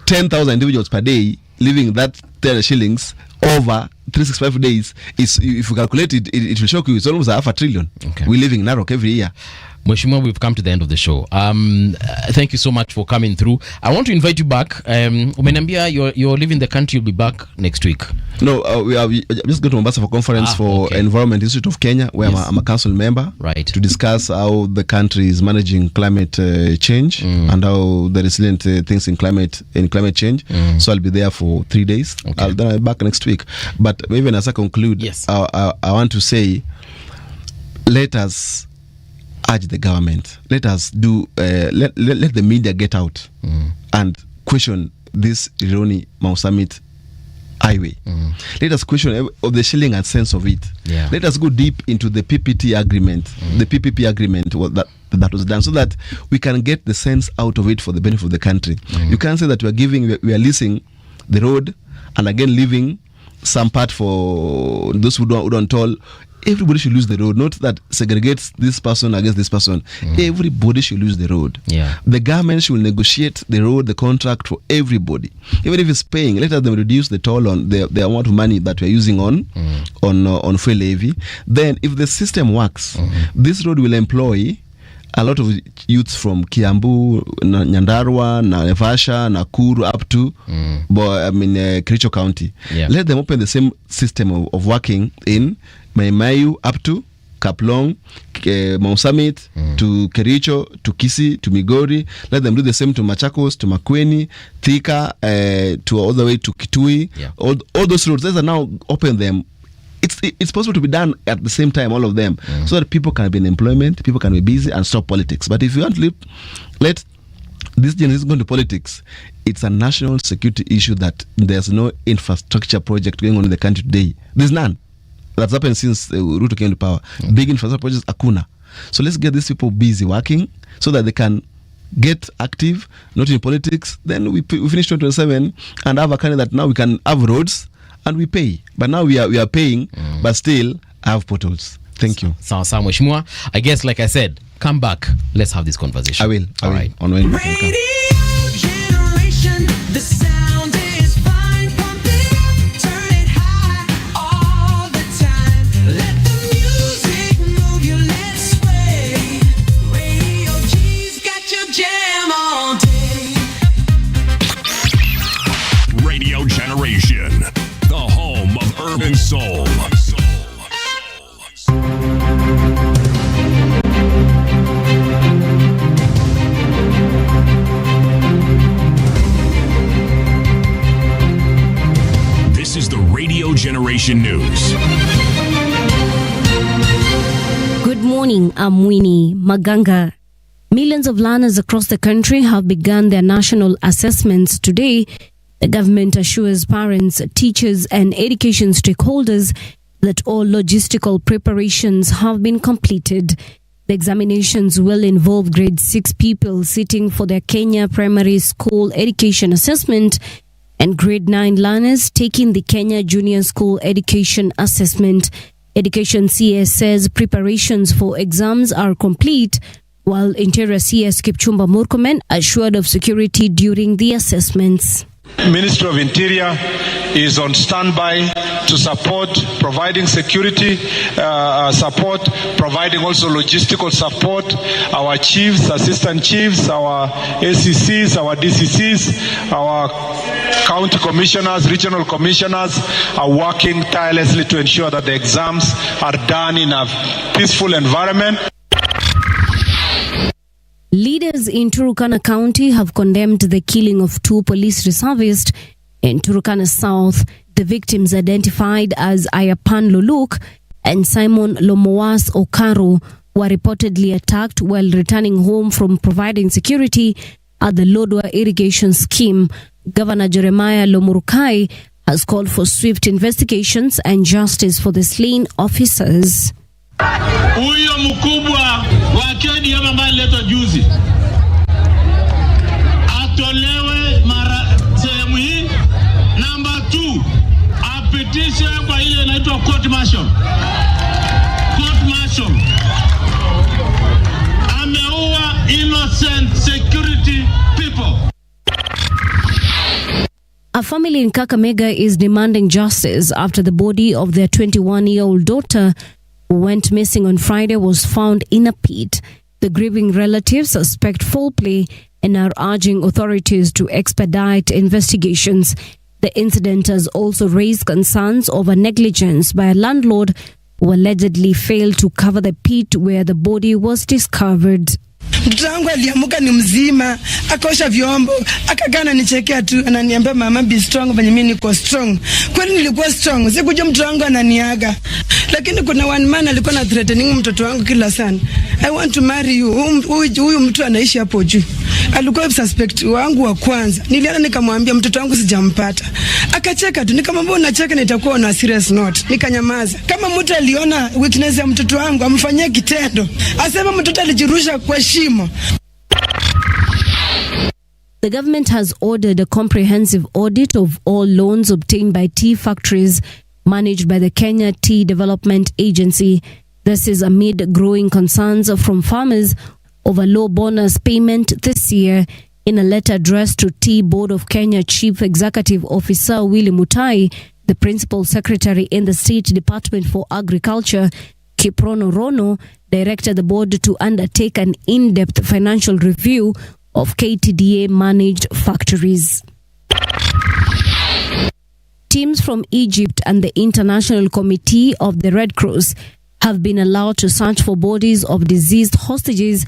10,000 individuals per day living that 300 shillings over 365 days, if you calculate it will shock you. It's almost half a trillion. Okay. We live in Narok every year. Mheshimiwa, we've come to the end of the show. Thank you so much for coming through. I want to invite you back. Umeniambia you're leaving the country, you'll be back next week. No, we just go to Mombasa for conference for Environment Institute of Kenya, where I'm a council member, right, to discuss how the country is managing climate change and how the resilient things in climate change. So I'll be there for 3 days. Then I'll be back next week. But even as I conclude, I want to say, let us urge the government. Let us do. Let the media get out and question this Ironi Mau Summit highway. Let us question of the shilling and cents of it. Let us go deep into the PPT agreement, the PPP agreement that was done, so that we can get the sense out of it for the benefit of the country. You can't say that we are leasing the road and again leaving some part for those who don't toll. Everybody should use the road, not that segregates this person against this person. Everybody should use the road. The government should negotiate the road, the contract for everybody. Even if it's paying, let them reduce the toll on the amount of money that we're using on fuel levy. Then if the system works, this road will employ a lot of youths from Kiambu, Nyandarua, Naivasha, Nakuru, up to Kericho County. Let them open the same system of working in Maimayu up to Kaplong, Mau Summit, to Kericho, to Kisii, to Migori. Let them do the same to Machakos, to Makueni, Thika, to all the way to Kitui. All those roads, let's now open them. It's possible to be done at the same time, all of them, so that people can be in employment, people can be busy and stop politics. But if you want to let this generation go into politics, it's a national security issue that there's no infrastructure project going on in the country today. There's none. That's happened since Ruto came to power. Big infrastructure projects, akuna. So let's get these people busy working so that they can get active, not in politics. Then we finish 2027 and have a candidate that now we can have roads and we pay. But now we are paying, but still have potholes. Thank you. Sawa Mheshimiwa. I guess, like I said, come back. Let's have this conversation. I will. All right. On when Radio Generation, the sound is fine. Pump it up, turn it high all the time. Let the music move you, let's sway. Radio G's got your jam all day. Radio Generation, the home of urban soul. This is the Radio Generation News. Good morning, I'm Winnie Maganga. Millions of learners across the country have begun their national assessments today. The government assures parents, teachers, and education stakeholders that all logistical preparations have been completed. The examinations will involve grade 6 pupils sitting for their Kenya Primary School Education Assessment and grade 9 learners taking the Kenya Junior School Education Assessment. Education CS says preparations for exams are complete, while Interior CS Kipchumba Murkomen assured of security during the assessments. Ministry of Interior is on standby to support providing security support, providing also logistical support. Our chiefs, assistant chiefs, our ACCs, our DCCs, our county commissioners, regional commissioners are working tirelessly to ensure that the exams are done in a peaceful environment. Leaders in Turkana County have condemned the killing of 2 police reservists in Turkana South. The victims, identified as Ayapan Luluk and Simon Lomoas Okaro, were reportedly attacked while returning home from providing security at the Lodwar irrigation scheme. Governor Jeremiah Lomurukai has called for swift investigations and justice for the slain officers. Huyo mkubwa wa kedi ama ambaye letwa juzi atolewe mara sehemu hii. Number 2, apitishe kwa ile inaitwa court martial. Court martial. Ameua innocent security people. A family in Kakamega is demanding justice after the body of their 21-year-old daughter who went missing on Friday was found in a pit. The grieving relatives suspect foul play and are urging authorities to expedite investigations. The incident has also raised concerns over negligence by a landlord who allegedly failed to cover the pit where the body was discovered. Mtoto wangu aliamuka ni mzima, akaosha vyombo, akagana nichekea tu, ananiambia mama be strong, venye mimi niko strong. Kweli nilikuwa strong, sikujua mtoto wangu ananiaga. Lakini kuna one man alikuwa na threatening mtoto wangu kila sana. I want to marry you. Huyu mtu anaishi hapo juu. Alikuwa suspect wangu wa kwanza. Niliana nikamwambia mtoto wangu sijampata. Akacheka tu, nikamwambia unacheka na itakuwa na serious note. Nikanyamaza. Kama mtu aliona weakness ya mtoto wangu amfanyie kitendo. Asema mtoto alijirusha kwa shimo. The government has ordered a comprehensive audit of all loans obtained by tea factories managed by the Kenya Tea Development Agency. This is amid growing concerns from farmers over low bonus payment this year. In a letter addressed to Tea Board of Kenya Chief Executive Officer Willy Mutai, the Principal Secretary in the State Department for Agriculture, Kiprono Rono, directed the board to undertake an in-depth financial review of KTDA-managed factories. Teams from Egypt and the International Committee of the Red Cross have been allowed to search for bodies of deceased hostages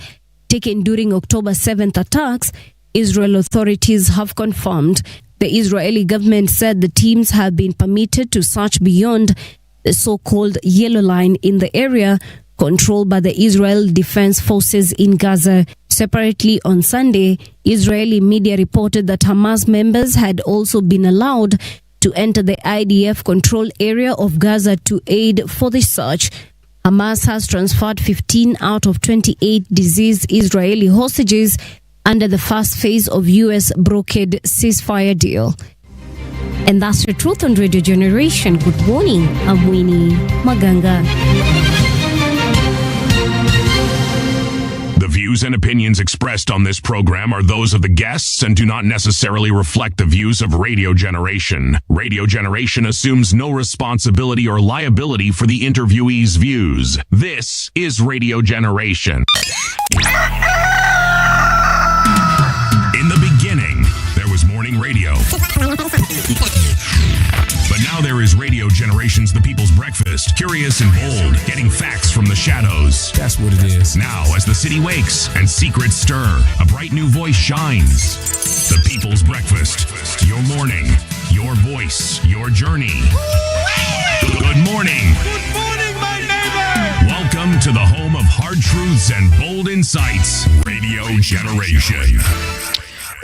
taken during October 7th attacks, Israel authorities have confirmed. The Israeli government said the teams have been permitted to search beyond the so-called Yellow Line in the area controlled by the Israel Defense Forces in Gaza. Separately on Sunday, Israeli media reported that Hamas members had also been allowed to enter the IDF controlled area of Gaza to aid for the search. Hamas has transferred 15 out of 28 deceased Israeli hostages under the first phase of U.S. brokered ceasefire deal. And that's the truth on Radio Generation. Good morning. I'm Winnie Maganga. The views and opinions expressed on this program are those of the guests and do not necessarily reflect the views of Radio Generation. Radio Generation assumes no responsibility or liability for the interviewee's views. This is Radio Generation. In the beginning, there was morning radio. But now there is Radio Generation's The People's Breakfast. Curious and bold, getting facts from the shadows. That's what it is. Now, as the city wakes and secrets stir, a bright new voice shines. The People's Breakfast. Your morning, your voice, your journey. Good morning. Good morning, my neighbor. Welcome to the home of hard truths and bold insights. Radio Generation.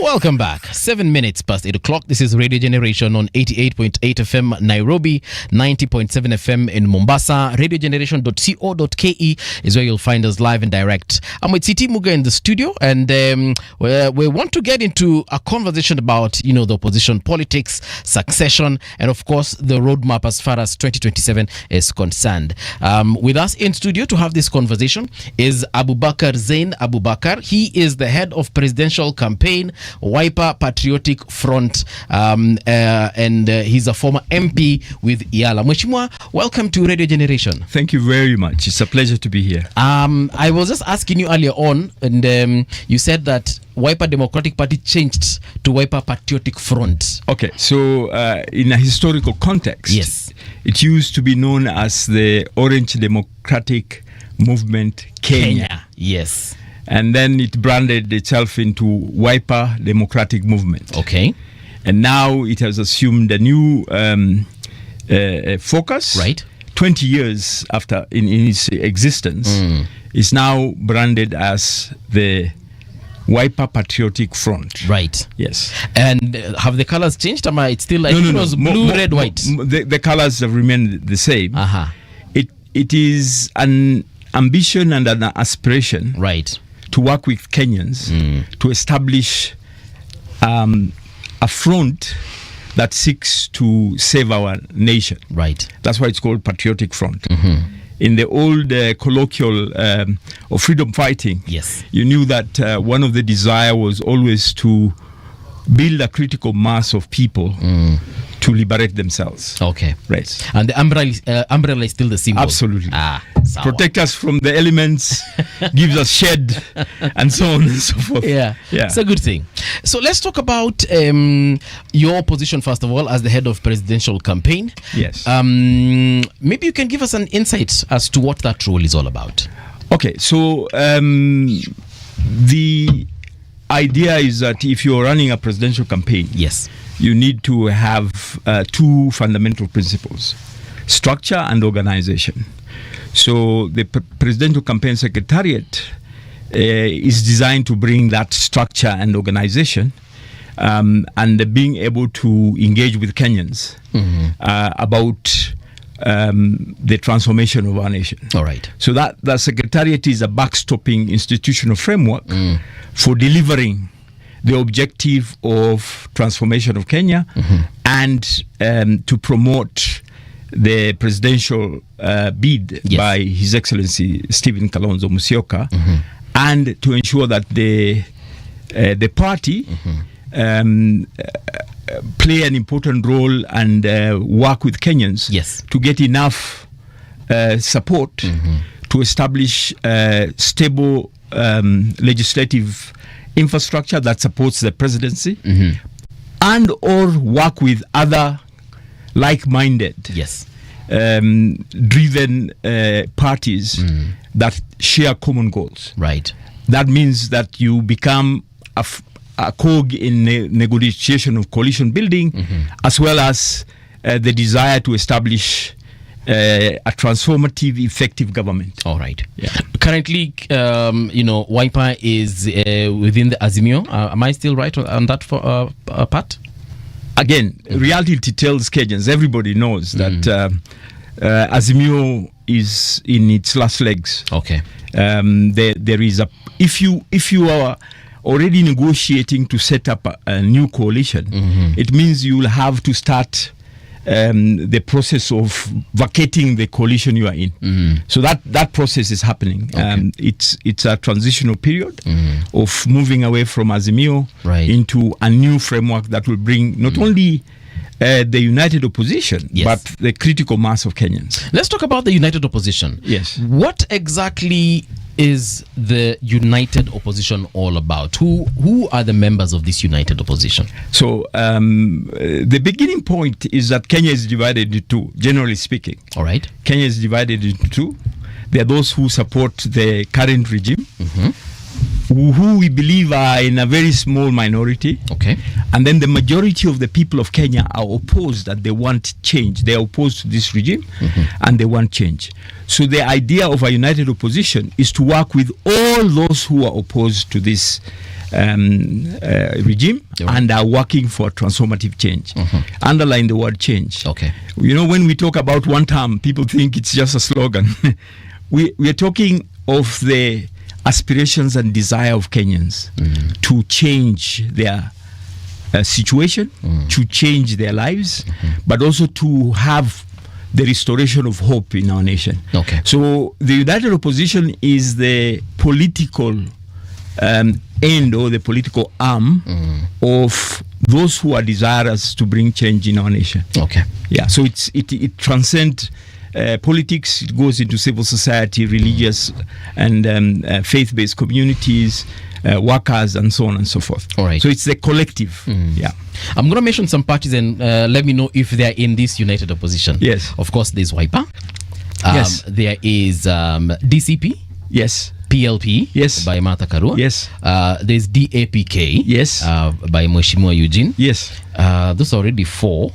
Welcome back. 7 minutes past 8 o'clock. This is Radio Generation on 88.8 FM Nairobi, 90.7 FM in Mombasa. RadioGeneration.co.ke is where you'll find us live and direct. I'm with Siti Muga in the studio, and we want to get into a conversation about, the opposition politics, succession, and of course the roadmap as far as 2027 is concerned. With us in studio to have this conversation is Abubakar Zain Abubakar. He is the head of presidential campaign Wiper Patriotic Front, and he's a former MP with Yala. Mheshimiwa, welcome to Radio Generation. Thank you very much. It's a pleasure to be here. I was just asking you earlier on, and you said that Wiper Democratic Party changed to Wiper Patriotic Front. Okay, so in a historical context, yes, it used to be known as the Orange Democratic Movement Kenya. Yes. And then it branded itself into Wiper Democratic Movement. Okay. And now it has assumed a new focus. Right. 20 years after in its existence, is now branded as the Wiper Patriotic Front. Right. Yes. And have the colors changed? Am I still like it was blue, red, white? The colors have remained the same. Uh-huh. It is an ambition and an aspiration. Right. To work with Kenyans to establish a front that seeks to save our nation. Right. That's why it's called Patriotic Front. Mm-hmm. In the old colloquial of freedom fighting, yes, you knew that one of the desire was always to build a critical mass of people to liberate themselves. Okay. Right. And the umbrella is still the symbol. Absolutely. Sawa. Protect us from the elements, gives us shade, and so on and so forth. Yeah, it's a good thing. So let's talk about your position first of all as the head of presidential campaign. Yes. Maybe you can give us an insight as to what that role is all about. Okay, so the idea is that if you're running a presidential campaign, yes, you need to have two fundamental principles: structure and organization. So the presidential campaign secretariat is designed to bring that structure and organization, and being able to engage with Kenyans about the transformation of our nation. All right. So that the secretariat is a backstopping institutional framework for delivering the objective of transformation of Kenya and to promote the presidential bid by His Excellency Stephen Kalonzo Musyoka, and to ensure that the party play an important role and work with Kenyans to get enough support to establish stable legislative infrastructure that supports the presidency, and or work with other like-minded driven parties that share common goals. Right. That means that you become a cog in negotiation of coalition building, as well as the desire to establish a transformative, effective government. All right. Yeah. Currently, Wiper is within the Azimio. Am I still right on that part? Again, reality tells Kenyans. Everybody knows that Azimio is in its last legs. Okay. There is a if you are already negotiating to set up a new coalition, it means you will have to start the process of vacating the coalition you are in. So that process is happening. Okay. It's a transitional period of moving away from Azimio into a new framework that will bring not only the united opposition, but the critical mass of Kenyans. Let's talk about the united opposition. Yes. What exactly is the united opposition all about? Who are the members of this united opposition? So the beginning point is that Kenya is divided into two, generally speaking. All right. Kenya is divided into two. There are those who support the current regime, who we believe are in a very small minority. Okay. And then the majority of the people of Kenya are opposed, that they want change. They are opposed to this regime and they want change. So the idea of a united opposition is to work with all those who are opposed to this regime and are working for transformative change. Underline the word change. Okay. You know, when we talk about one term, people think it's just a slogan. we are talking of the aspirations and desire of Kenyans to change their situation, to change their lives, but also to have the restoration of hope in our nation. Okay. So the united opposition is the political end or the political arm of those who are desirous to bring change in our nation. Okay. Yeah. So it transcends politics. It goes into civil society, religious and faith-based communities, workers, and so on and so forth. All right. So it's the collective. Yeah. I'm going to mention some parties and let me know if they're in this united opposition. Yes. Of course, there's Wiper. Yes. There is DCP. Yes. PLP. Yes. By Martha Karua. Yes. There's DAPK. Yes. By Mheshimiwa Eugene. Yes. Those are already four.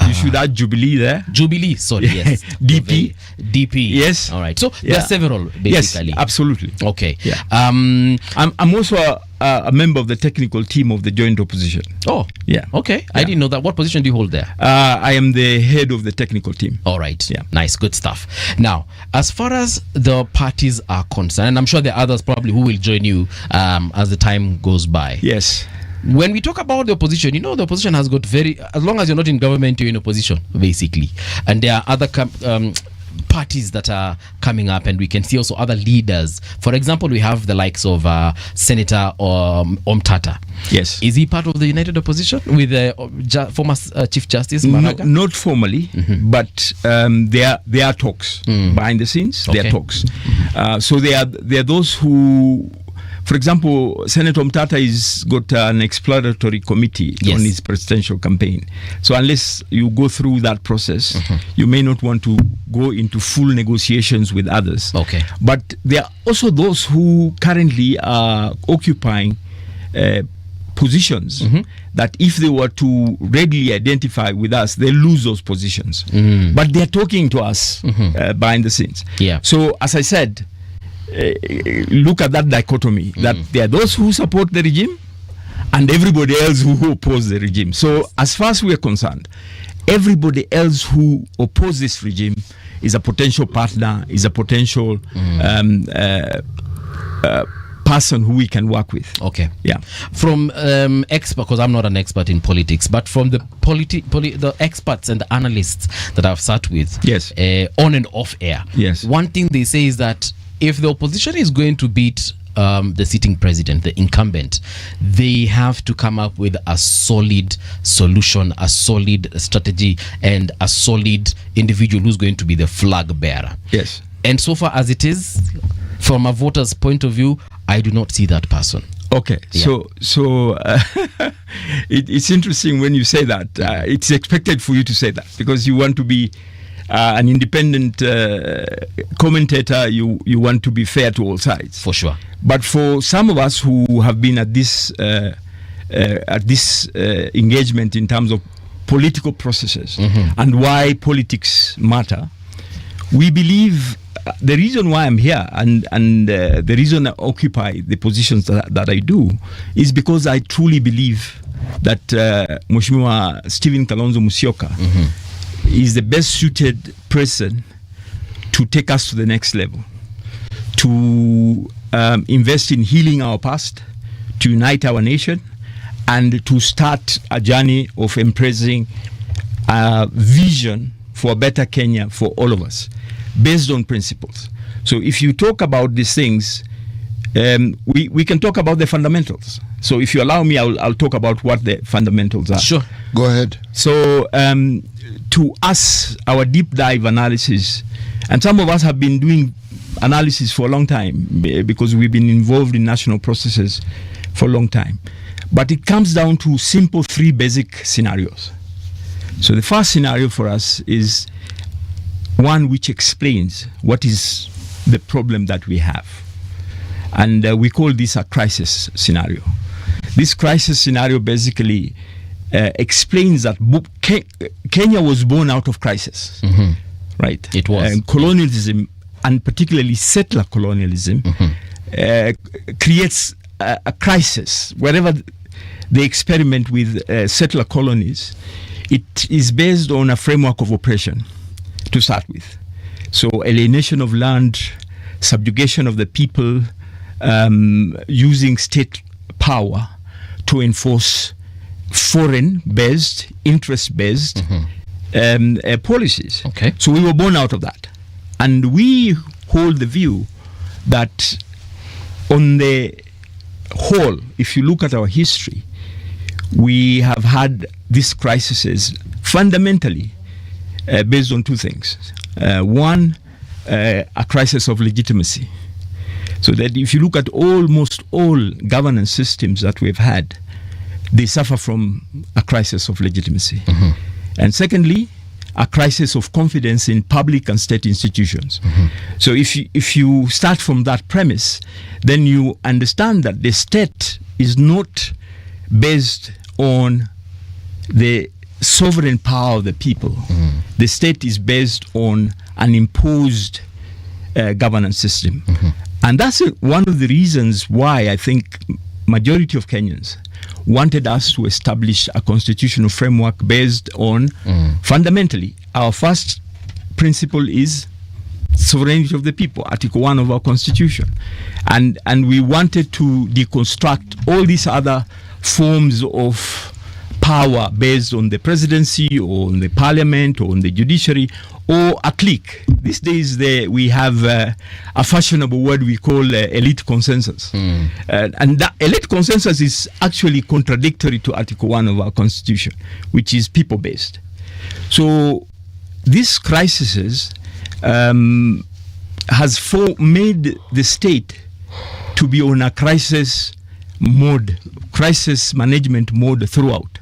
You should add Jubilee there. Jubilee, sorry, yes. DP. Yes. All right. So there are several, basically. Yes, absolutely. Okay. Yeah. I'm also a member of the technical team of the joint opposition. Oh. Yeah. Okay. I didn't know that. What position do you hold there? I am the head of the technical team. All right. Yeah. Nice. Good stuff. Now, as far as the parties are concerned, and I'm sure there are others probably who will join you as the time goes by. Yes. When we talk about the opposition, you know, the opposition has got as long as you're not in government, you're in opposition, basically. And there are other parties that are coming up, and we can see also other leaders. For example, we have the likes of Senator Omtata. Yes. Is he part of the United Opposition with former Chief Justice Maraga? Not formally, but there are talks behind the scenes. There are talks. So there are those who, for example, Senator Mtata has got an exploratory committee on his presidential campaign. So unless you go through that process, you may not want to go into full negotiations with others. Okay. But there are also those who currently are occupying positions that if they were to readily identify with us, they lose those positions. But they're talking to us behind the scenes. Yeah. So as I said, look at that dichotomy, that there are those who support the regime and everybody else who oppose the regime. So as far as we are concerned, everybody else who opposes this regime is a potential partner, is a potential person who we can work with. Okay. Yeah. From expert, because I'm not an expert in politics, but from the the experts and the analysts that I've sat with, yes, on and off air, yes, one thing they say is that if the opposition is going to beat the sitting president, the incumbent, they have to come up with a solid solution, a solid strategy, and a solid individual who's going to be the flag bearer. Yes. And so far as it is, from a voter's point of view, I do not see that person. Okay, Yeah. so it's interesting when you say that. It's expected for you to say that because you want to be an independent commentator. You want to be fair to all sides, for sure. But for some of us who have been at this engagement in terms of political processes and why politics matter, we believe the reason why I'm here and the reason I occupy the positions that I do is because I truly believe that Mheshimiwa Stephen Kalonzo Musyoka is the best suited person to take us to the next level, to invest in healing our past, to unite our nation, and to start a journey of embracing a vision for a better Kenya for all of us, based on principles. So if you talk about these things, we can talk about the fundamentals. So if you allow me, I'll talk about what the fundamentals are. Sure. Go ahead. So to us, our deep dive analysis, and some of us have been doing analysis for a long time because we've been involved in national processes for a long time. But it comes down to simple three basic scenarios. So the first scenario for us is one which explains what is the problem that we have. And we call this a crisis scenario. This crisis scenario basically explains that Kenya was born out of crisis, right? It was. Colonialism, and particularly settler colonialism, creates a crisis. Wherever they experiment with settler colonies, it is based on a framework of oppression to start with. So alienation of land, subjugation of the people, using state power to enforce foreign-based, interest-based policies. Okay. So we were born out of that. And we hold the view that on the whole, if you look at our history, we have had these crises fundamentally based on two things. One, a crisis of legitimacy. So that if you look at almost all governance systems that we've had, they suffer from a crisis of legitimacy. And secondly, a crisis of confidence in public and state institutions. So if you start from that premise, then you understand that the state is not based on the sovereign power of the people. The state is based on an imposed governance system. And that's one of the reasons why I think majority of Kenyans wanted us to establish a constitutional framework based on fundamentally our first principle is sovereignty of the people, Article 1 of our constitution. And we wanted to deconstruct all these other forms of power based on the presidency or on the parliament or on the judiciary or a clique. These days we have a fashionable word we call elite consensus. And that elite consensus is actually contradictory to Article 1 of our Constitution, which is people-based. So these crises has made the state to be on a crisis management mode throughout,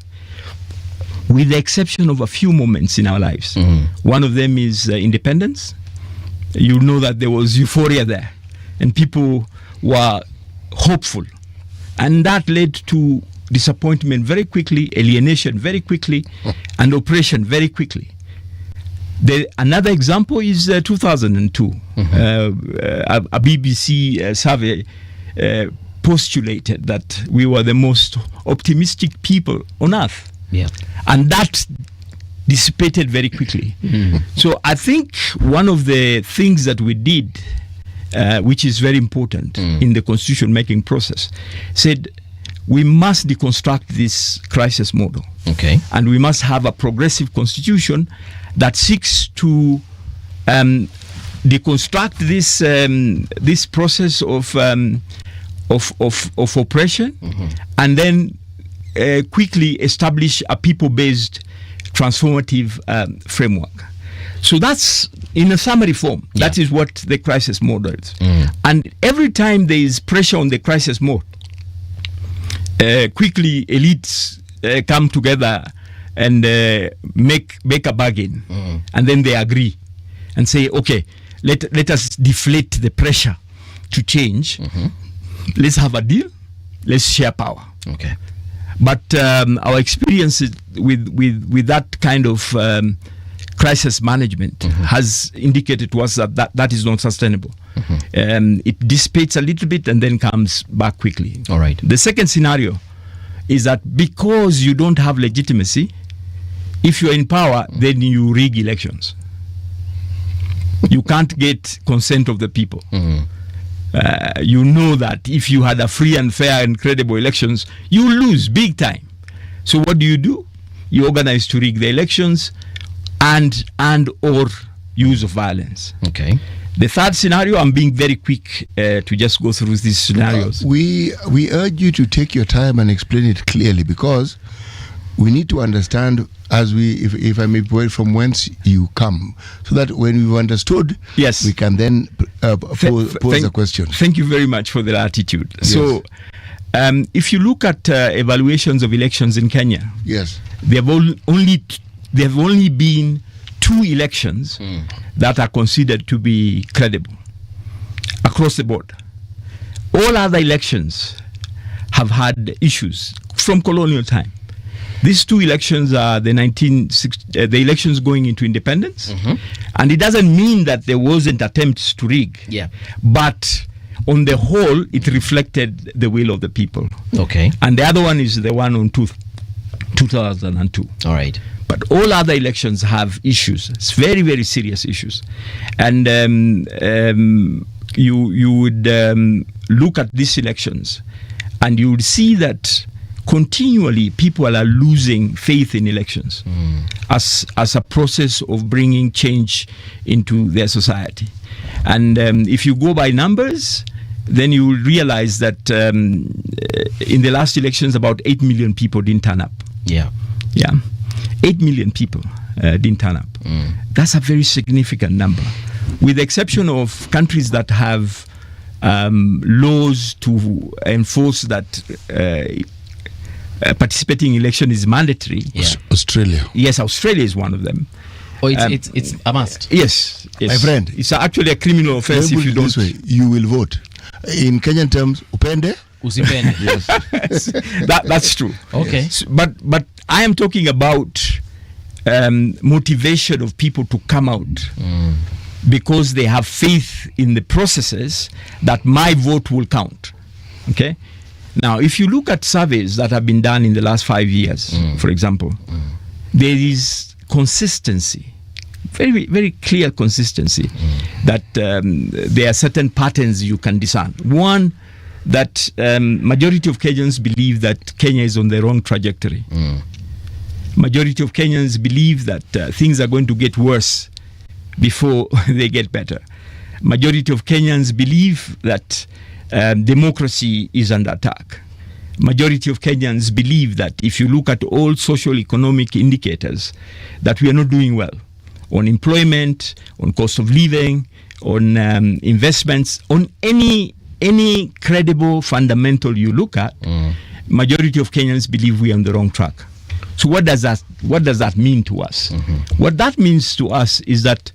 with the exception of a few moments in our lives. One of them is independence. You know that there was euphoria there, and people were hopeful, and that led to disappointment very quickly, alienation very quickly, and oppression very quickly. Another example is 2002. A BBC survey postulated that we were the most optimistic people on earth. Yeah. And that dissipated very quickly. So I think one of the things that we did, which is very important in the constitution making process, said we must deconstruct this crisis model. Okay. And we must have a progressive constitution that seeks to deconstruct this process of oppression, and then quickly establish a people-based transformative framework. So that's, in a summary form, that is what the crisis model is. And every time there is pressure on the crisis mode, quickly elites come together and make a bargain, and then they agree and say, okay, let us deflate the pressure to change. Let's have a deal. Let's share power. Okay. But our experience with that kind of crisis management has indicated to us that is not sustainable. It dissipates a little bit and then comes back quickly. All right. The second scenario is that because you don't have legitimacy, if you're in power, then you rig elections. You can't get consent of the people. You know that if you had a free and fair and credible elections, you lose big time. So what do? You organize to rig the elections and or use of violence. Okay. The third scenario, I'm being very quick to just go through these scenarios. We urge you to take your time and explain it clearly, because we need to understand, as if I may put, from whence you come, so that when we've understood, yes, we can then pose the question. Thank you very much for that attitude. Yes. So, if you look at evaluations of elections in Kenya, yes, there have only been 2 elections that are considered to be credible across the board. All other elections have had issues from colonial time. These 2 elections are the elections going into independence, and it doesn't mean that there wasn't attempts to rig. Yeah. But on the whole, it reflected the will of the people. Okay. And the other one is the one on 2002. All right. But all other elections have issues. It's very, very serious issues. And you would look at these elections, and you would see that continually people are losing faith in elections as a process of bringing change into their society. And if you go by numbers, then you will realize that in the last elections, about 8 million people didn't turn up. Yeah. 8 million people didn't turn up. That's a very significant number. With the exception of countries that have laws to enforce that participating in election is mandatory. Australia. Yes, Australia is one of them. Oh, it's a must. Yes. My friend, it's actually a criminal offense if you don't. This way, you will vote. In Kenyan terms, upende, usipende. Yes. That's true. Okay. Yes. But I am talking about motivation of people to come out because they have faith in the processes that my vote will count. Okay. Now, if you look at surveys that have been done in the last 5 years, for example, there is consistency, very, very clear consistency that there are certain patterns you can discern. One, that majority of Kenyans believe that Kenya is on the wrong trajectory. Majority of Kenyans believe that things are going to get worse before they get better. Majority of Kenyans believe that democracy is under attack. Majority of Kenyans believe that if you look at all social economic indicators, that we are not doing well on employment, on cost of living, on investments, on any credible fundamental you look at. Majority of Kenyans believe we are on the wrong track. So what does that mean to us? What that means to us is that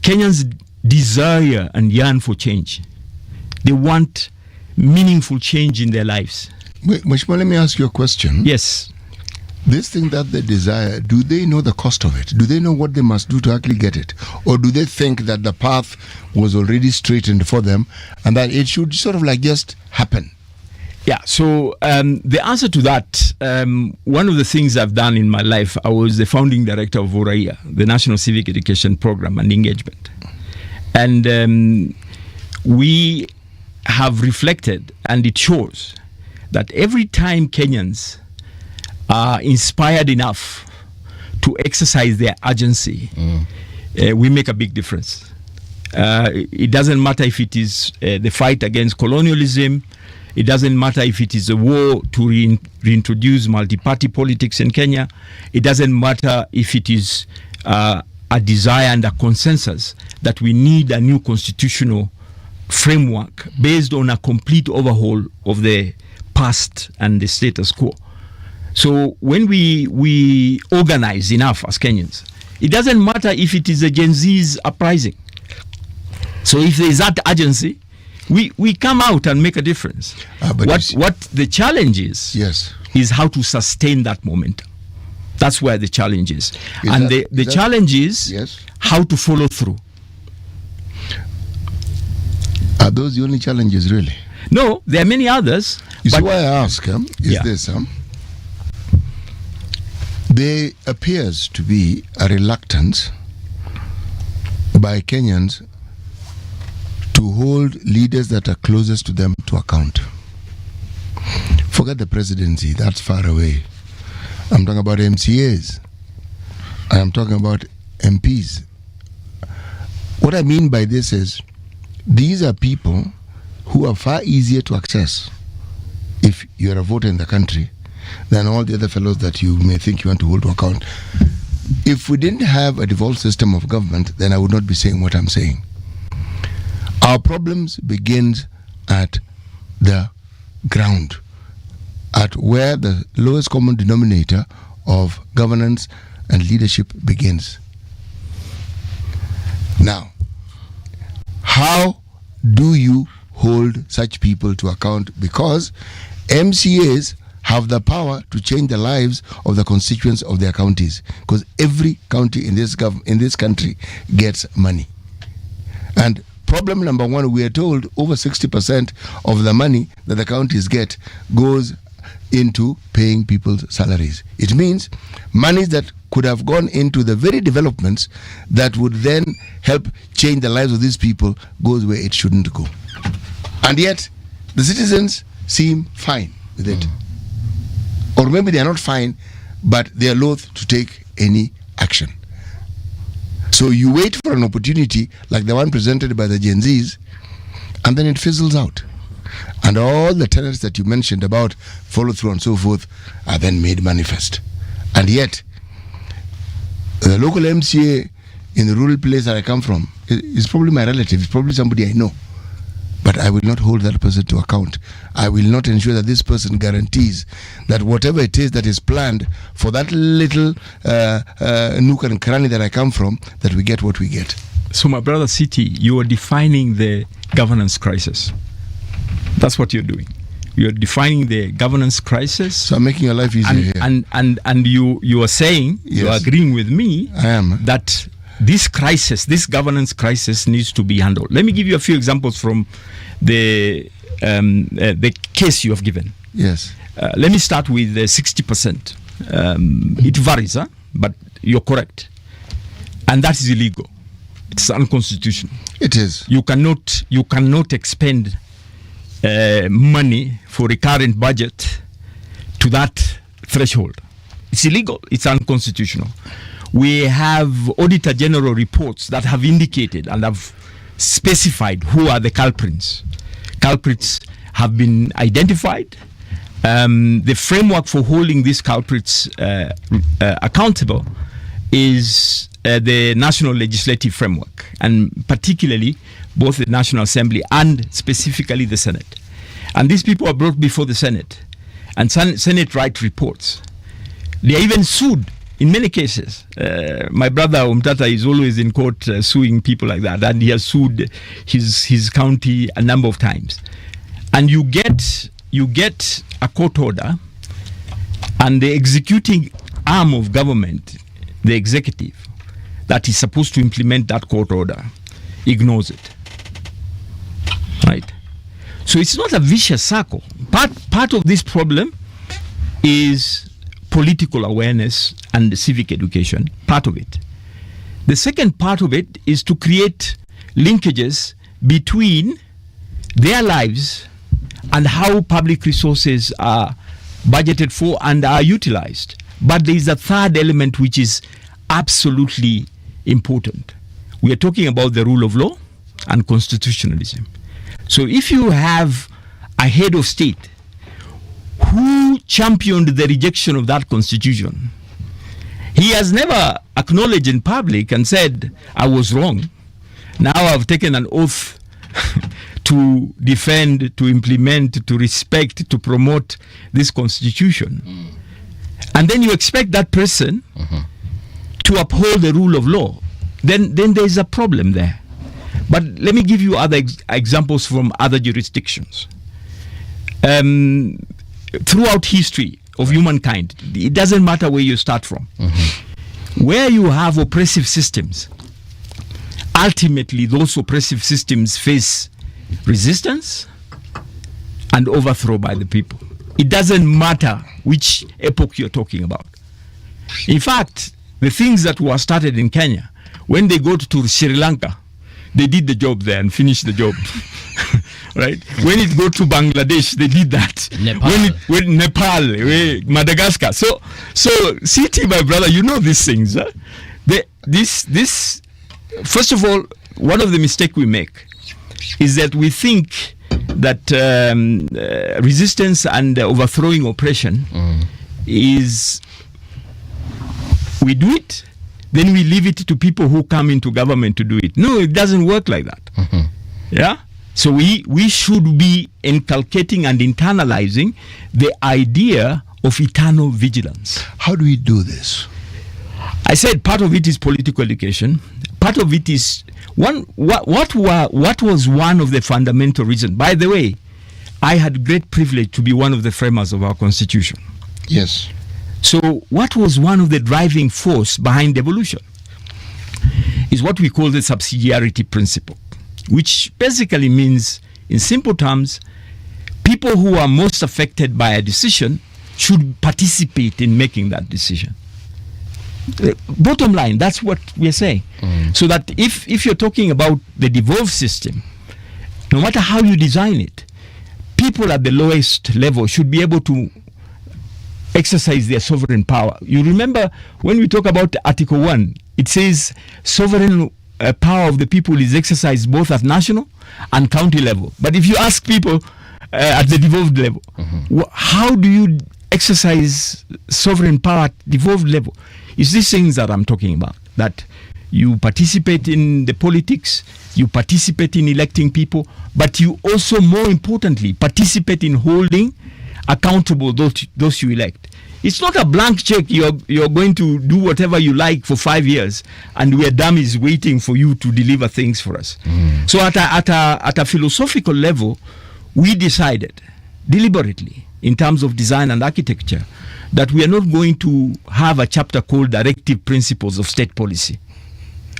Kenyans desire and yearn for change. They want meaningful change in their lives. Wait, Mheshimiwa, let me ask you a question. Yes. This thing that they desire, do they know the cost of it? Do they know what they must do to actually get it? Or do they think that the path was already straightened for them and that it should sort of like just happen? Yeah, so the answer to that, one of the things I've done in my life, I was the founding director of URAIA, the National Civic Education Program and Engagement. And we have reflected, and it shows, that every time Kenyans are inspired enough to exercise their agency, we make a big difference. It doesn't matter if it is the fight against colonialism. It doesn't matter if it is a war to reintroduce multi-party politics in Kenya. It doesn't matter if it is a desire and a consensus that we need a new constitutional framework based on a complete overhaul of the past and the status quo. So when we organize enough as Kenyans, it doesn't matter if it is a Gen Z's uprising. So if there is that agency, we come out and make a difference. What the challenge is how to sustain that momentum. That's where the challenge is. The challenge is how to follow through. Are those the only challenges, really? No, there are many others. You see why I ask this. There appears to be a reluctance by Kenyans to hold leaders that are closest to them to account. Forget the presidency, that's far away. I'm talking about MCAs. I am talking about MPs. What I mean by this is, these are people who are far easier to access if you're a voter in the country than all the other fellows that you may think you want to hold to account. If we didn't have a devolved system of government, then I would not be saying what I'm saying. Our problems begins at the ground, at where the lowest common denominator of governance and leadership begins. Now, how do you hold such people to account? Because MCAs have the power to change the lives of the constituents of their counties, because every county in this country gets money. And problem number one, we are told over 60% of the money that the counties get goes into paying people's salaries. It means money that could have gone into the very developments that would then help change the lives of these people goes where it shouldn't go. And yet, the citizens seem fine with it. Or maybe they are not fine, but they are loath to take any action. So you wait for an opportunity like the one presented by the Gen Zs, and then it fizzles out. And all the tenets that you mentioned about follow through and so forth are then made manifest. And yet, the local MCA in the rural place that I come from is probably my relative, it's probably somebody I know. But I will not hold that person to account. I will not ensure that this person guarantees that whatever it is that is planned for that little nook and cranny that I come from, that we get what we get. So my brother City, you are defining the governance crisis. That's what you're doing. You're defining the governance crisis. So I'm making your life easier here. And you are saying, you are agreeing with me, I am. That this crisis, this governance crisis needs to be handled. Let me give you a few examples from the case you have given. Yes. Let me start with the 60%. It varies, but you're correct. And that is illegal. It's unconstitutional. It is. You cannot expend money for recurrent budget to that threshold. It's illegal. It's unconstitutional. We have Auditor General reports that have indicated and have specified who are the culprits. Culprits have been identified. The framework for holding these culprits accountable is the national legislative framework, and particularly both the National Assembly and specifically the Senate. And these people are brought before the Senate, and Senate write reports. They are even sued in many cases. My brother Umtata is always in court suing people like that, and he has sued his county a number of times. And you get a court order, and the executing arm of government, the executive, that is supposed to implement that court order, ignores it. Right? So it's not a vicious circle. Part of this problem is political awareness and civic education, part of it. The second part of it is to create linkages between their lives and how public resources are budgeted for and are utilized. But there is a third element which is absolutely important. We are talking about the rule of law and constitutionalism. So if you have a head of state who championed the rejection of that constitution, he has never acknowledged in public and said, I was wrong. Now I've taken an oath to defend, to implement, to respect, to promote this constitution. And then you expect that person to uphold the rule of law. Then there is a problem there. But let me give you other examples from other jurisdictions. Throughout history of humankind, it doesn't matter where you start from. Where you have oppressive systems, ultimately those oppressive systems face resistance and overthrow by the people. It doesn't matter which epoch you're talking about. In fact, the things that were started in Kenya, when they go to Sri Lanka, they did the job there and finished the job. Right? When it go to Bangladesh, they did that. Nepal. When Nepal, Madagascar. So, CT, my brother, you know these things. Huh? This, first of all, one of the mistakes we make is that we think that resistance and overthrowing oppression is, we do it, then we leave it to people who come into government to do it. No, it doesn't work like that. Yeah? So we should be inculcating and internalizing the idea of eternal vigilance. How do we do this? I said part of it is political education. Part of it is what was one of the fundamental reasons. By the way, I had great privilege to be one of the framers of our constitution. Yes. So what was one of the driving force behind evolution is what we call the subsidiarity principle, which basically means, in simple terms, people who are most affected by a decision should participate in making that decision. Bottom line, that's what we're saying. So that if you're talking about the devolved system, no matter how you design it, people at the lowest level should be able to exercise their sovereign power. You remember when we talk about Article 1, it says sovereign power of the people is exercised both at national and county level. But if you ask people at the devolved level, how do you exercise sovereign power at devolved level? It's these things that I'm talking about, that you participate in the politics, you participate in electing people, but you also, more importantly, participate in holding accountable those you elect. It's not a blank check. You're going to do whatever you like for 5 years, and we're dummies waiting for you to deliver things for us. So at a philosophical level, we decided deliberately, in terms of design and architecture, that we are not going to have a chapter called Directive Principles of State Policy.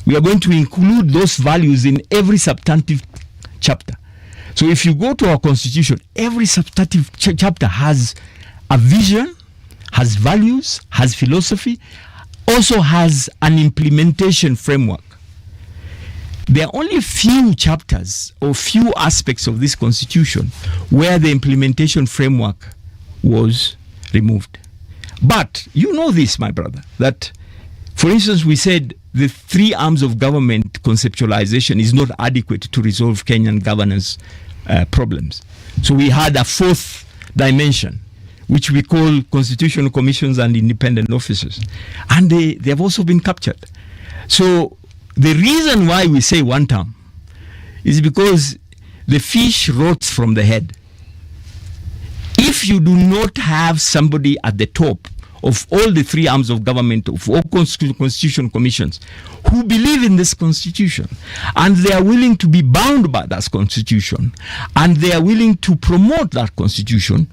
We are going to include those values in every substantive chapter. So if you go to our constitution, every substantive chapter has a vision, has values, has philosophy, also has an implementation framework. There are only few chapters or few aspects of this constitution where the implementation framework was removed. But you know this, my brother, that, for instance, we said the three arms of government conceptualization is not adequate to resolve Kenyan governance problems. So we had a fourth dimension, which we call constitutional commissions and independent officers. And they have also been captured. So the reason why we say one term is because the fish rots from the head. If you do not have somebody at the top of all the three arms of government, of all constitutional commissions, who believe in this constitution, and they are willing to be bound by that constitution, and they are willing to promote that constitution,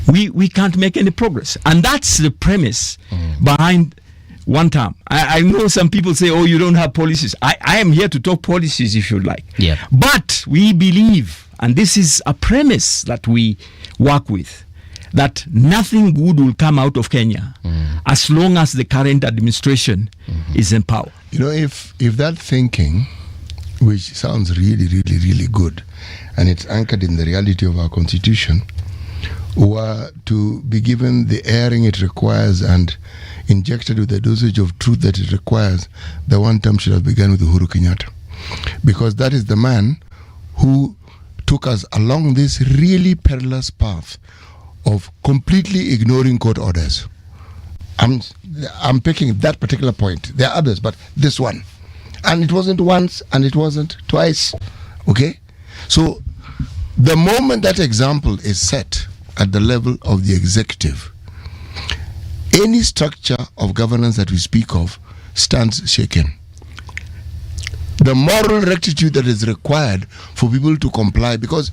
we can't make any progress. And that's the premise behind one term. I know some people say, oh, you don't have policies. I am here to talk policies, if you like. Yeah. But we believe, and this is a premise that we work with, that nothing good will come out of Kenya as long as the current administration is in power. You know, if that thinking, which sounds really, really, really good, and it's anchored in the reality of our constitution, were to be given the airing it requires and injected with the dosage of truth that it requires, the one term should have begun with Uhuru Kenyatta. Because that is the man who took us along this really perilous path of completely ignoring court orders. I'm picking that particular point. There are others, but this one. And it wasn't once and it wasn't twice. Okay? So the moment that example is set at the level of the executive, any structure of governance that we speak of stands shaken. The moral rectitude that is required for people to comply, because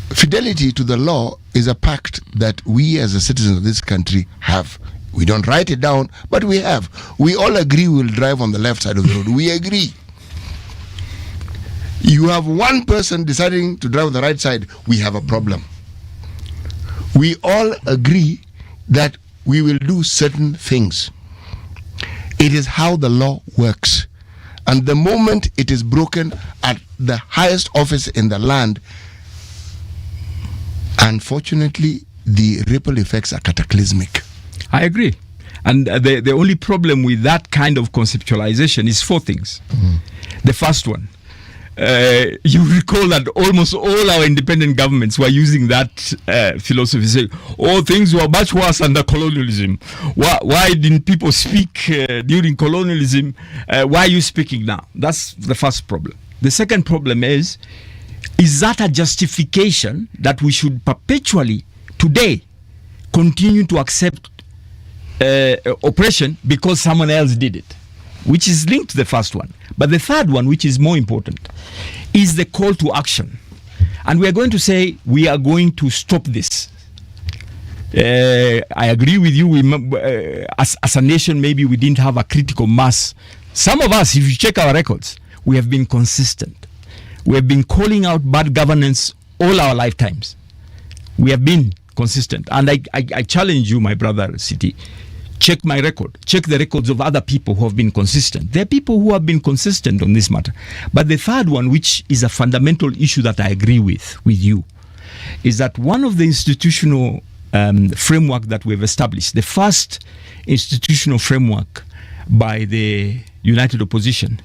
fidelity to the law is a pact that we as a citizens of this country have. We don't write it down, but we have. We all agree we'll drive on the left side of the road. We agree. You have one person deciding to drive on the right side, we have a problem. We all agree that we will do certain things. It is how the law works. And the moment it is broken at the highest office in the land, unfortunately, the ripple effects are cataclysmic. I agree. And the only problem with that kind of conceptualization is four things. The first one, you recall that almost all our independent governments were using that philosophy, saying, oh, things were much worse under colonialism. Why didn't people speak during colonialism? Why are you speaking now? That's the first problem. The second problem is that a justification that we should perpetually, today, continue to accept oppression because someone else did it, which is linked to the first one. But the third one, which is more important, is the call to action. And we are going to say, we are going to stop this. I agree with you. As a nation, maybe we didn't have a critical mass. Some of us, if you check our records, we have been consistent. We have been calling out bad governance all our lifetimes. We have been consistent. And I challenge you, my brother, City. Check my record. Check the records of other people who have been consistent. There are people who have been consistent on this matter. But the third one, which is a fundamental issue that I agree with you, is that one of the institutional framework that we've established, the first institutional framework by the United Opposition,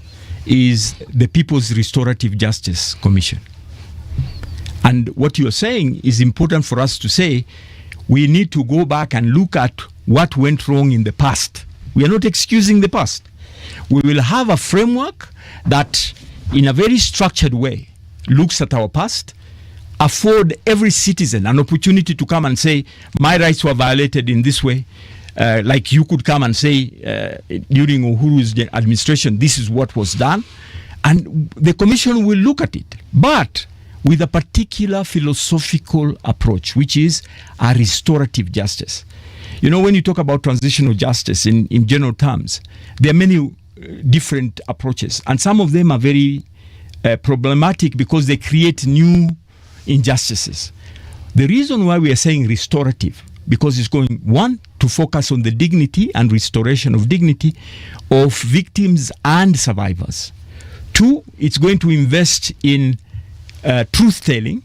is the People's Restorative Justice Commission. And what you're saying is important for us to say. We need to go back and look at what went wrong in the past. We are not excusing the past. We will have a framework that, in a very structured way, looks at our past, afford every citizen an opportunity to come and say, my rights were violated in this way. Like you could come and say, during Uhuru's administration, this is what was done. And the commission will look at it. But with a particular philosophical approach, which is a restorative justice. You know, when you talk about transitional justice in general terms, there are many different approaches, and some of them are very problematic because they create new injustices. The reason why we are saying restorative, because it's going, one, to focus on the dignity and restoration of dignity of victims and survivors. Two, it's going to invest in truth-telling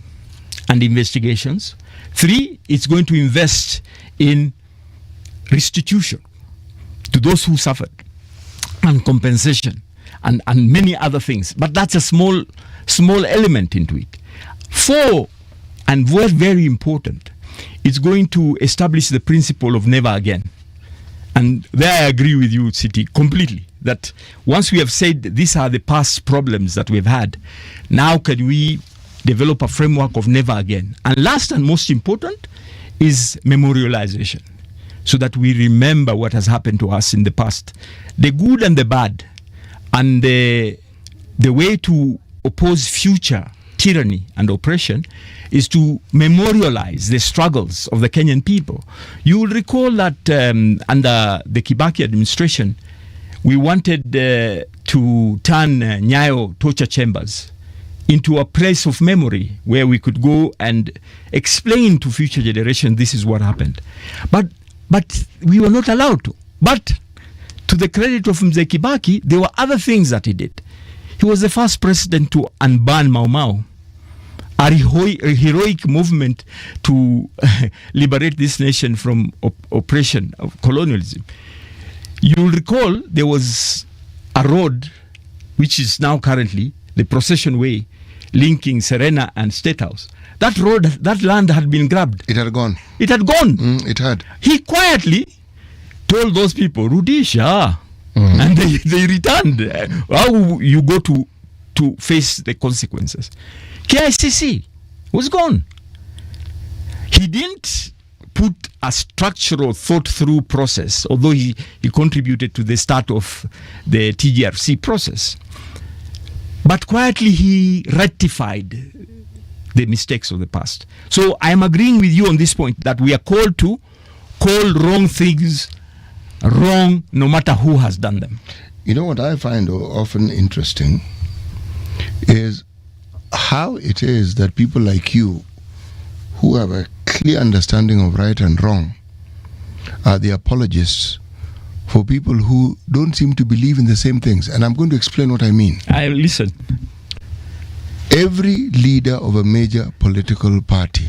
and investigations. 3, it's going to invest in restitution to those who suffered and compensation and many other things. But that's a small element into it. 4, and very, very important, it's going to establish the principle of never again. And there I agree with you, Siti, completely. That once we have said these are the past problems that we've had, now can we develop a framework of never again? And last and most important is memorialization, so that we remember what has happened to us in the past, the good and the bad, and the way to oppose future tyranny and oppression is to memorialize the struggles of the Kenyan people. You will recall that under the Kibaki administration, we wanted to turn Nyayo torture chambers into a place of memory where we could go and explain to future generations this is what happened. But we were not allowed to. But to the credit of Mzee Kibaki, there were other things that he did. He was the first president to unban Mau Mau, a heroic movement to liberate this nation from oppression of colonialism. You'll recall there was a road which is now currently the Procession Way linking Serena and State House. That road, that land had been grabbed. It had gone. It had gone. It had. He quietly told those people, Rudisha, and they returned. How you go to face the consequences? KICC was gone. He didn't put a structural thought-through process, although he contributed to the start of the TGRC process. But quietly he rectified the mistakes of the past. So I am agreeing with you on this point, that we are called to call wrong things wrong, no matter who has done them. You know what I find often interesting is how it is that people like you, who have a clear understanding of right and wrong, are the apologists for people who don't seem to believe in the same things. And I'm going to explain what I mean. I listen. Every leader of a major political party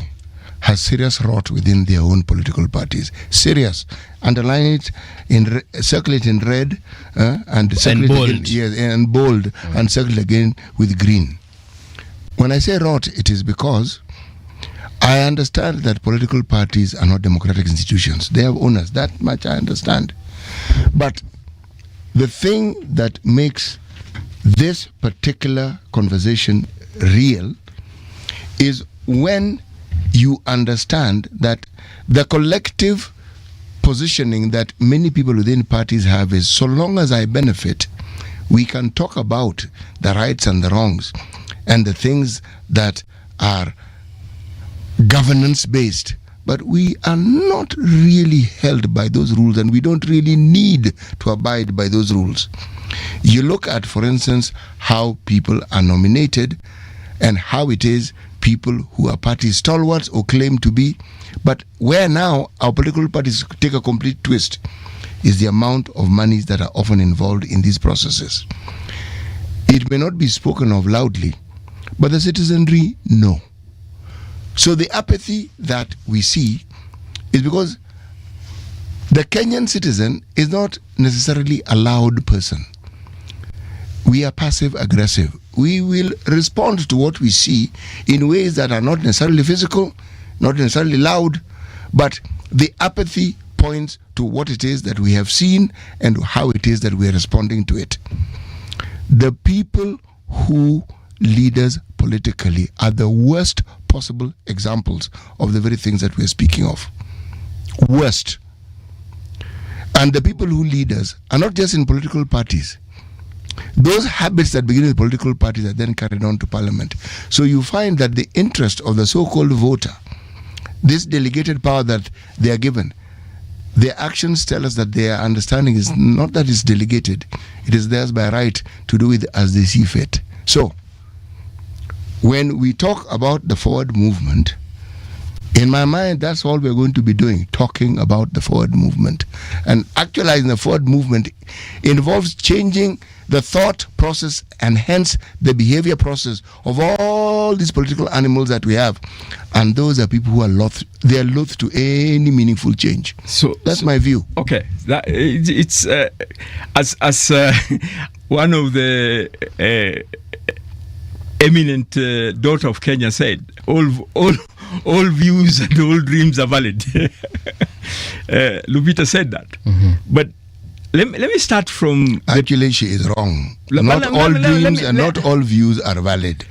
has serious rot within their own political parties. Serious. Underline it, circle it in red, and circle it bold. again, yes, and bold, and circle again with green. When I say rot, it is because I understand that political parties are not democratic institutions. They have owners. That much I understand. But the thing that makes this particular conversation real is when you understand that the collective positioning that many people within parties have is, so long as I benefit, we can talk about the rights and the wrongs and the things that are governance based, but we are not really held by those rules, and we don't really need to abide by those rules. You look at, for instance, how people are nominated and how it is people who are party stalwarts or claim to be, but where now our political parties take a complete twist is the amount of monies that are often involved in these processes. It may not be spoken of loudly, but the citizenry know. So the apathy that we see is because the Kenyan citizen is not necessarily a loud person. We are passive aggressive. We will respond to what we see in ways that are not necessarily physical, not necessarily loud, but the apathy points to what it is that we have seen and how it is that we are responding to it. The people who lead us politically are the worst possible examples of the very things that we are speaking of. Worst. And the people who lead us are not just in political parties. Those habits that begin with political parties are then carried on to parliament. So you find that the interest of the so-called voter, this delegated power that they are given, their actions tell us that their understanding is not that it's delegated, it is theirs by right to do it as they see fit. So when we talk about the forward movement, In my mind, that's all we're going to be doing, talking about the forward movement. And actualizing the forward movement involves changing the thought process and hence the behavior process of all these political animals that we have. And those are people who are loath to any meaningful change. So that's my view. Okay, it's as one of the eminent daughter of Kenya said, all views and all dreams are valid. Lupita said that. But let me start from... Actually, she is wrong. Not all dreams and not all views are valid.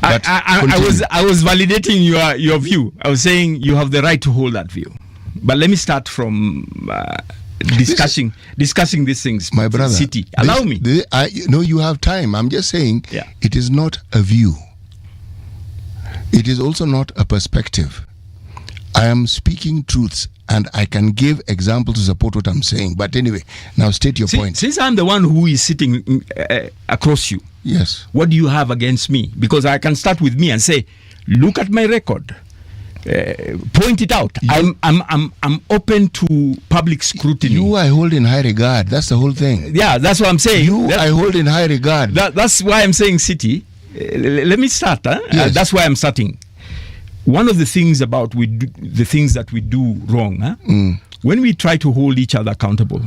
But I was validating your view. I was saying you have the right to hold that view. But let me start from discussing these things. My brother, City, allow me. You have time. I'm just saying it is not a view. It is also not a perspective. I am speaking truths and I can give examples to support what I'm saying. But anyway, now state your point. Since I'm the one who is sitting across you, yes, what do you have against me? Because I can start with me and say, look at my record. Point it out. I'm open to public scrutiny. You I hold in high regard. That's the whole thing. Yeah, that's what I'm saying. I hold in high regard. That's why I'm saying City. Let me start. Yes. That's why I'm starting. One of the things about the things that we do wrong, when we try to hold each other accountable,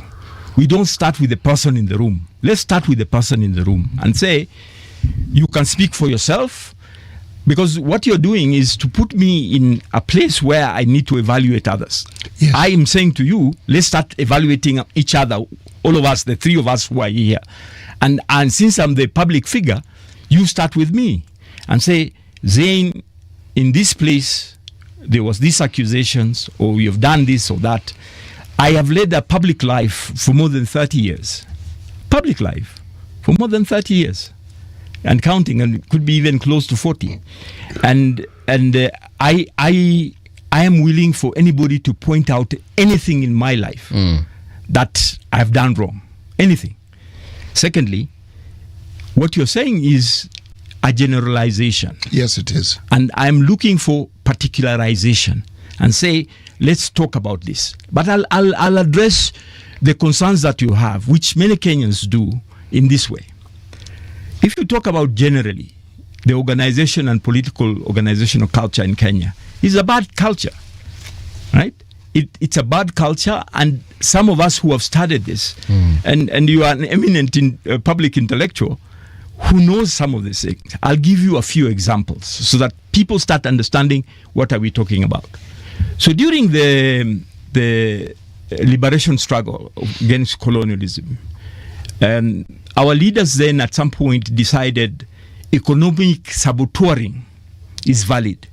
we don't start with the person in the room. Let's start with the person in the room and say, you can speak for yourself, because what you're doing is to put me in a place where I need to evaluate others. Yes. I am saying to you, let's start evaluating each other, all of us, the three of us who are here. And since I'm the public figure, you start with me and say, Zain, in this place, there was these accusations, or we have done this or that. I have led a public life for more than 30 years. Public life for more than 30 years. And counting, and could be even close to 40. And I am willing for anybody to point out anything in my life that I've done wrong. Anything. Secondly, what you're saying is a generalization. Yes, it is. And I'm looking for particularization and say, let's talk about this. But I'll address the concerns that you have, which many Kenyans do, in this way. If you talk about generally, the organization and political organizational culture in Kenya is a bad culture, right? It's a bad culture, and some of us who have studied this, and you are an eminent public intellectual who knows some of these things. I'll give you a few examples so that people start understanding what are we talking about. So during the liberation struggle against colonialism, our leaders then at some point decided economic saboteuring is valid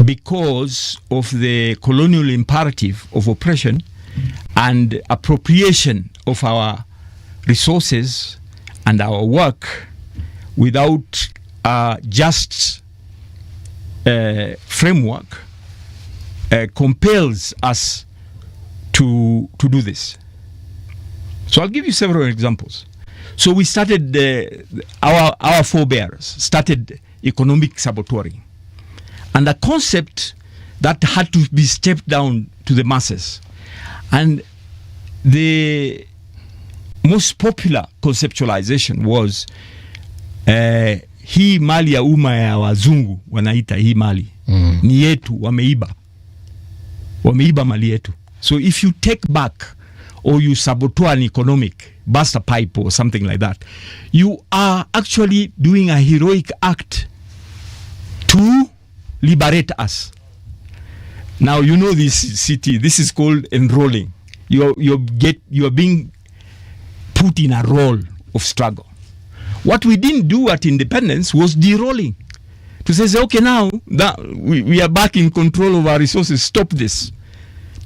because of the colonial imperative of oppression and appropriation of our resources and our work without a just framework compels us to do this. So I'll give you several examples. So we started, our forebears started economic saboteuring. And a concept that had to be stepped down to the masses. And the most popular conceptualization was hii mali ya umma ya wazungu wanaita hii mali ni yetu, wameiba mali yetu. So if you take back or you saboteur an economic, burst a pipe or something like that, you are actually doing a heroic act to liberate us. Now you know this city, this is called enrolling. You are being put in a role of struggle. What we didn't do at independence was derolling. To say, okay, now that we are back in control of our resources, stop this.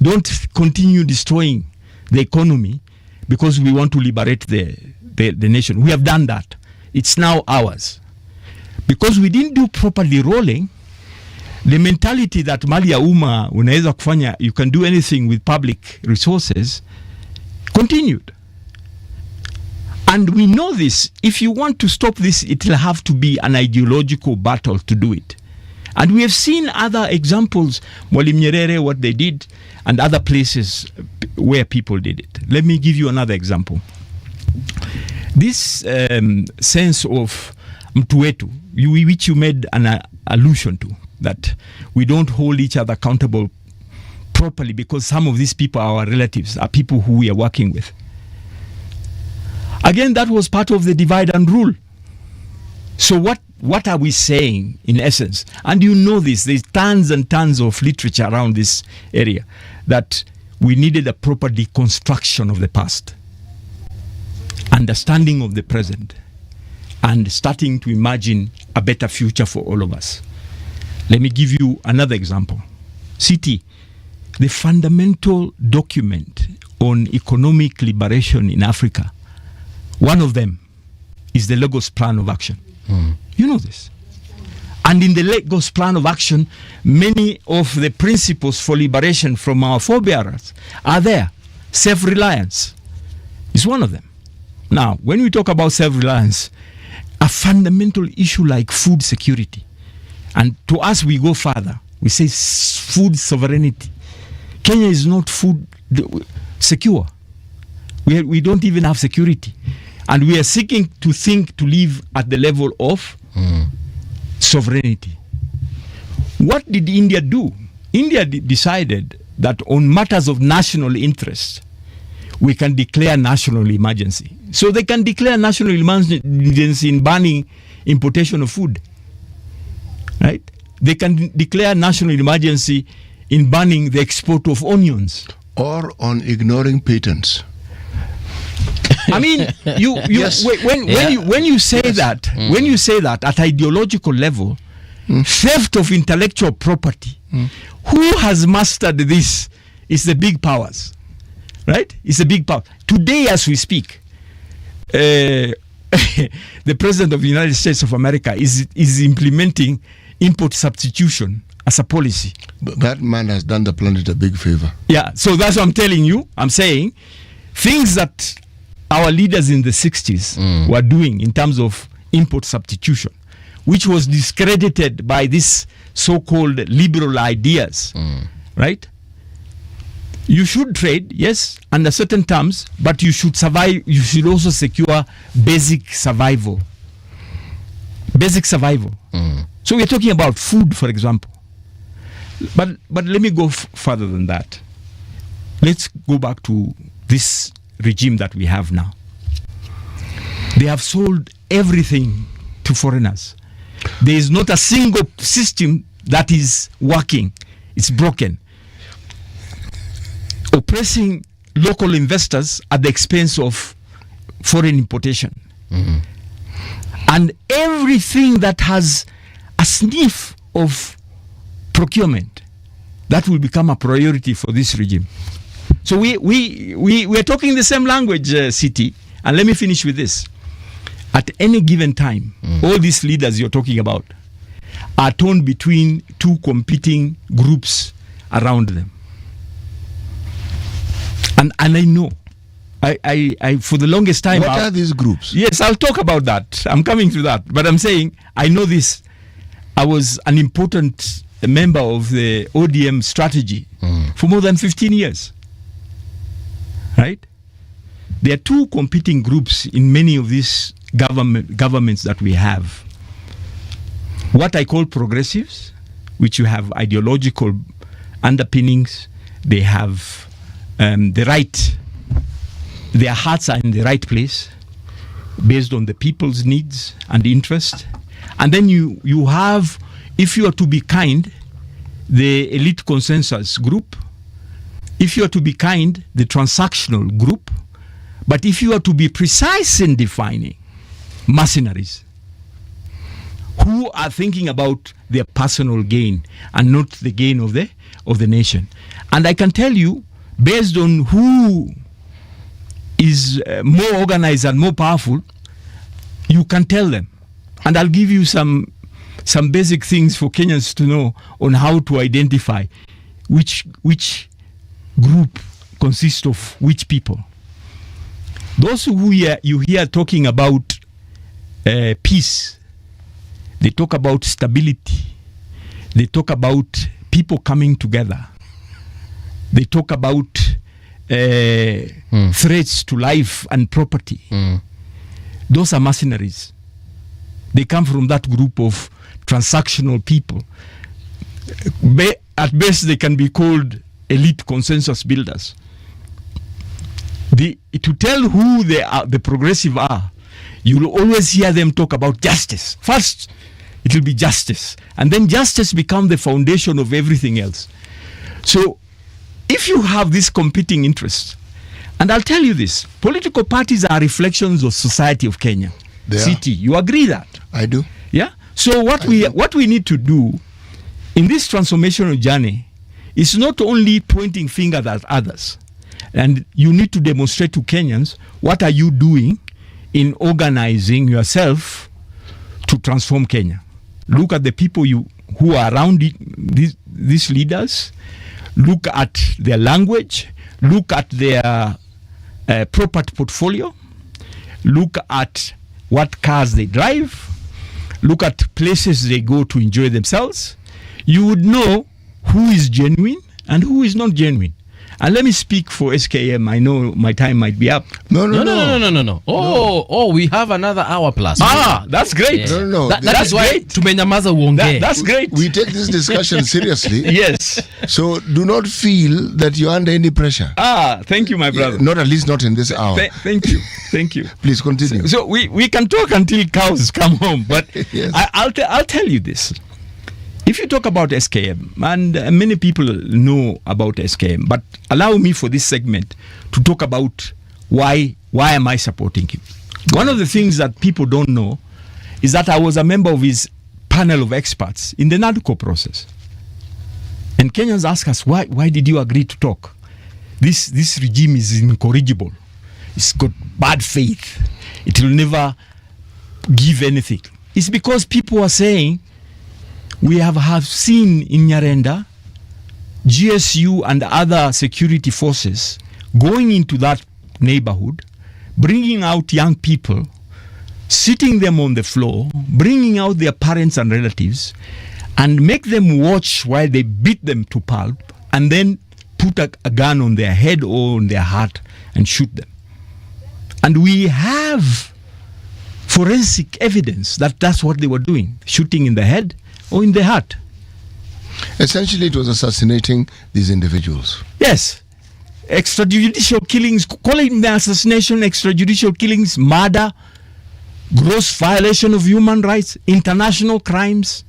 Don't continue destroying the economy because we want to liberate the nation. We have done that. It's now ours. Because we didn't do proper derolling, the mentality that mali ya umma unaweza kufanya, you can do anything with public resources, continued. And we know this. If you want to stop this, it will have to be an ideological battle to do it. And we have seen other examples, Mwalimu Nyerere, what they did, and other places where people did it. Let me give you another example. This sense of mtu wetu, which you made an allusion to, that we don't hold each other accountable properly because some of these people are our relatives, are people who we are working with. Again, that was part of the divide and rule. So what are we saying in essence? And you know this, there's tons and tons of literature around this area, that we needed a proper deconstruction of the past, understanding of the present, and starting to imagine a better future for all of us. Let me give you another example. CT, the fundamental document on economic liberation in Africa, one of them is the Lagos Plan of Action. You know this. And in the Lagos Plan of Action, many of the principles for liberation from our forebearers are there. Self-reliance is one of them. Now, when we talk about self-reliance, a fundamental issue like food security, and to us we go further, we say food sovereignty. Kenya is not food secure. We don't even have security. And we are seeking to live at the level of sovereignty. What did India do? India decided that on matters of national interest, we can declare national emergency. So they can declare national emergency in banning importation of food. Right? They can declare national emergency in banning the export of onions. Or on ignoring patents. I mean, Yes. when you say that at ideological level, theft of intellectual property, who has mastered this is the big powers, right? It's a big power. Today, as we speak, the President of the United States of America is implementing import substitution as a policy. But that man has done the planet a big favor. Yeah, so that's what I'm telling you. I'm saying things that our leaders in the 60s were doing in terms of import substitution, which was discredited by these so-called liberal ideas, right? You should trade, yes, under certain terms, but you should survive. You should also secure basic survival. Basic survival. So we're talking about food, for example. But let me go further than that. Let's go back to this regime that we have now. They have sold everything to foreigners. There is not a single system that is working. It's broken. Oppressing local investors at the expense of foreign importation. And everything that has a sniff of procurement, that will become a priority for this regime. So we're talking the same language, CT. And let me finish with this. At any given time, all these leaders you're talking about are torn between two competing groups around them. And I know, I for the longest time... What are these groups? Yes, I'll talk about that. I'm coming to that. But I'm saying, I know this. I was an important member of the ODM strategy for more than 15 years. Right? There are two competing groups in many of these governments that we have. What I call progressives, which you have ideological underpinnings, they have the right, their hearts are in the right place based on the people's needs and interest. And then you have, if you are to be kind, the elite consensus group. If you are to be kind, the transactional group. But if you are to be precise in defining, mercenaries who are thinking about their personal gain and not the gain of the nation. And I can tell you, based on who is more organized and more powerful, you can tell them. And I'll give you some basic things for Kenyans to know on how to identify which group consists of which people. Those who you hear talking about peace, they talk about stability, They talk about people coming together. They talk about threats to life and property. Those are mercenaries. They come from that group of transactional people. At best, they can be called elite consensus builders. To tell who the progressive are, you will always hear them talk about justice. First, it will be justice. And then justice becomes the foundation of everything else. So, if you have these competing interests, and I'll tell you this, political parties are reflections of society of Kenya. City, you agree that? I do. Yeah? So what we need to do in this transformational journey is not only pointing fingers at others, and you need to demonstrate to Kenyans what are you doing in organizing yourself to transform Kenya. Look at the people who are around these leaders. Look at their language. Look at their property portfolio. Look at what cars they drive. Look at places they go to enjoy themselves. You would know who is genuine and who is not genuine. And let me speak for SKM. I know my time might be up. No. Oh, we have another hour plus. That's great. Yeah. No. That's why tumenyamaza uongee. That's great. We take this discussion seriously. Yes. So do not feel that you're under any pressure. Thank you, my brother. Not at least not in this hour. Thank you. Thank you. Please continue. So we can talk until cows come home, but Yes. I'll tell you this. If you talk about SKM, and many people know about SKM, but allow me for this segment to talk about why am I supporting him. One of the things that people don't know is that I was a member of his panel of experts in the NADCO process. And Kenyans ask us, why did you agree to talk? This regime is incorrigible. It's got bad faith. It will never give anything. It's because people are saying, we have seen in Nyarenda, GSU and other security forces going into that neighborhood, bringing out young people, sitting them on the floor, bringing out their parents and relatives, and make them watch while they beat them to pulp, and then put a gun on their head or on their heart and shoot them. And we have forensic evidence that that's what they were doing, shooting in the head or in the heart. Essentially, it was assassinating these individuals. Yes. Extrajudicial killings, calling the assassination extrajudicial killings, murder, gross violation of human rights, international crimes,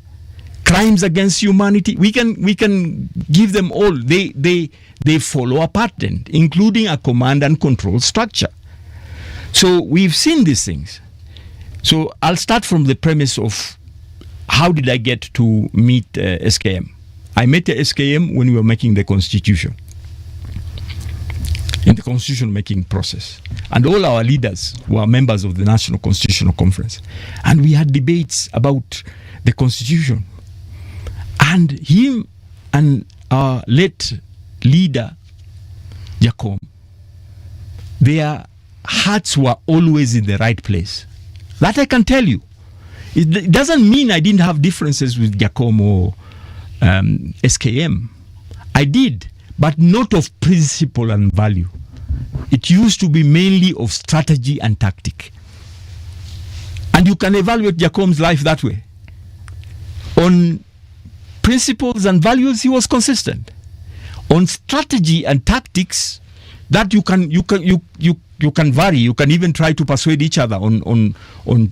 crimes against humanity. We can give them all. They follow a pattern, including a command and control structure. So we've seen these things. So I'll start from the premise of how did I get to meet SKM? I met the SKM when we were making the constitution, in the constitution making process. And all our leaders were members of the National Constitutional Conference. And we had debates about the constitution. And him and our late leader, Jacob, their hearts were always in the right place. That I can tell you. It doesn't mean I didn't have differences with Jacob or SKM. I did, but not of principle and value. It used to be mainly of strategy and tactic. And you can evaluate Jacob's life that way. On principles and values, he was consistent. On strategy and tactics, that you can vary. You can even try to persuade each other on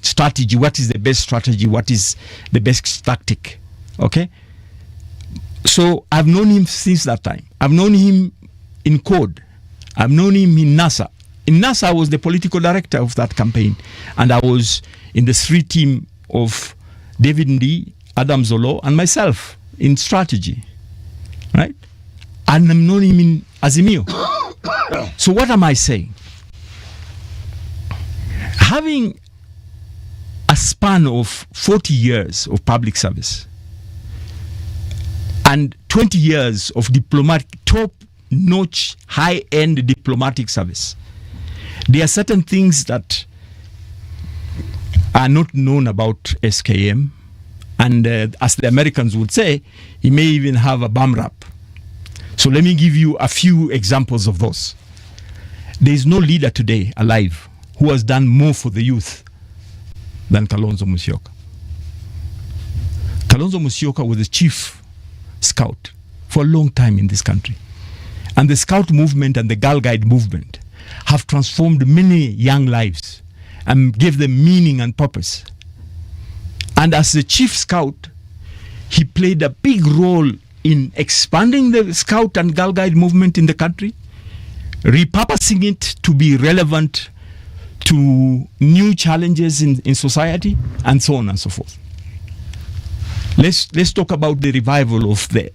strategy. What is the best strategy? What is the best tactic? Okay. So I've known him since that time. I've known him in code. I've known him in NASA. In NASA, I was the political director of that campaign, and I was in the three team of David Ndii, Adam Zolo, and myself in strategy. Right. And I've known him in Azimio. So what am I saying? Having a span of 40 years of public service and 20 years of top-notch, high-end diplomatic service, there are certain things that are not known about SKM And as the Americans would say, he may even have a bum rap. So let me give you a few examples of those. There is no leader today alive who has done more for the youth than Kalonzo Musyoka. Kalonzo Musyoka was the chief scout for a long time in this country. And the scout movement and the Girl Guide movement have transformed many young lives and gave them meaning and purpose. And as the chief scout, he played a big role in expanding the scout and Girl Guide movement in the country, repurposing it to be relevant to new challenges in society, and so on and so forth. Let's talk about the revival of the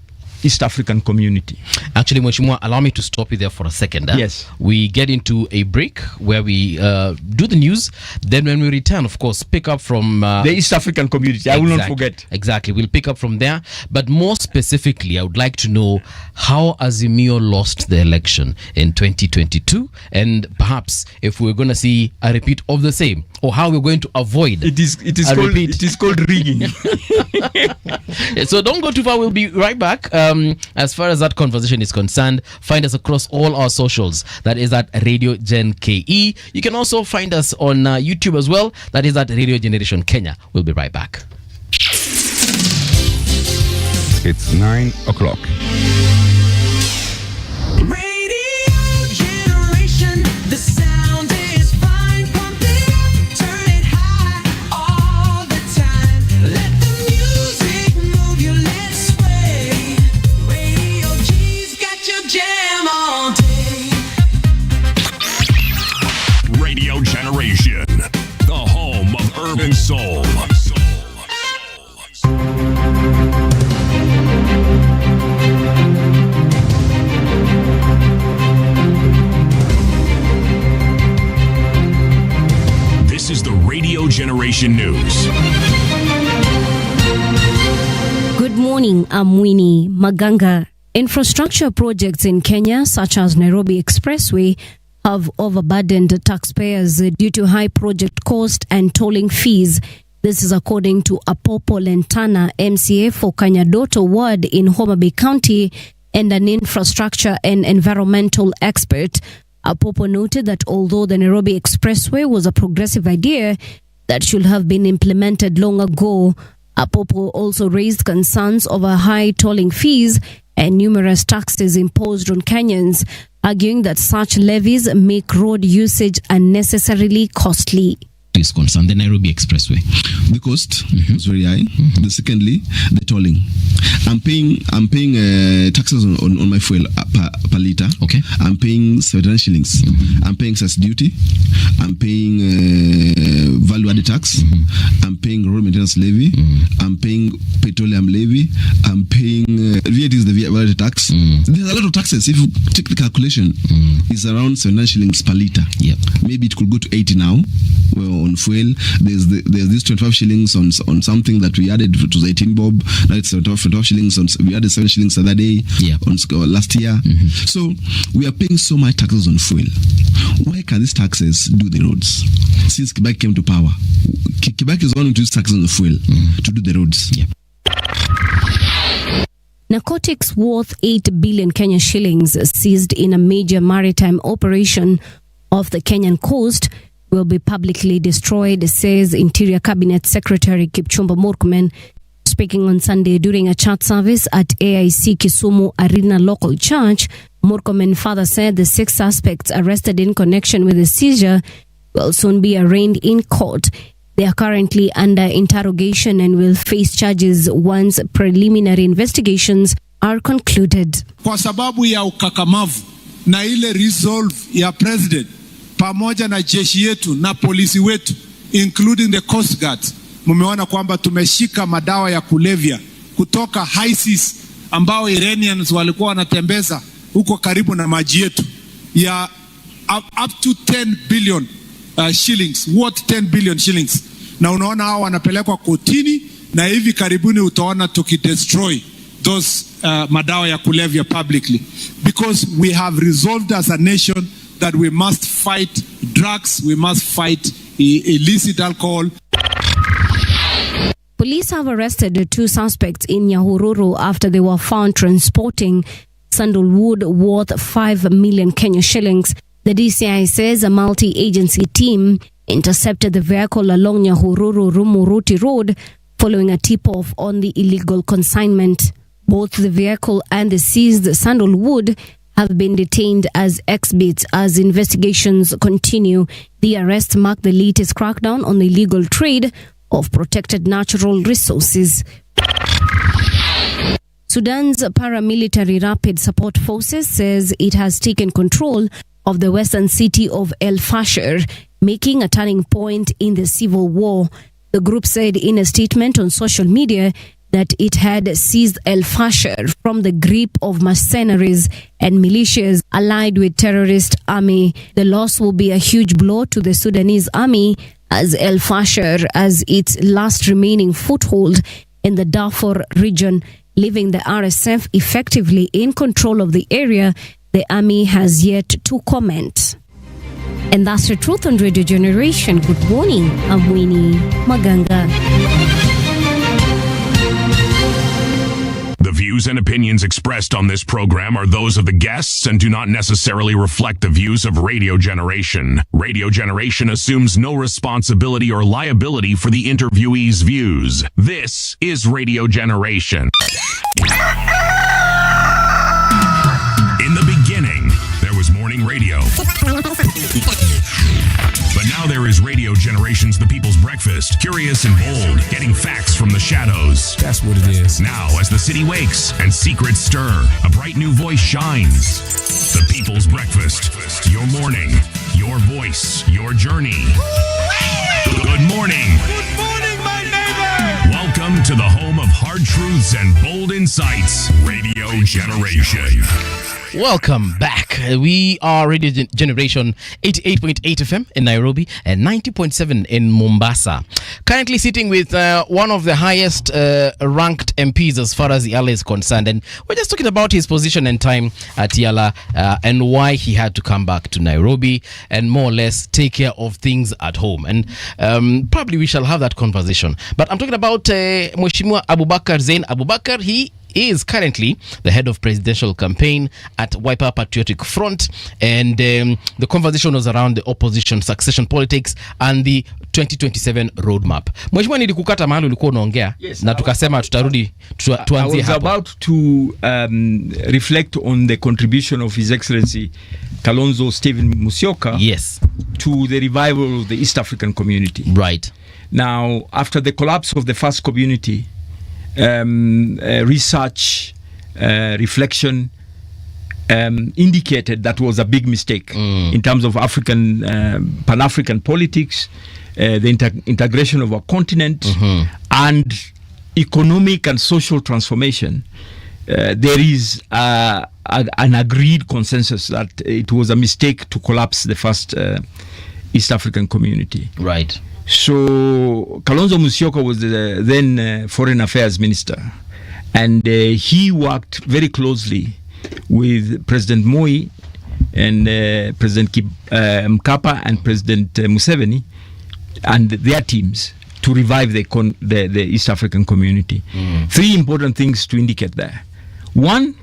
East African community. Actually, Mheshimiwa, allow me to stop you there for a second. Yes. We get into a break where we do the news. Then when we return, of course, pick up from... the East African community. I will not forget. Exactly. We'll pick up from there. But more specifically, I would like to know how Azimio lost the election in 2022. And perhaps if we're going to see a repeat of the same, or how we're going to avoid it is called rigging. So don't go too far. We'll be right back. As far as that conversation is concerned, find us across all our socials. That is at Radio Gen KE. You can also find us on YouTube as well. That is at Radio Generation Kenya. We'll be right back. It's 9 o'clock. Radio Generation, the sound is fine. Pump it up, turn it high all the time. Let the music move you, let's sway. Radio G's got your jam all day. Radio Generation, the home of urban soul. This is the Radio Generation News. Good morning, I'm Winnie Maganga. Infrastructure projects in Kenya, such as Nairobi Expressway, have overburdened taxpayers due to high project cost and tolling fees. This is according to Apopo Lentana, MCA for Kanyadoto Ward in Homa Bay County, and an infrastructure and environmental expert. Apopo noted that although the Nairobi Expressway was a progressive idea that should have been implemented long ago, Apopo also raised concerns over high tolling fees and numerous taxes imposed on Kenyans, arguing that such levies make road usage unnecessarily costly. Is concerned, the Nairobi Expressway. The cost is very high. The secondly, the tolling. I'm paying taxes on my fuel per liter. Okay. I'm paying 7 shillings. I'm paying cess duty. I'm paying value added tax. I'm paying road maintenance levy. I'm paying petroleum levy. I'm paying VAT is the value added tax. There's a lot of taxes. If you take the calculation, it's around 7 shillings per liter. Yep. Maybe it could go to 80 now. Well, on fuel, there's this 25 shillings on something that we added to the 18 bob. Now it's 12 shillings on, we added 7 shillings the other day on last year. So we are paying so much taxes on fuel. Why can these taxes do the roads? Since Quebec came to power, Quebec is one to use taxes on the fuel to do the roads. Narcotics worth 8 billion Kenya shillings seized in a major maritime operation off the Kenyan coast will be publicly destroyed, says Interior Cabinet Secretary Kipchumba Murkomen. Speaking on Sunday during a church service at AIC Kisumu Arena Local Church, Murkomen further said the 6 suspects arrested in connection with the seizure will soon be arraigned in court. They are currently under interrogation and will face charges once preliminary investigations are concluded. Kwa sababu ya ukakamavu na ile resolve ya president pamoja na jeshi yetu na polisi wetu including the Coast Guard, mumeona kwamba tumeshika madawa ya kulevya kutoka high seas ambao Iranians walikuwa wanatembeza huko karibu na maji yetu ya up to 10 billion shillings, worth 10 billion shillings. Na unaona hao wanapelekwa kotini na hivi karibuni utaona tukidestroy those madawa ya kulevya publicly, because we have resolved as a nation that we must fight drugs, we must fight illicit alcohol. Police have arrested 2 suspects in Nyahururu after they were found transporting sandalwood worth 5 million Kenya shillings. The DCI says a multi-agency team intercepted the vehicle along Nyahururu-Rumuruti Road following a tip-off on the illegal consignment. Both the vehicle and the seized sandalwood have been detained as exhibits as investigations continue. The arrest marked the latest crackdown on the illegal trade of protected natural resources. Sudan's paramilitary Rapid Support Forces says it has taken control of the western city of El Fasher, making a turning point in the civil war. The group said in a statement on social media that it had seized El Fasher from the grip of mercenaries and militias allied with terrorist army. The loss will be a huge blow to the Sudanese army as El Fasher as its last remaining foothold in the Darfur region, leaving the RSF effectively in control of the area. The army has yet to comment. And that's the truth on Radio Generation. Good morning. I'm Winnie Maganga. The views and opinions expressed on this program are those of the guests and do not necessarily reflect the views of Radio Generation. Radio Generation assumes no responsibility or liability for the interviewee's views. This is Radio Generation. In the beginning, there was morning radio. But now there is Radio Generation's The People's Breakfast, curious and bold, getting facts from the shadows. That's what it is. Now, as the city wakes and secrets stir, a bright new voice shines. The People's Breakfast, your morning, your voice, your journey. Good morning. Good morning, my neighbor. Welcome to the home of hard truths and bold insights, Radio Generation. Welcome back. We are Radio Generation 88.8 FM in Nairobi and 90.7 in Mombasa. Currently sitting with one of the highest ranked MPs as far as Yala is concerned. And we're just talking about his position and time at Yala and why he had to come back to Nairobi and more or less take care of things at home. And probably we shall have that conversation. But I'm talking about Mheshimiwa Abubakar Zain Abubakar. He is currently the head of presidential campaign at Wiper Patriotic Front, and the conversation was around the opposition, succession politics and the 2027 roadmap. Mheshimiwa, nilikukata mahali ulikuwa unaongea na tukasema tutarudi tuanzie hapo. I was about to reflect on the contribution of His Excellency Kalonzo Stephen Musyoka to the revival of the East African community. Right. Now, after the collapse of the first community, research, reflection indicated that was a big mistake in terms of African Pan-African politics, the integration of our continent, and economic and social transformation. There is an agreed consensus that it was a mistake to collapse the first East African community. Right. So Kalonzo Musyoka was the then Foreign Affairs Minister, and he worked very closely with President Moi and President Mkapa and President Museveni and their teams to revive the East African community. 3 important things to indicate there. One,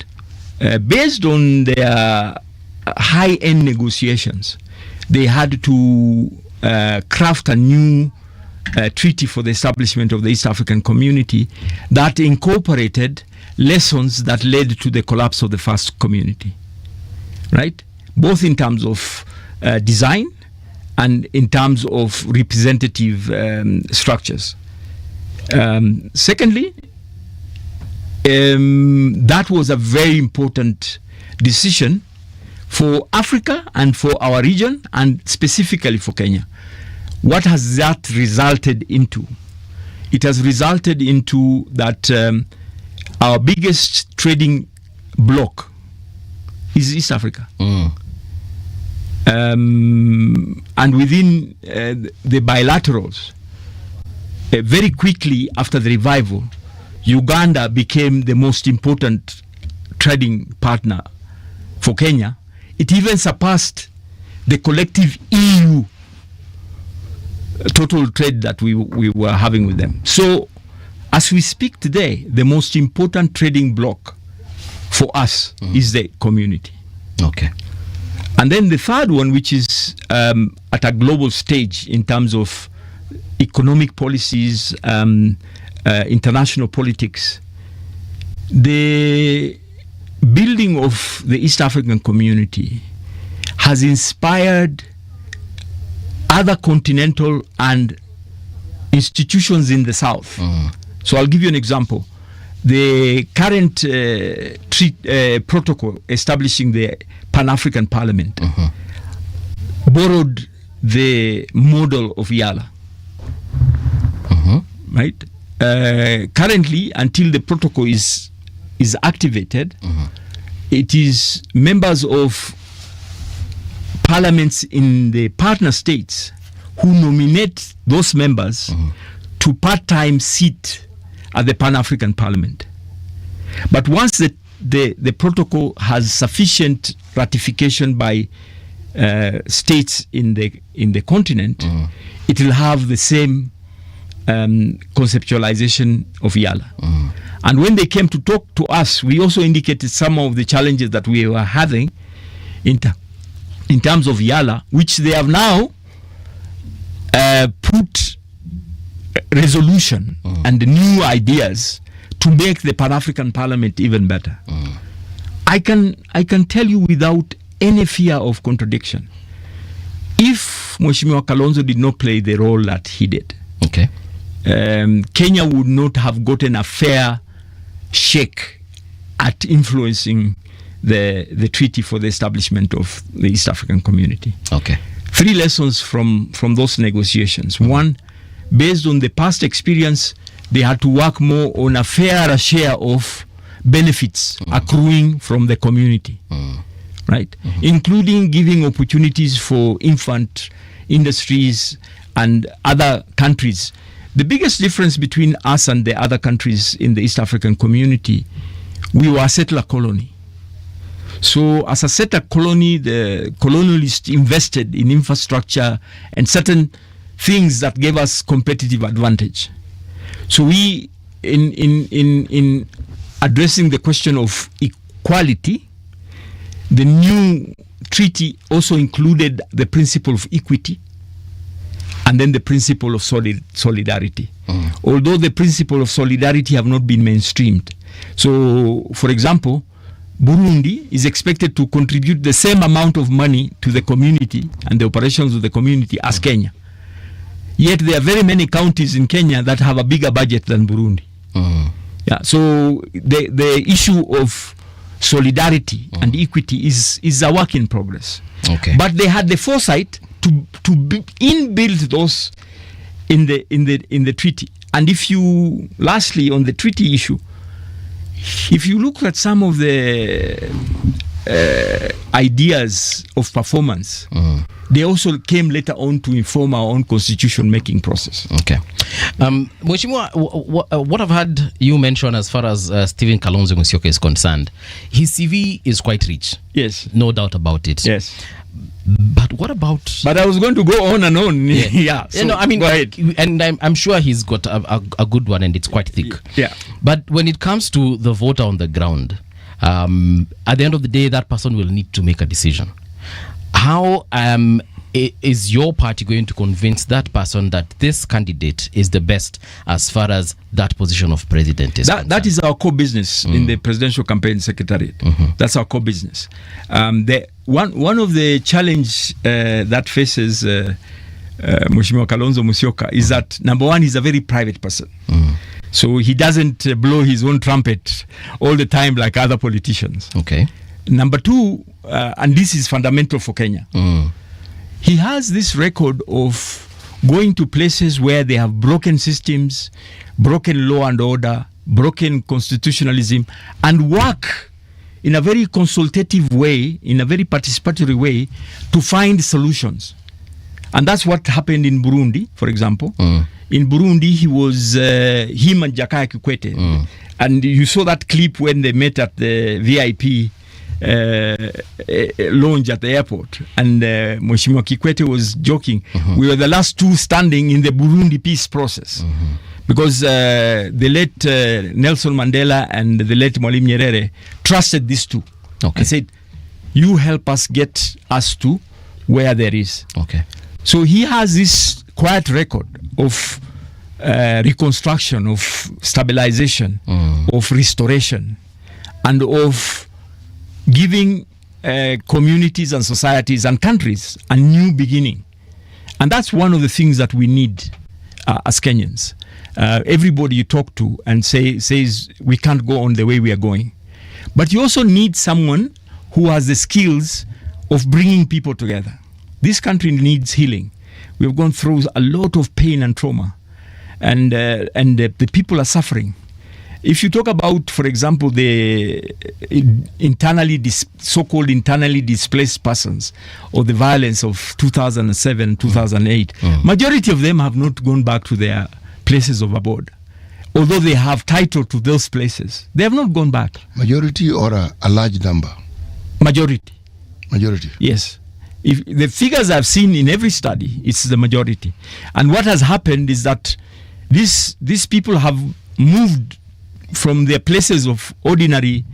based on their high-end negotiations, they had to craft a new treaty for the establishment of the East African community that incorporated lessons that led to the collapse of the first community, right? Both in terms of design and in terms of representative structures. Secondly, that was a very important decision for Africa and for our region, and specifically for Kenya. What has that resulted into? It has resulted into that our biggest trading bloc is East Africa. And within the bilaterals, very quickly after the revival, Uganda became the most important trading partner for Kenya. It even surpassed the collective EU total trade that we were having with them. So As we speak today, the most important trading bloc for us is the community. Okay. And then the third one, which is at a global stage in terms of economic policies, international politics, the building of the East African community has inspired other continental and institutions in the South. So I'll give you an example. The current protocol establishing the Pan-African Parliament borrowed the model of Yala. Right? Currently, until the protocol is activated, it is members of parliaments in the partner states who nominate those members to part-time sit at the Pan-African Parliament. But once the protocol has sufficient ratification by states in the continent, it will have the same conceptualization of Yala. And when they came to talk to us, we also indicated some of the challenges that we were having in terms of Yala, which they have now put resolution and new ideas to make the Pan-African Parliament even better. I can tell you without any fear of contradiction, if Mheshimiwa Kalonzo did not play the role that he did, Kenya would not have gotten a fair shake at influencing the treaty for the establishment of the East African community. Okay. 3 lessons from those negotiations. One, based on the past experience, they had to work more on a fairer share of benefits accruing from the community, right? Including giving opportunities for infant industries and other countries. The biggest difference between us and the other countries in the East African community, we were a settler colony. So as a settler colony, the colonialists invested in infrastructure and certain things that gave us competitive advantage. So we, in addressing the question of equality, the new treaty also included the principle of equity and then the principle of solidarity. Although the principle of solidarity have not been mainstreamed. So, for example, Burundi is expected to contribute the same amount of money to the community and the operations of the community as Kenya. Yet there are very many counties in Kenya that have a bigger budget than Burundi. Yeah, so the issue of solidarity and equity is a work in progress. Okay. But they had the foresight to inbuild those in the treaty. And if you, lastly, on the treaty issue, if you look at some of the ideas of performance, they also came later on to inform our own constitution making process. Okay. Mheshimiwa, what I've heard you mention as far as Stephen Kalonzo Musyoka is concerned, his CV is quite rich. Yes. No doubt about it. Yes. But what about... But I was going to go on and on. Yeah. So no, I mean, go ahead. And I'm sure he's got a good one and it's quite thick. Yeah. But when it comes to the voter on the ground, at the end of the day, that person will need to make a decision. How is your party going to convince that person that this candidate is the best as far as that position of president is concerned? That is our core business in the Presidential Campaign Secretariat. That's our core business. One of the challenge that faces Mheshimiwa Kalonzo Musyoka is that, number one, he's a very private person. So he doesn't blow his own trumpet all the time like other politicians. Okay. Number two, and this is fundamental for Kenya, he has this record of going to places where they have broken systems, broken law and order, broken constitutionalism, and work in a very consultative way, in a very participatory way, to find solutions. And that's what happened in Burundi, for example. In Burundi, he was him and Jakaya Kikwete. And you saw that clip when they met at the VIP lounge at the airport. And Mheshimiwa Kikwete was joking. We were the last two standing in the Burundi peace process. because the late Nelson Mandela and the late Mwalimu Nyerere trusted these two. Okay. And said, you help us get us to where there is. Okay. So he has this quiet record of reconstruction, of stabilization, of restoration, and of giving communities and societies and countries a new beginning. And that's one of the things that we need as Kenyans. Everybody you talk to and says we can't go on the way we are going. But you also need someone who has the skills of bringing people together. This country needs healing. We've gone through a lot of pain and trauma, and the people are suffering. If you talk about, for example, the so-called internally displaced persons, or the violence of 2007, 2008, majority of them have not gone back to their places of abode. Although they have title to those places, they have not gone back. Majority or a large number? Majority. Majority. Yes. If the figures I've seen in every study, it's the majority. And what has happened is that these people have moved from their places of ordinary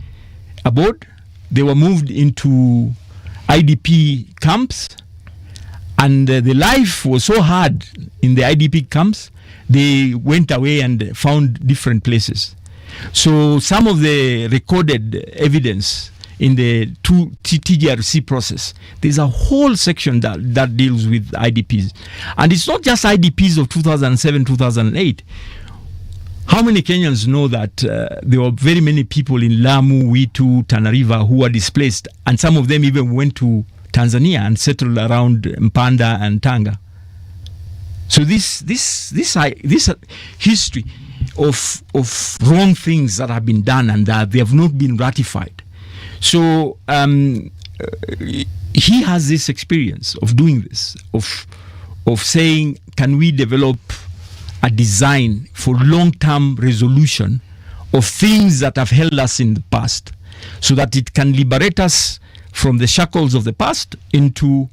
abode. They were moved into IDP camps, and the life was so hard in the IDP camps, they went away and found different places. So some of the recorded evidence in the TGRC process, there's a whole section that deals with IDPs. And it's not just IDPs of 2007, 2008. How many Kenyans know that there were very many people in Lamu, Witu, Tana River who were displaced, and some of them even went to Tanzania and settled around Mpanda and Tanga? So this history of wrong things that have been done and that they have not been ratified. So he has this experience of doing this, of saying, can we develop a design for long-term resolution of things that have held us in the past, so that it can liberate us from the shackles of the past into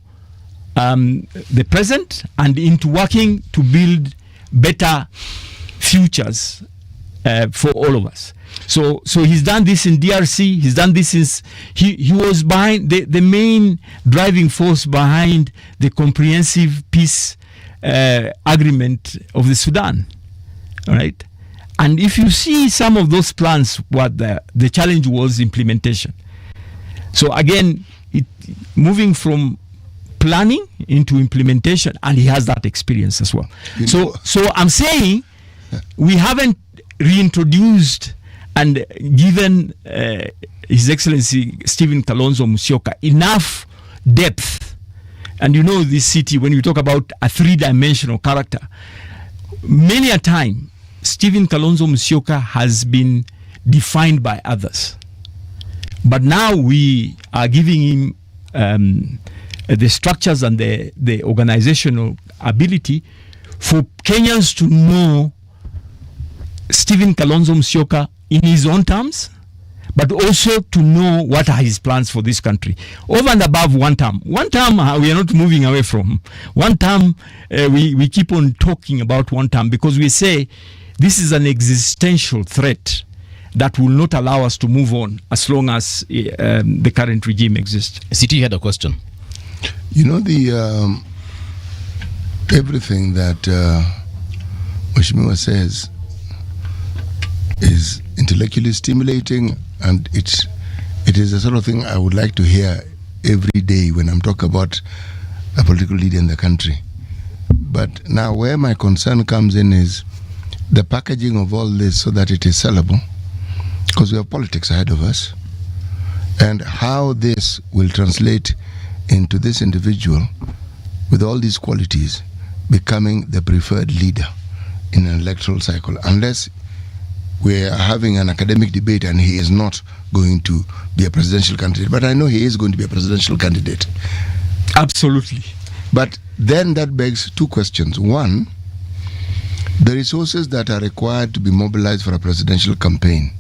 the present and into working to build better futures for all of us. So he's done this in DRC. He's done this since he was behind the main driving force behind the comprehensive peace agreement of the Sudan. All right. And if you see some of those plans, what the challenge was implementation. So again, moving from planning into implementation, and he has that experience as well. So I'm saying we haven't reintroduced and given His Excellency Stephen Kalonzo Musyoka enough depth. And you know, this city, when you talk about a three-dimensional character, many a time Stephen Kalonzo Musyoka has been defined by others. But now we are giving him the structures and the organizational ability for Kenyans to know Stephen Kalonzo Musyoka in his own terms, but also to know what are his plans for this country. Over and above one term. One term we are not moving away from. One term, we keep on talking about one term because we say this is an existential threat that will not allow us to move on as long as the current regime exists. City, you had a question. You know, everything that Mheshimiwa says is intellectually stimulating, and it is the sort of thing I would like to hear every day when I'm talking about a political leader in the country. But now where my concern comes in is the packaging of all this so that it is sellable, because we have politics ahead of us, and how this will translate into this individual with all these qualities becoming the preferred leader in an electoral cycle, unless we are having an academic debate and he is not going to be a presidential candidate. But I know he is going to be a presidential candidate. Absolutely. But then that begs two questions. One, the resources that are required to be mobilized for a presidential campaign,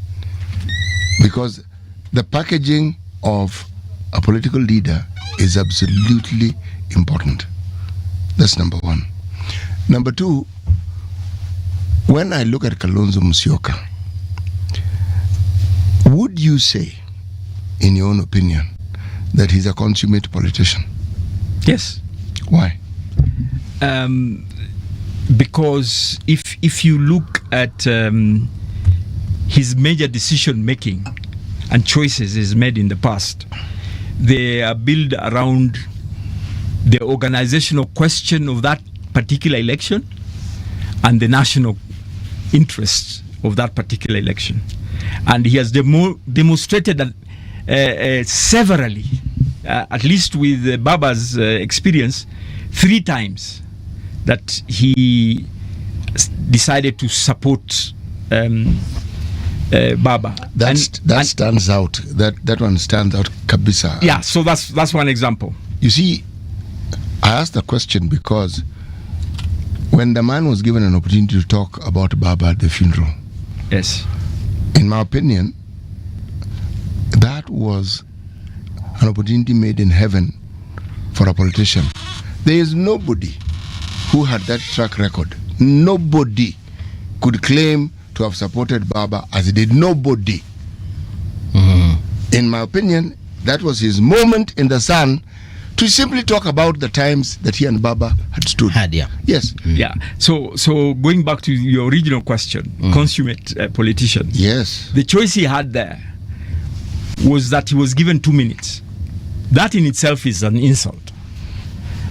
because the packaging of a political leader is absolutely important. That's number one. Number two, when I look at Kalonzo Musyoka, would you say, in your own opinion, that he's a consummate politician? Yes. Why? Because if you look at his major decision making and choices he's made in the past, they are built around the organizational question of that particular election and the national interests of that particular election. And he has demonstrated that severally, at least with Baba's experience, 3 times that he decided to support Baba. That stands out. That one stands out, kabisa. Yeah, so that's one example. You see, I asked the question because when the man was given an opportunity to talk about Baba at the funeral, yes, in my opinion, that was an opportunity made in heaven for a politician. There is nobody who had that track record. Nobody could claim to have supported Baba as he did. Nobody. In my opinion, that was his moment in the sun to simply talk about the times that he and Baba had stood. Yes. Yeah. So going back to your original question, consummate politician. Yes. The choice he had there was that he was given 2 minutes. That in itself is an insult.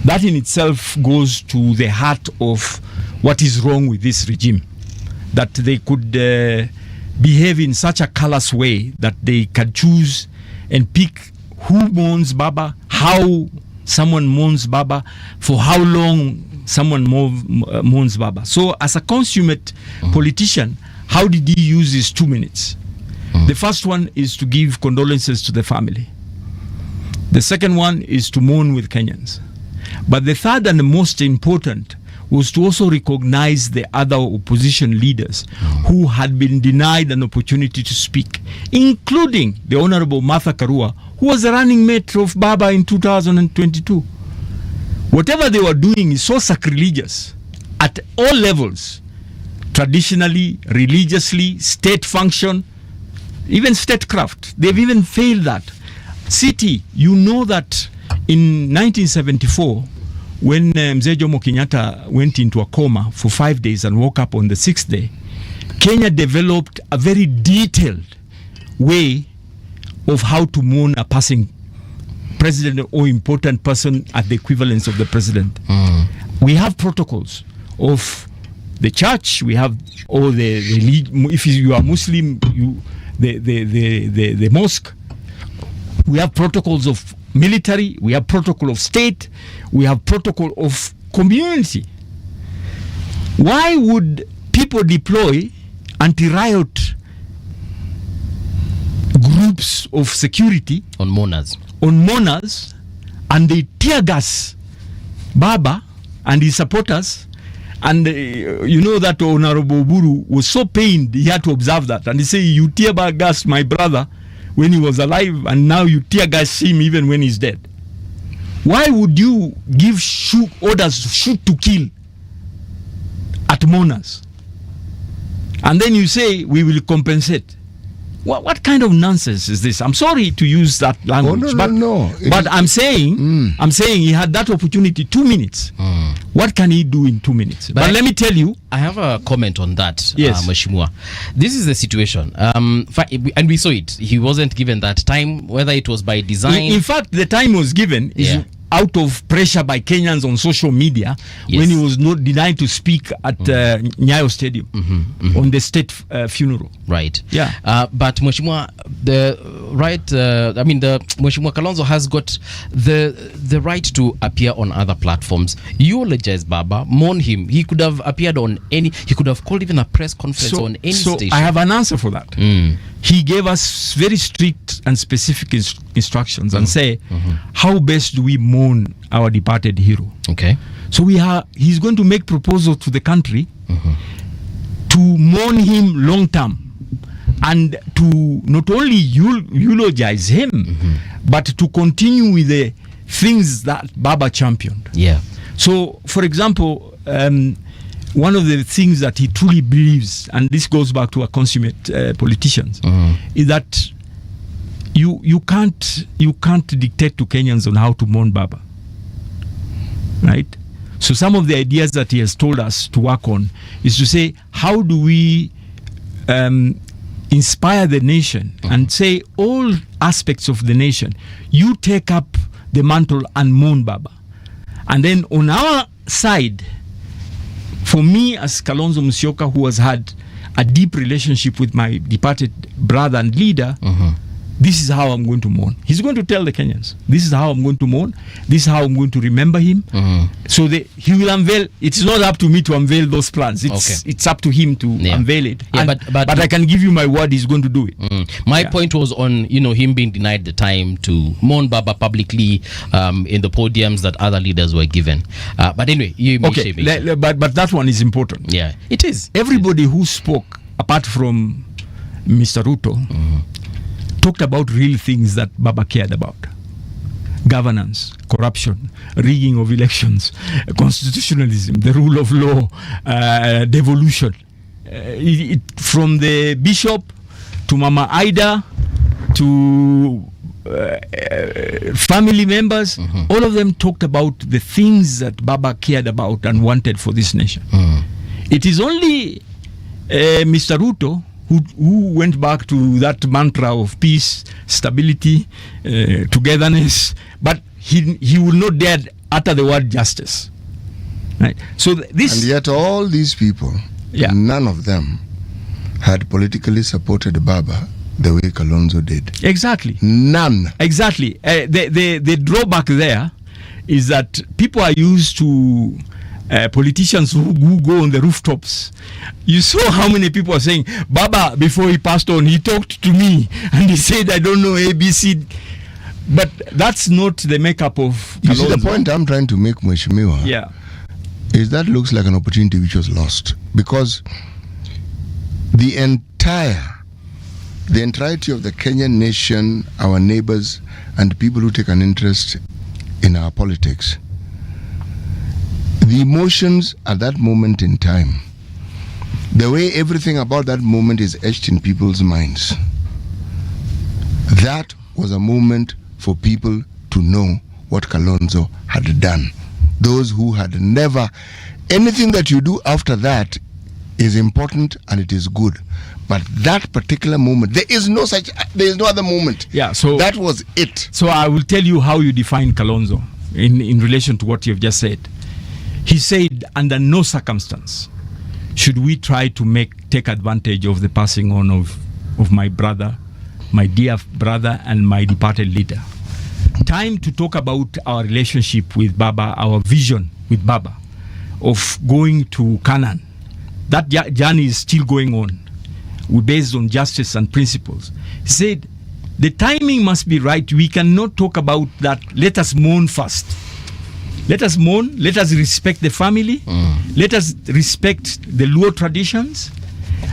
That in itself goes to the heart of what is wrong with this regime. That they could behave in such a callous way that they can choose and pick who mourns Baba, how someone mourns Baba, for how long someone mourns Baba. So as a consummate politician, how did he use his 2 minutes? The first one is to give condolences to the family. The second one is to mourn with Kenyans. But the third and the most important was to also recognize the other opposition leaders who had been denied an opportunity to speak, including the Honorable Martha Karua, who was the running mate of Baba in 2022. Whatever they were doing is so sacrilegious at all levels, traditionally, religiously, state function, even statecraft. They've even failed that. City, you know that in 1974, when Mzee Jomo Kenyatta went into a coma for 5 days and woke up on the 6th day, Kenya developed a very detailed way of how to mourn a passing president or important person at the equivalence of the president. We have protocols of the church. We have all the if you are Muslim, the mosque. We have protocols of military. We have protocol of state. We have protocol of community. Why would people deploy anti-riot groups of security on mourners, and they tear gas Baba and his supporters? And you know that Honorable Buru was so pained, he had to observe that, and he said, "You tear gas my brother when he was alive, and now you tear gas him even when he's dead." Why would you give orders to shoot to kill at mourners, and then you say we will compensate? What kind of nonsense is this? I'm sorry to use that language, but I'm saying he had that opportunity 2 minutes. What can he do in 2 minutes? But let me tell you, I have a comment on that. Yes. Mheshimiwa. This is the situation, and we saw it. He wasn't given that time, whether it was by design. In fact, the time was given is out of pressure by Kenyans on social media, when he was not denied to speak at Nyayo Stadium on the state funeral. Right. Yeah. But Mheshimiwa, the Mheshimiwa Kalonzo has got the right to appear on other platforms. Eulogize Baba, mourn him. He could have appeared on any. He could have called even a press conference on any station. I have an answer for that. He gave us very strict and specific instructions and say, how best do we mourn our departed hero? Okay. So he's going to make proposal to the country to mourn him long term, and to not only eulogize him, but to continue with the things that Baba championed. Yeah. So, for example, one of the things that he truly believes, and this goes back to our consummate politicians, is that you can't dictate to Kenyans on how to mourn Baba, right? So some of the ideas that he has told us to work on is to say, how do we inspire the nation and say all aspects of the nation, you take up the mantle and mourn Baba. And then on our side, for me as Kalonzo Musyoka, who has had a deep relationship with my departed brother and leader, this is how I'm going to mourn. He's going to tell the Kenyans, this is how I'm going to mourn, this is how I'm going to remember him. So he will unveil. It's not up to me to unveil those plans. It's up to him to unveil it. But I can give you my word, he's going to do it. My point was on him being denied the time to mourn Baba publicly in the podiums that other leaders were given. But anyway, but that one is important. Yeah, it is. Everybody who spoke, apart from Mr. Ruto, talked about real things that Baba cared about: governance, corruption, rigging of elections, constitutionalism, the rule of law, devolution. From the bishop to Mama Ida to family members, all of them talked about the things that Baba cared about and wanted for this nation. It is only Mr. Ruto who went back to that mantra of peace, stability, togetherness, but he will not dare utter the word justice. Right? So this, and yet all these people, none of them had politically supported Baba the way Kalonzo did. Exactly. None. Exactly. The drawback there is that people are used to politicians who go on the rooftops. You saw how many people are saying, Baba, before he passed on, he talked to me and he said, I don't know ABC. But that's not the makeup of You see, the point I'm trying to make, Mheshimiwa, is that looks like an opportunity which was lost, because the entirety of the Kenyan nation, our neighbors, and people who take an interest in our politics, the emotions at that moment in time, the way everything about that moment is etched in people's minds, that was a moment for people to know what Kalonzo had done. Those who had never, anything that you do after that is important and it is good. But that particular moment, there is no other moment. So that was it. So I will tell you how you define Kalonzo in relation to what you've just said. He said, under no circumstance should we try to take advantage of the passing on of my brother, my dear brother, and my departed leader. Time to talk about our relationship with Baba, our vision with Baba of going to Canaan. That journey is still going on. We're based on justice and principles. He said, the timing must be right. We cannot talk about that. Let us mourn first. Let us mourn. Let us respect the family. Let us respect the Luo traditions.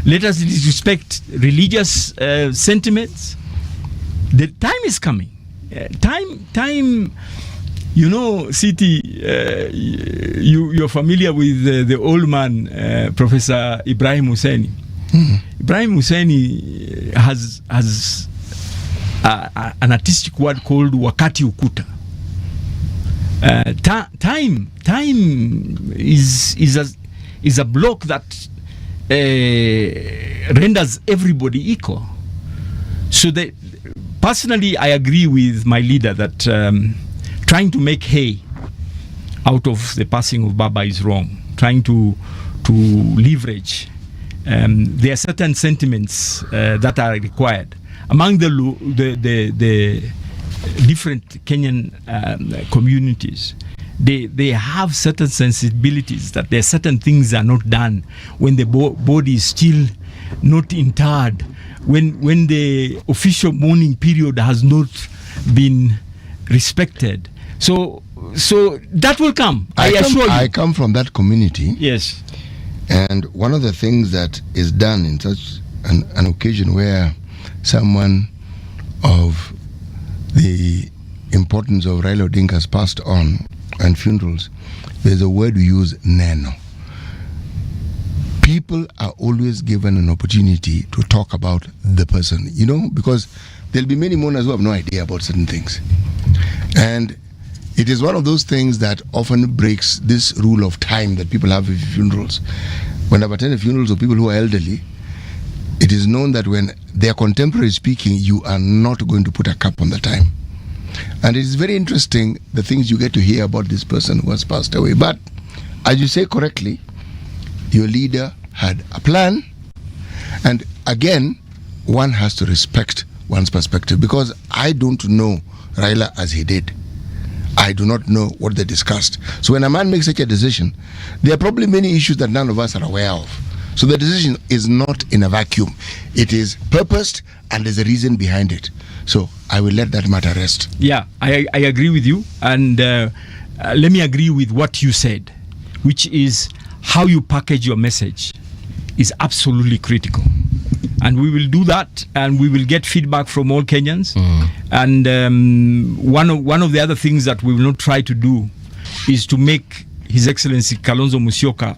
Let us respect religious sentiments. The time is coming. Time. You know, City. You're familiar with the old man, Professor Ibrahim Husseini. Ibrahim Husseini has an artistic word called wakati ukuta. Time is a block that renders everybody equal. So that personally, I agree with my leader that trying to make hay out of the passing of Baba is wrong. Trying to leverage. There are certain sentiments that are required among the different Kenyan communities. They have certain sensibilities that there are certain things are not done when the body is still not interred, when the official mourning period has not been respected. So that will come. I assure you. I come from that community. Yes. And one of the things that is done in such an occasion where someone of the importance of Raila Odinga has passed on and funerals, there's a word we use, neno. people are always given an opportunity to talk about the person, because there'll be many mourners who have no idea about certain things. And it is one of those things that often breaks this rule of time that people have with funerals. When I've attended funerals of people who are elderly, it is known that when their contemporary is speaking, you are not going to put a cap on the time. And it is very interesting the things you get to hear about this person who has passed away. But as you say correctly, your leader had a plan. And again, one has to respect one's perspective, because I don't know Raila as he did. I do not know what they discussed. So when a man makes such a decision, there are probably many issues that none of us are aware of. So the decision is not in a vacuum. It is purposed, and there's a reason behind it. So I will let that matter rest. Yeah, I agree with you. And let me agree with what you said, which is how you package your message is absolutely critical. And we will do that, and we will get feedback from all Kenyans. And one of the other things that we will not try to do is to make His Excellency Kalonzo Musyoka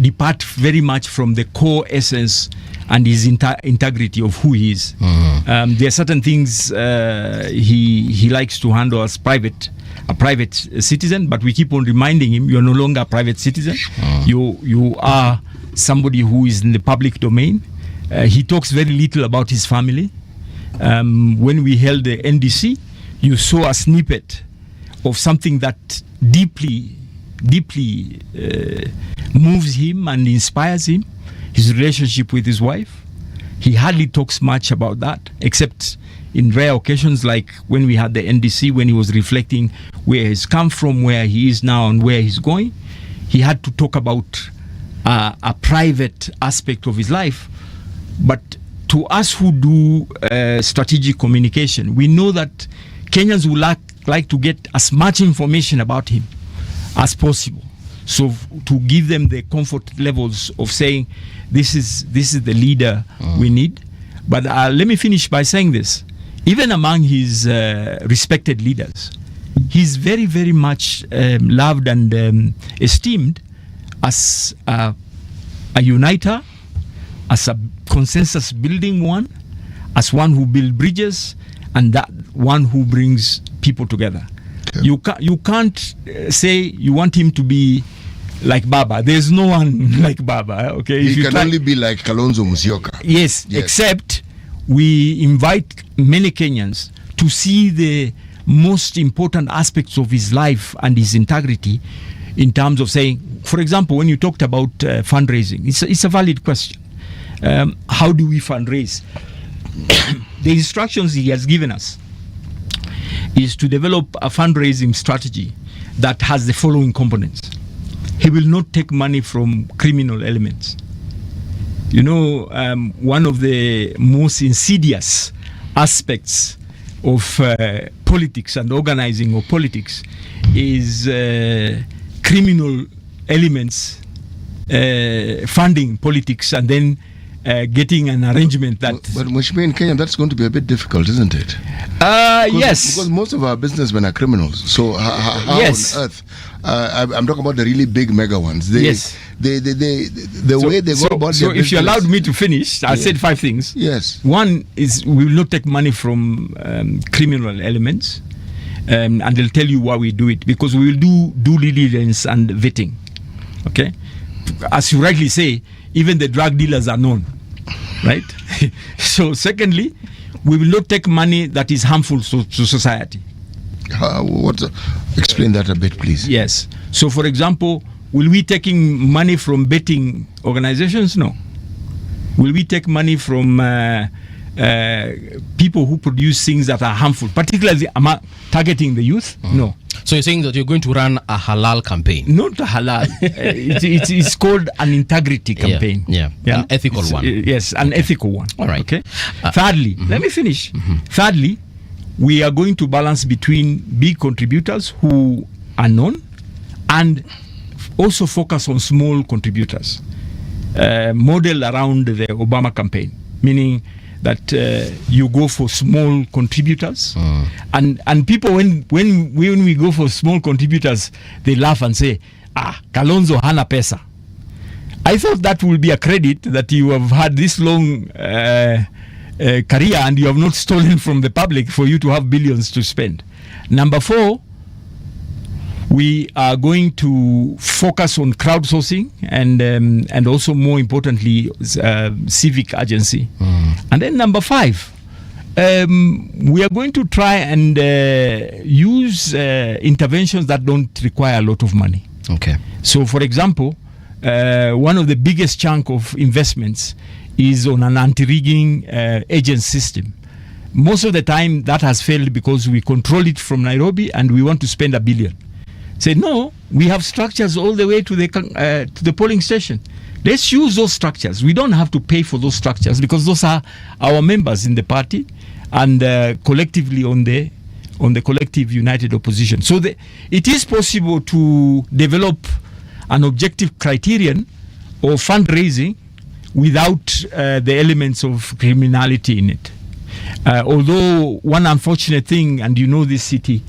depart very much from the core essence and his integrity of who he is. There are certain things he likes to handle as a private citizen, but we keep on reminding him, you're no longer a private citizen. You are somebody who is in the public domain. He talks very little about his family. When we held the NDC, you saw a snippet of something that deeply moves him and inspires him, his relationship with his wife. He hardly talks much about that, except in rare occasions like when we had the NDC, when he was reflecting where he's come from, where he is now, and where he's going. He had to talk about a private aspect of his life. But to us who do strategic communication, we know that Kenyans would like to get as much information about him as possible. So to give them the comfort levels of saying, this is the leader we need. But let me finish by saying this. Even among his respected leaders, he's very, very much loved and esteemed as a uniter, as a consensus building one, as one who builds bridges, and that one who brings people together. Okay. You can't say you want him to be like Baba. There's no one like Baba. Okay, he can only be like Kalonzo Musyoka. Yes, except we invite many Kenyans to see the most important aspects of his life and his integrity, in terms of saying, for example, when you talked about fundraising, it's a valid question. How do we fundraise? The instructions he has given us is to develop a fundraising strategy that has the following components. He will not take money from criminal elements. You know, one of the most insidious aspects of politics and organizing of politics is criminal elements funding politics and then getting an arrangement that... But Mheshimiwa, in Kenya, that's going to be a bit difficult, isn't it? Yes. Because most of our businessmen are criminals. So how Yes. on earth... I'm talking about the really big mega ones. Yes. The way they go about So their if you business- allowed me to finish, I said 5 things. Yes. One is we will not take money from criminal elements, and they'll tell you why we do it, because we will do due diligence and vetting. Okay? As you rightly say, even the drug dealers are known, right? So secondly, we will not take money that is harmful to society. Explain that a bit, please. Yes. So for example, will we taking money from betting organizations? No. Will we take money from people who produce things that are harmful, particularly targeting the youth? No. So you're saying that you're going to run a halal campaign? Not a halal. It's called an integrity campaign. Yeah. An ethical one. Yes, an ethical one. All right. Okay. Thirdly, let me finish. Thirdly, we are going to balance between big contributors who are known and also focus on small contributors. Model around the Obama campaign, meaning that you go for small contributors, and people when we go for small contributors, they laugh and say, Kalonzo hana pesa. I thought that will be a credit that you have had this long career and you have not stolen from the public for you to have billions to spend. Number 4, we are going to focus on crowdsourcing and also, more importantly, civic agency. And then number 5, we are going to try and use interventions that don't require a lot of money. Okay. So, for example, one of the biggest chunk of investments is on an anti-rigging agent system. Most of the time that has failed because we control it from Nairobi and we want to spend $1 billion. Say, no, we have structures all the way to the polling station. Let's use those structures. We don't have to pay for those structures because those are our members in the party and collectively on the collective united opposition. So it is possible to develop an objective criterion of fundraising without the elements of criminality in it. Although one unfortunate thing, and you know this city,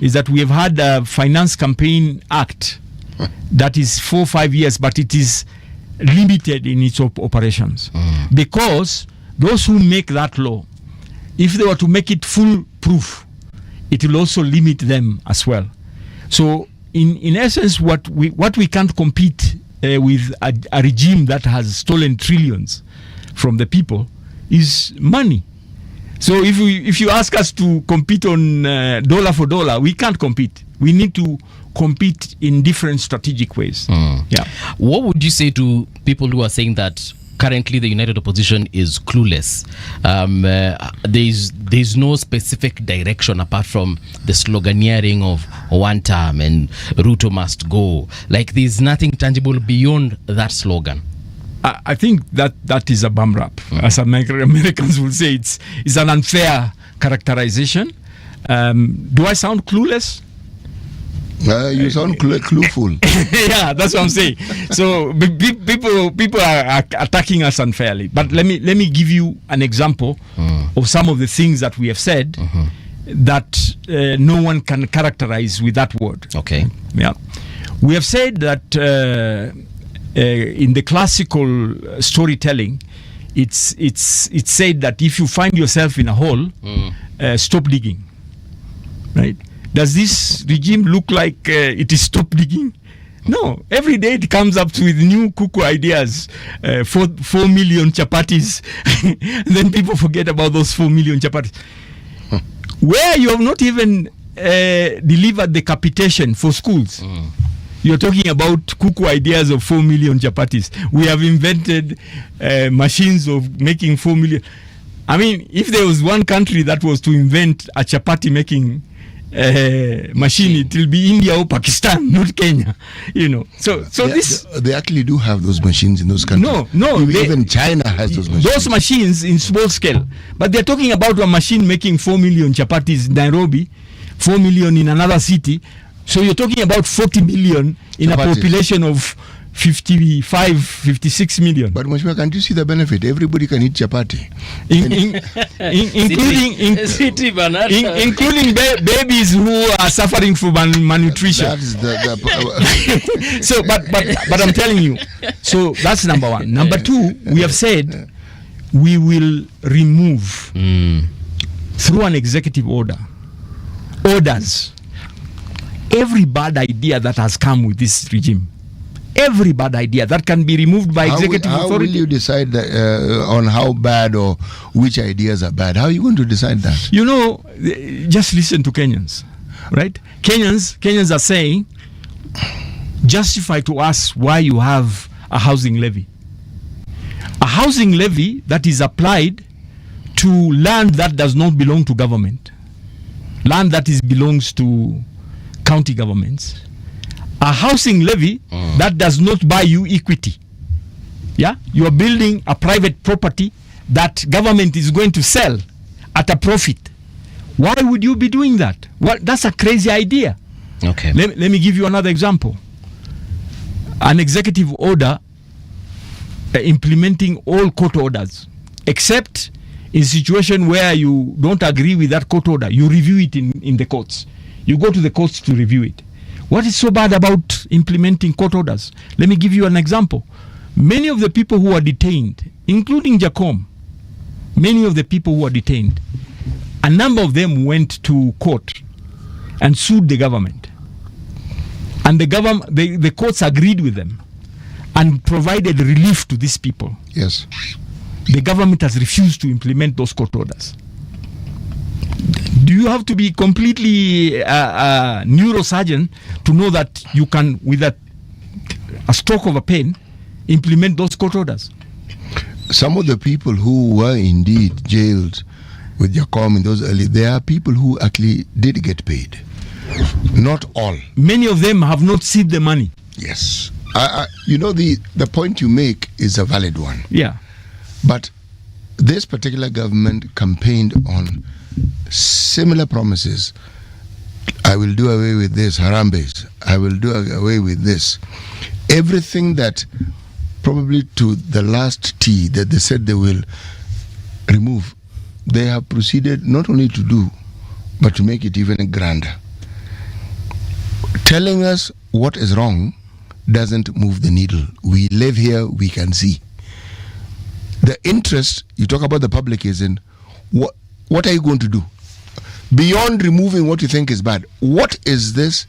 is that we have had a Finance Campaign Act that is 4 or 5 years, but it is limited in its operations. Because those who make that law, if they were to make it foolproof, it will also limit them as well. So in essence, what we can't compete with a regime that has stolen trillions from the people is money. So if you ask us to compete on dollar for dollar, we can't compete. We need to compete in different strategic ways. Yeah. What would you say to people who are saying that currently the united opposition is clueless? There's no specific direction apart from the sloganeering of one term and Ruto must go. Like there's nothing tangible beyond that slogan. I think that is a bum rap. As Americans will say, it's an unfair characterization. Do I sound clueless? You sound clueful. Yeah, that's what I'm saying. So people are attacking us unfairly. But let me give you an example of some of the things that we have said that no one can characterize with that word. Okay. Yeah, we have said that in the classical storytelling, it's said that if you find yourself in a hole, stop digging. Right? Does this regime look like it is stop digging? No. Every day it comes up with new cuckoo ideas. 4 million chapatis. And then people forget about those 4 million chapatis. Where you have not even delivered the capitation for schools. You're talking about cuckoo ideas of 4 million chapatis. We have invented machines of making 4 million. I mean, if there was one country that was to invent a chapati making machine, it will be India or Pakistan, not Kenya. You know, so they actually do have those machines in those countries. No, even China has those machines. Those machines in small scale, but they're talking about a machine making 4 million chapatis in Nairobi, 4 million in another city. So you're talking about 40 million in a population of 56 million. But Mheshimiwa, can't you see the benefit? Everybody can eat chapati. Including babies who are suffering from malnutrition. That is so, but I'm telling you. So that's number 1. Number 2, we have said we will remove through an executive orders every bad idea that has come with this regime. Every bad idea that can be removed by executive authority. How will you decide on how bad or which ideas are bad? How are you going to decide that? You know, just listen to Kenyans, right? Kenyans are saying, justify to us why you have a housing levy. A housing levy that is applied to land that does not belong to government. Land that belongs to county governments. A housing levy that does not buy you equity. Yeah, you are building a private property that government is going to sell at a profit. Why would you be doing that? Well, that's a crazy idea. Okay. Let me give you another example. An executive order implementing all court orders, except in situation where you don't agree with that court order, you review it in the courts. You go to the courts to review it. What is so bad about implementing court orders? Let me give you an example. Many of the people who are detained, including Jacom, many of the people who are detained, a number of them went to court and sued the government. And the courts agreed with them and provided relief to these people. Yes. The government has refused to implement those court orders. Do you have to be completely a neurosurgeon to know that you can, with a stroke of a pen, implement those court orders? Some of the people who were indeed jailed with Jacom in those early, there are people who actually did get paid. Not all. Many of them have not seen the money. Yes. You know, the point you make is a valid one. Yeah. But this particular government campaigned on similar promises. I will do away with this, Harambes. I will do away with this. Everything that probably to the last T that they said they will remove, they have proceeded not only to do, but to make it even grander. Telling us what is wrong doesn't move the needle. We live here, we can see. The interest, you talk about the public, is in what are you going to do? Beyond removing what you think is bad, what is this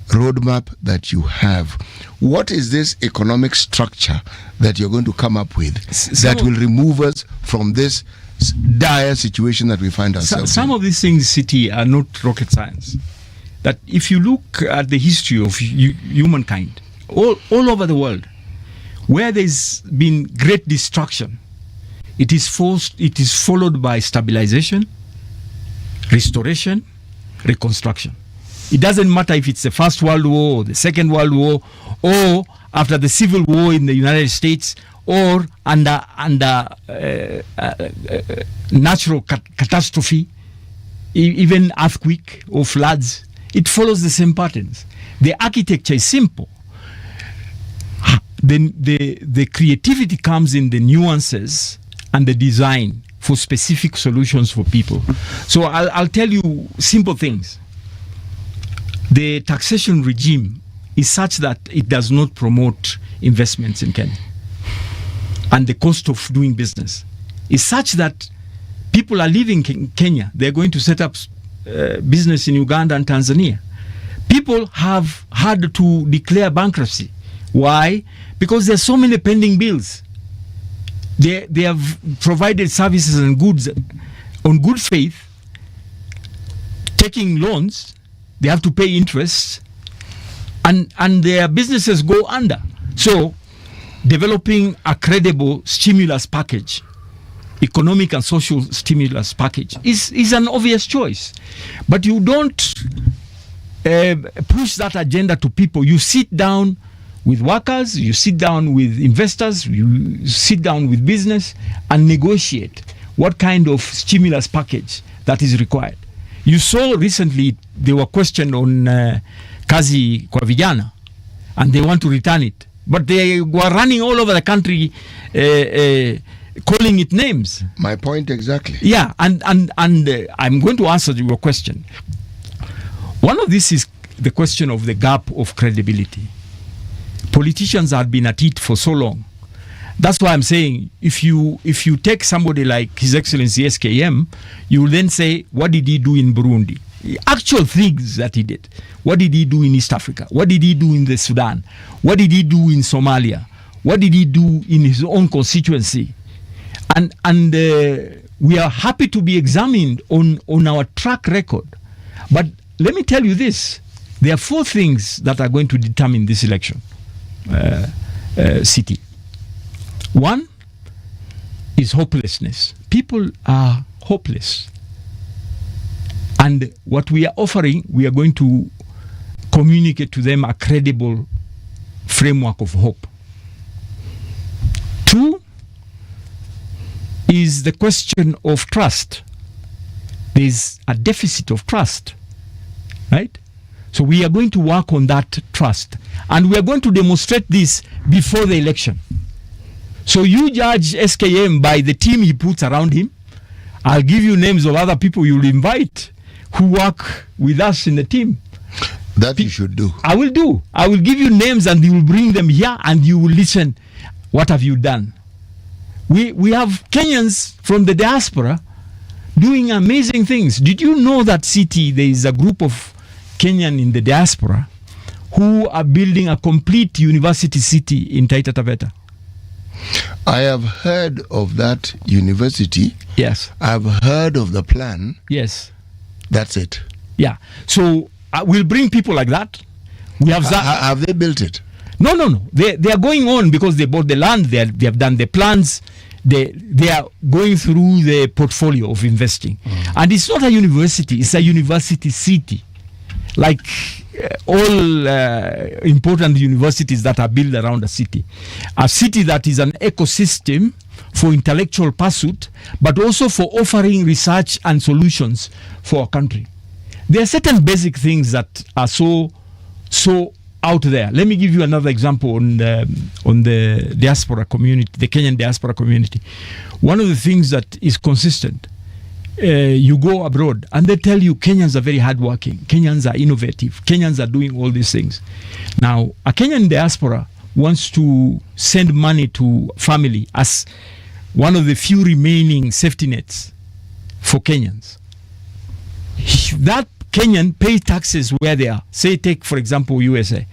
roadmap that you have? What is this economic structure that you're going to come up with that will remove us from this dire situation that we find ourselves in? Some of these things, City, are not rocket science. That if you look at the history of humankind, all over the world, where there's been great destruction, it is followed by stabilization, restoration, reconstruction. It doesn't matter if it's the First World War or the Second World War, or after the Civil War in the United States, or under natural catastrophe, even earthquake or floods. It follows the same patterns. The architecture is simple. The creativity comes in the nuances and the design for specific solutions for people. So I'll tell you simple things. The taxation regime is such that it does not promote investments in Kenya. And the cost of doing business is such that people are leaving Kenya. They're going to set up business in Uganda and Tanzania. People have had to declare bankruptcy. Why? Because there are so many pending bills. They have provided services and goods on good faith, taking loans. They have to pay interest, and their businesses go under. So, developing a credible stimulus package, economic and social stimulus package, is an obvious choice. But you don't push that agenda to people. You sit down with workers, you sit down with investors, you sit down with business and negotiate what kind of stimulus package that is required. You saw recently they were questioned on kazi kwa vijana, and they want to return it, but they were running all over the country calling it names. My point exactly. Yeah, and I'm going to answer your question. One of this is the question of the gap of credibility. Politicians have been at it for so long. That's why I'm saying if you take somebody like His Excellency SKM, you will then say, what did he do in Burundi? Actual things that he did. What did he do in East Africa? What did he do in the Sudan? What did he do in Somalia? What did he do in his own constituency? And we are happy to be examined on our track record. But let me tell you this. There are 4 things that are going to determine this election. City. One is hopelessness. People are hopeless. And what we are offering, we are going to communicate to them a credible framework of hope. 2 is the question of trust. There is a deficit of trust, right? So we are going to work on that trust. And we are going to demonstrate this before the election. So you judge SKM by the team he puts around him. I'll give you names of other people you'll invite who work with us in the team. That you should do. I will do. I will give you names and you will bring them here and you will listen. what have you done? We have Kenyans from the diaspora doing amazing things. Did you know that city, there is a group of Kenyan in the diaspora who are building a complete university city in Taita Taveta? I have heard of that university. Yes. I've heard of the plan. Yes. That's it. Yeah. So we'll bring people like that. We have have they built it? No. They are going on because they bought the land. They have done the plans. They are going through the portfolio of investing. And it's not a university. It's a university city. Like all important universities that are built around a city that is an ecosystem for intellectual pursuit, but also for offering research and solutions for our country. There are certain basic things that are so out there. Let me give you another example on the diaspora community, the Kenyan diaspora community. One of the things that is consistent, you go abroad and they tell you Kenyans are very hardworking, Kenyans are innovative, Kenyans are doing all these things. Now, a Kenyan diaspora wants to send money to family as one of the few remaining safety nets for Kenyans. That Kenyan pay taxes where they are. Say, take for example USA.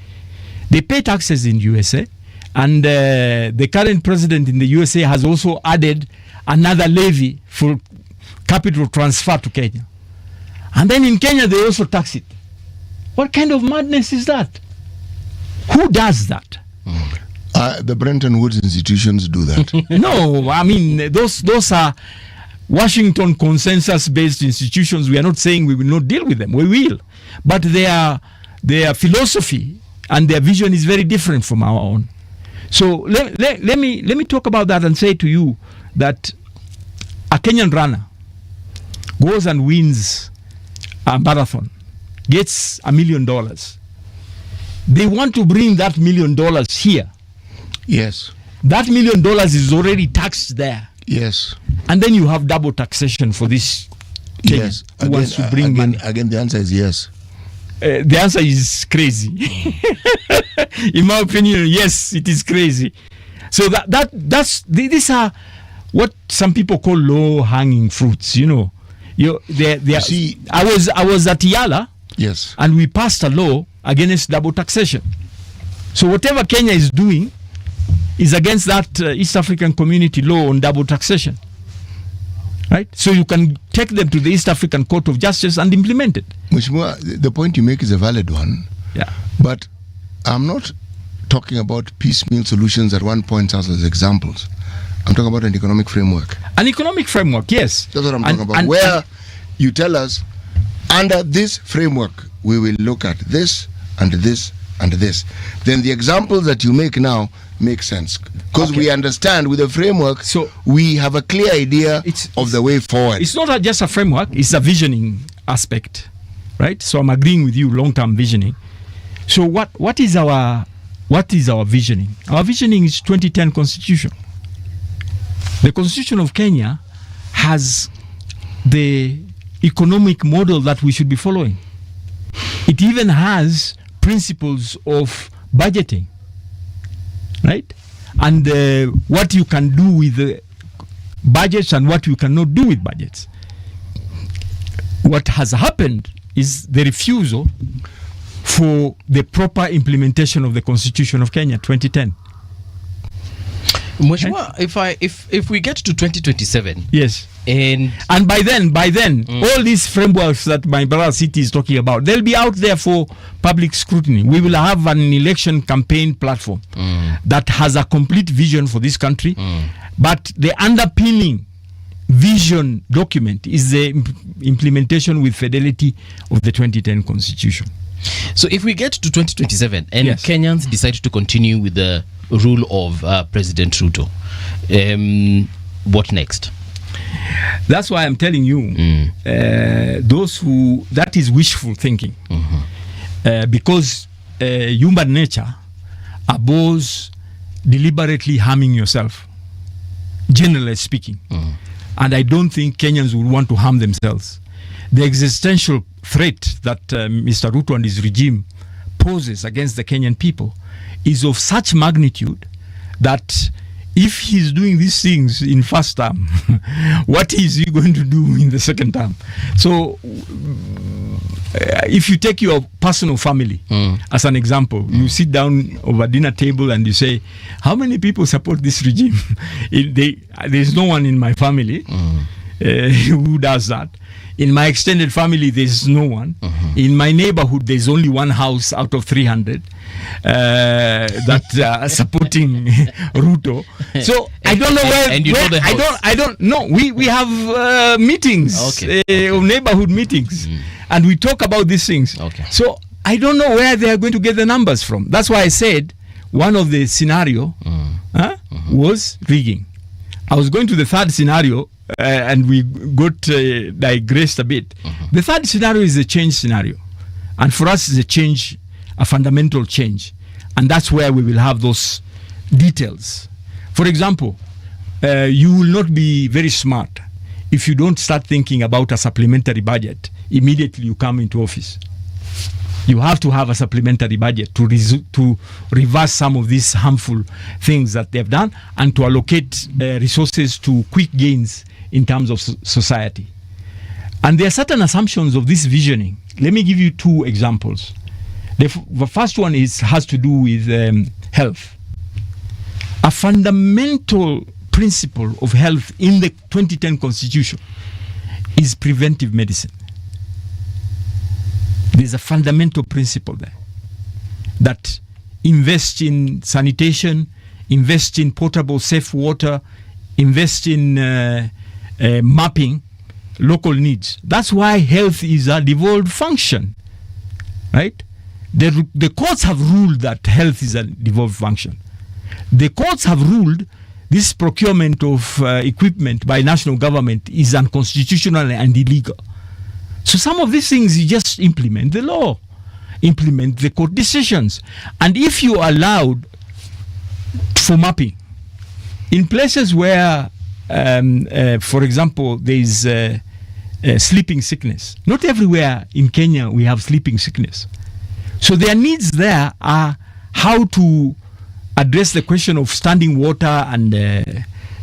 They pay taxes in USA, and the current president in the USA has also added another levy for capital transfer to Kenya. And then in Kenya, they also tax it. What kind of madness is that? Who does that? The Bretton Woods institutions do that. No, I mean, those are Washington consensus-based institutions. We are not saying we will not deal with them. We will. But their philosophy and their vision is very different from our own. So let me talk about that and say to you that a Kenyan runner goes and wins a marathon, gets $1 million. They want to bring that $1 million here. Yes. That $1 million is already taxed there. Yes. And then you have double taxation for this Kenyan yes. who wants to bring money. Again, the answer is yes. The answer is crazy. In my opinion, yes, it is crazy. So these are what some people call low-hanging fruits. You know, see, I was at Yala. Yes. And we passed a law against double taxation. So whatever Kenya is doing is against that East African Community law on double taxation. Right? So you can take them to the East African Court of Justice and implement it. Mheshimiwa, the point you make is a valid one. Yeah. But I'm not talking about piecemeal solutions that one points out as examples. I'm talking about an economic framework. An economic framework, yes. That's what I'm talking about. Where you tell us, under this framework, we will look at this and this and this. Then the examples that you make now make sense. Because we understand with the framework, so we have a clear idea of the way forward. It's not just a framework, it's a visioning aspect. Right? So I'm agreeing with you, long-term visioning. So what is our visioning? Our visioning is 2010 Constitution. The Constitution of Kenya has the economic model that we should be following. It even has principles of budgeting, right? And what you can do with the budgets and what you cannot do with budgets. What has happened is the refusal for the proper implementation of the Constitution of Kenya 2010. Mheshimiwa, if we get to 2027, yes, and by then, all these frameworks that my brother City is talking about, they'll be out there for public scrutiny. We will have an election campaign platform that has a complete vision for this country, but the underpinning vision document is the implementation with fidelity of the 2010 Constitution. So if we get to 2027 and Kenyans decide to continue with the rule of President Ruto, what next? That's why I'm telling you, that is wishful thinking. Because human nature abhors deliberately harming yourself, generally speaking. And I don't think Kenyans would want to harm themselves. The existential threat that Mr. Ruto and his regime poses against the Kenyan people is of such magnitude that If he's doing these things in first term, what is he going to do in the second term? So, if you take your personal family as an example, you sit down over dinner table and you say, how many people support this regime? There's no one in my family who does that. In my extended family, there's no one. In my neighborhood, there's only one house out of 300 that are supporting Ruto. So I don't know where. And you know the house. I don't know. We have meetings, neighborhood meetings, and we talk about these things. So I don't know where they are going to get the numbers from. That's why I said one of the scenario was rigging. I was going to the third scenario. And we got digressed a bit. The third scenario is a change scenario. And for us, it's a fundamental change. And that's where we will have those details. For example, you will not be very smart if you don't start thinking about a supplementary budget immediately you come into office. You have to have a supplementary budget to reverse some of these harmful things that they've done and to allocate resources to quick gains in terms of society. And there are certain assumptions of this visioning. Let me give you two examples. The first one has to do with health. A fundamental principle of health in the 2010 Constitution is preventive medicine. There's a fundamental principle there that invest in sanitation, invest in potable, safe water, invest in mapping local needs. That's why health is a devolved function, right? The courts have ruled that health is a devolved function. The courts have ruled this procurement of equipment by national government is unconstitutional and illegal. So some of these things, you just implement the law, implement the court decisions. And if you allowed for mapping, in places where for example, there is sleeping sickness. Not everywhere in Kenya we have sleeping sickness. So their needs there are how to address the question of standing water and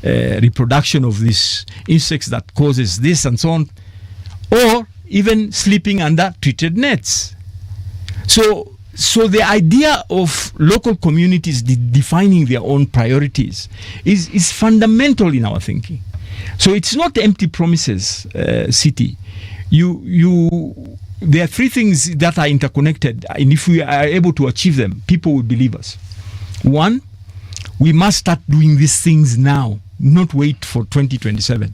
reproduction of these insects that causes this and so on, or even sleeping under treated nets. So the idea of local communities defining their own priorities is fundamental in our thinking. So it's not empty promises, City. There are three things that are interconnected, and if we are able to achieve them, people will believe us. One, we must start doing these things now, not wait for 2027.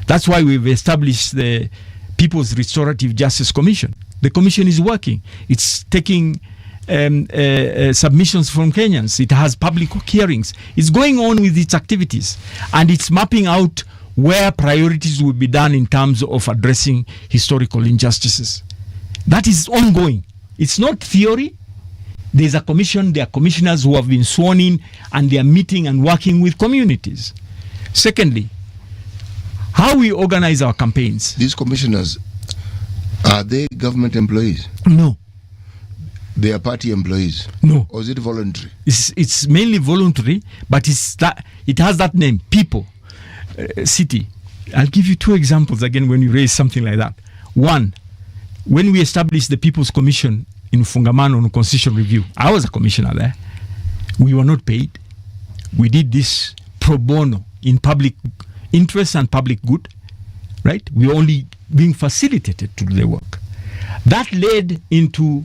That's why we've established the People's Restorative Justice Commission. The commission is working. It's taking submissions from Kenyans. It has public hearings. It's going on with its activities. And it's mapping out where priorities will be done in terms of addressing historical injustices. That is ongoing. It's not theory. There's a commission. There are commissioners who have been sworn in, and they are meeting and working with communities. Secondly, how we organize our campaigns. These commissioners, are they government employees? No. They are party employees? No. Or is it voluntary? It's mainly voluntary, but it has that name, people. City. I'll give you two examples again when you raise something like that. One, when we established the People's Commission in Fungamano on constitutional review, I was a commissioner there. We were not paid. We did this pro bono in public interest and public good, right? We were only being facilitated to do the work. That led into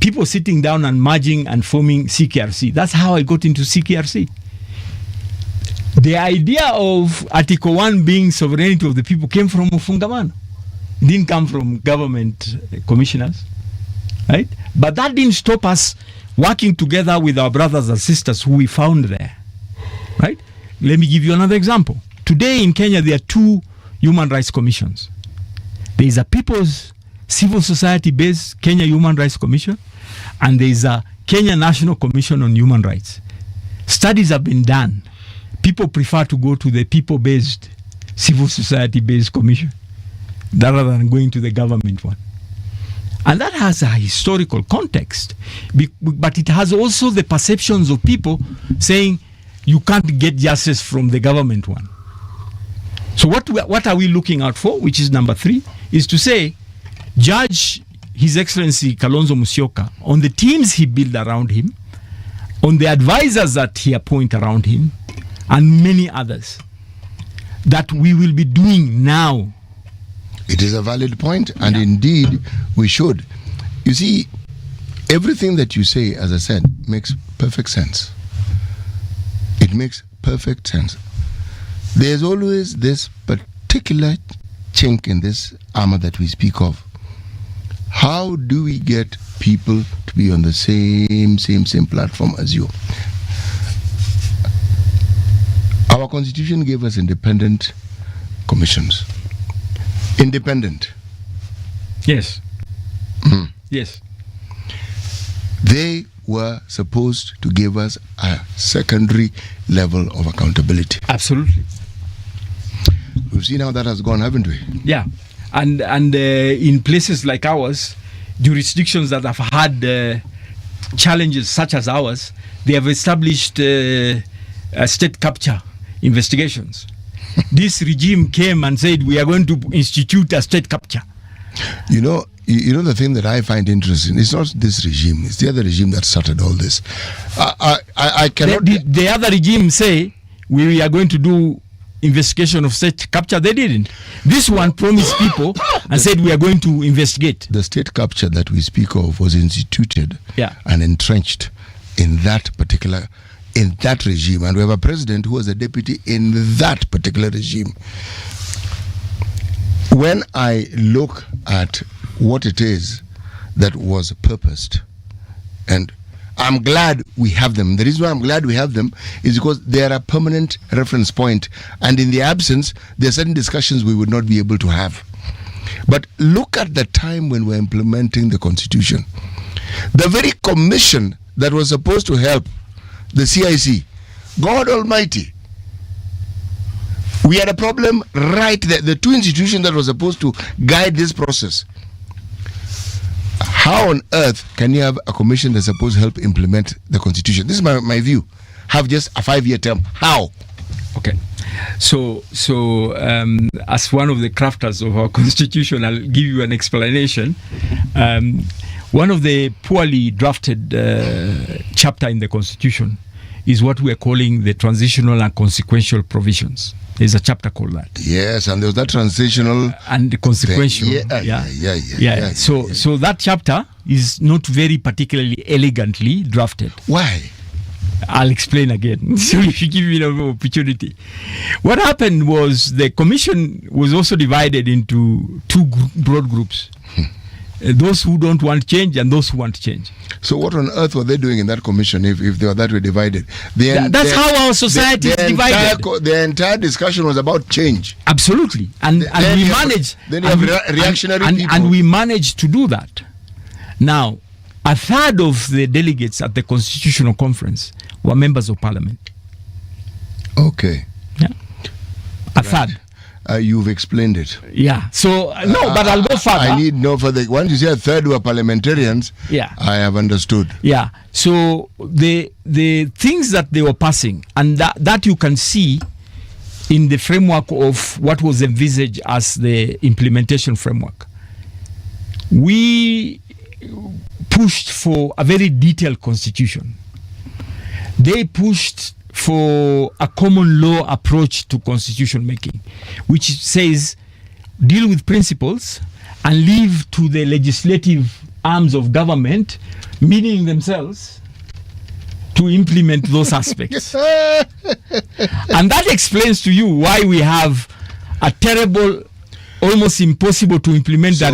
people sitting down and merging and forming CKRC. That's how I got into CKRC. The idea of Article 1 being sovereignty of the people came from Fungamano. It didn't come from government commissioners, right? But that didn't stop us working together with our brothers and sisters who we found there, right? Let me give you another example. Today in Kenya, there are two human rights commissions. There is a People's Civil Society-based Kenya Human Rights Commission, and there is a Kenya National Commission on Human Rights. Studies have been done. People prefer to go to the people-based, civil society-based commission rather than going to the government one. And that has a historical context, but it has also the perceptions of people saying, you can't get justice from the government one. So what are we looking out for, which is number 3, is to say, judge His Excellency Kalonzo Musyoka on the teams he built around him, on the advisors that he appoint around him, and many others that we will be doing now. It is a valid point, and indeed we should. You see, everything that you say, as I said, makes perfect sense. It makes perfect sense. There's always this particular chink in this armor that we speak of. How do we get people to be on the same platform as you? Our constitution gave us independent commissions. Independent. Yes. Yes. They were supposed to give us a secondary level of accountability. Absolutely. We've seen how that has gone, haven't we? Yeah. And in places like ours, jurisdictions that have had challenges such as ours, they have established state capture investigations. This regime came and said, we are going to institute a state capture. You know the thing that I find interesting, it's not this regime, it's the other regime that started all this. I cannot... The other regime say, we are going to do investigation of state capture. They didn't. This one promised people and said, we are going to investigate. The state capture that we speak of was instituted and entrenched in that regime, and we have a president who was a deputy in that particular regime. When I look at what it is that was purposed, and I'm glad we have them. The reason why I'm glad we have them is because they are a permanent reference point, and in the absence, there are certain discussions we would not be able to have. But look at the time when we're implementing the Constitution. The very commission that was supposed to help the CIC, God Almighty, we had a problem right there. The two institutions that were supposed to guide this process. How on earth can you have a commission that's supposed to help implement the Constitution? This is my view. Have just a 5-year term. How? Okay. So as one of the crafters of our Constitution, I'll give you an explanation. One of the poorly drafted chapter in the Constitution is what we are calling the transitional and consequential provisions. There's a chapter called that. Yes, and there was that transitional and the consequential. Yeah. So that chapter is not very particularly elegantly drafted. Why? I'll explain again. So if you give me an opportunity. What happened was the commission was also divided into two broad groups. Those who don't want change and those who want change. So what on earth were they doing in that commission if they were that way divided? That's how our society is divided. The entire discussion was about change. Absolutely. And we managed. Then you have reactionary people. And we managed to do that. Now, a third of the delegates at the Constitutional Conference were members of parliament. Okay. Yeah. A third. You've explained it. Yeah. So but I'll go further. I need no further. Once you say a third were parliamentarians, I have understood. Yeah. So the things that they were passing, and that you can see in the framework of what was envisaged as the implementation framework. We pushed for a very detailed constitution. They pushed for a common law approach to constitution making, which says deal with principles and leave to the legislative arms of government, meaning themselves, to implement those aspects. And that explains to you why we have a terrible, almost impossible to implement the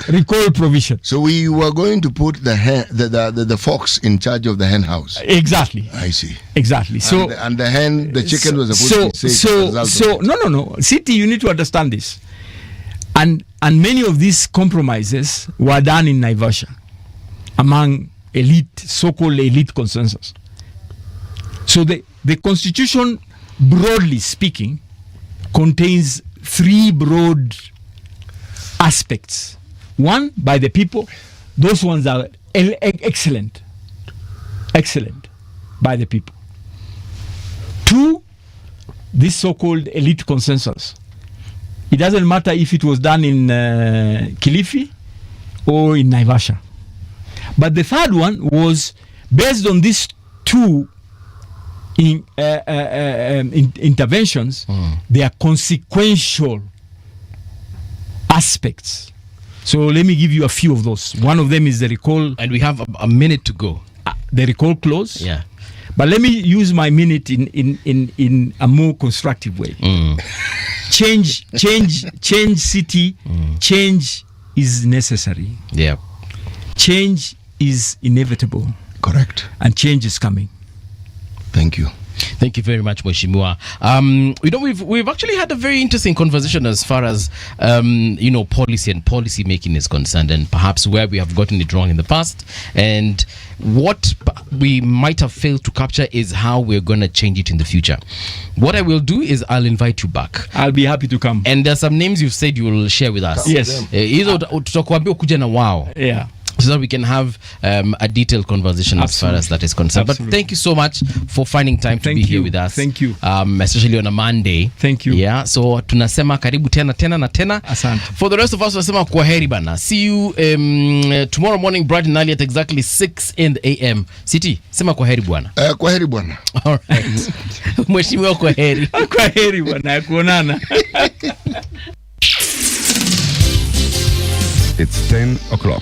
recall provision. So we were going to put the fox in charge of the hen house. Exactly. I see. Exactly. So and the chicken was supposed to be safe. So no. City, you need to understand this. And many of these compromises were done in Naivasha among so-called elite consensus. So the Constitution, broadly speaking, contains 3 broad aspects. One, by the people. Those ones are excellent by the people. this so-called elite consensus. It doesn't matter if it was done in Kilifi or in Naivasha. But the third one was based on these two interventions. They are consequential aspects. So let me give you a few of those. One of them is the recall. And we have a minute to go. The recall clause. Yeah. But let me use my minute in a more constructive way. Change city. Change is necessary. Yeah. Change is inevitable. Correct. And change is coming. Thank you. Thank you very much, Mheshimiwa. We've actually had a very interesting conversation as far as policy and policy making is concerned, and perhaps where we have gotten it wrong in the past, and what we might have failed to capture is how we're going to change it in the future. What I will do is I'll invite you back. I'll be happy to come. And there's some names you've said you will share with us. Yes. Tutakuambia kuja na wao. Yeah. So that we can have a detailed conversation as far as that is concerned. Absolutely. But thank you so much for finding time to be here with us. Thank you. Especially on a Monday. Thank you. Yeah, so tunasema karibu tena na tena. Asante. For the rest of us, tunasema kwaheri bana. See you tomorrow morning bright and early at exactly 6 a.m. City, sema kwaheri bwana. Kwaheri bwana. All right. Mheshimiwa kwaheri. Kwaheri bwana, kuonana. It's 10 o'clock.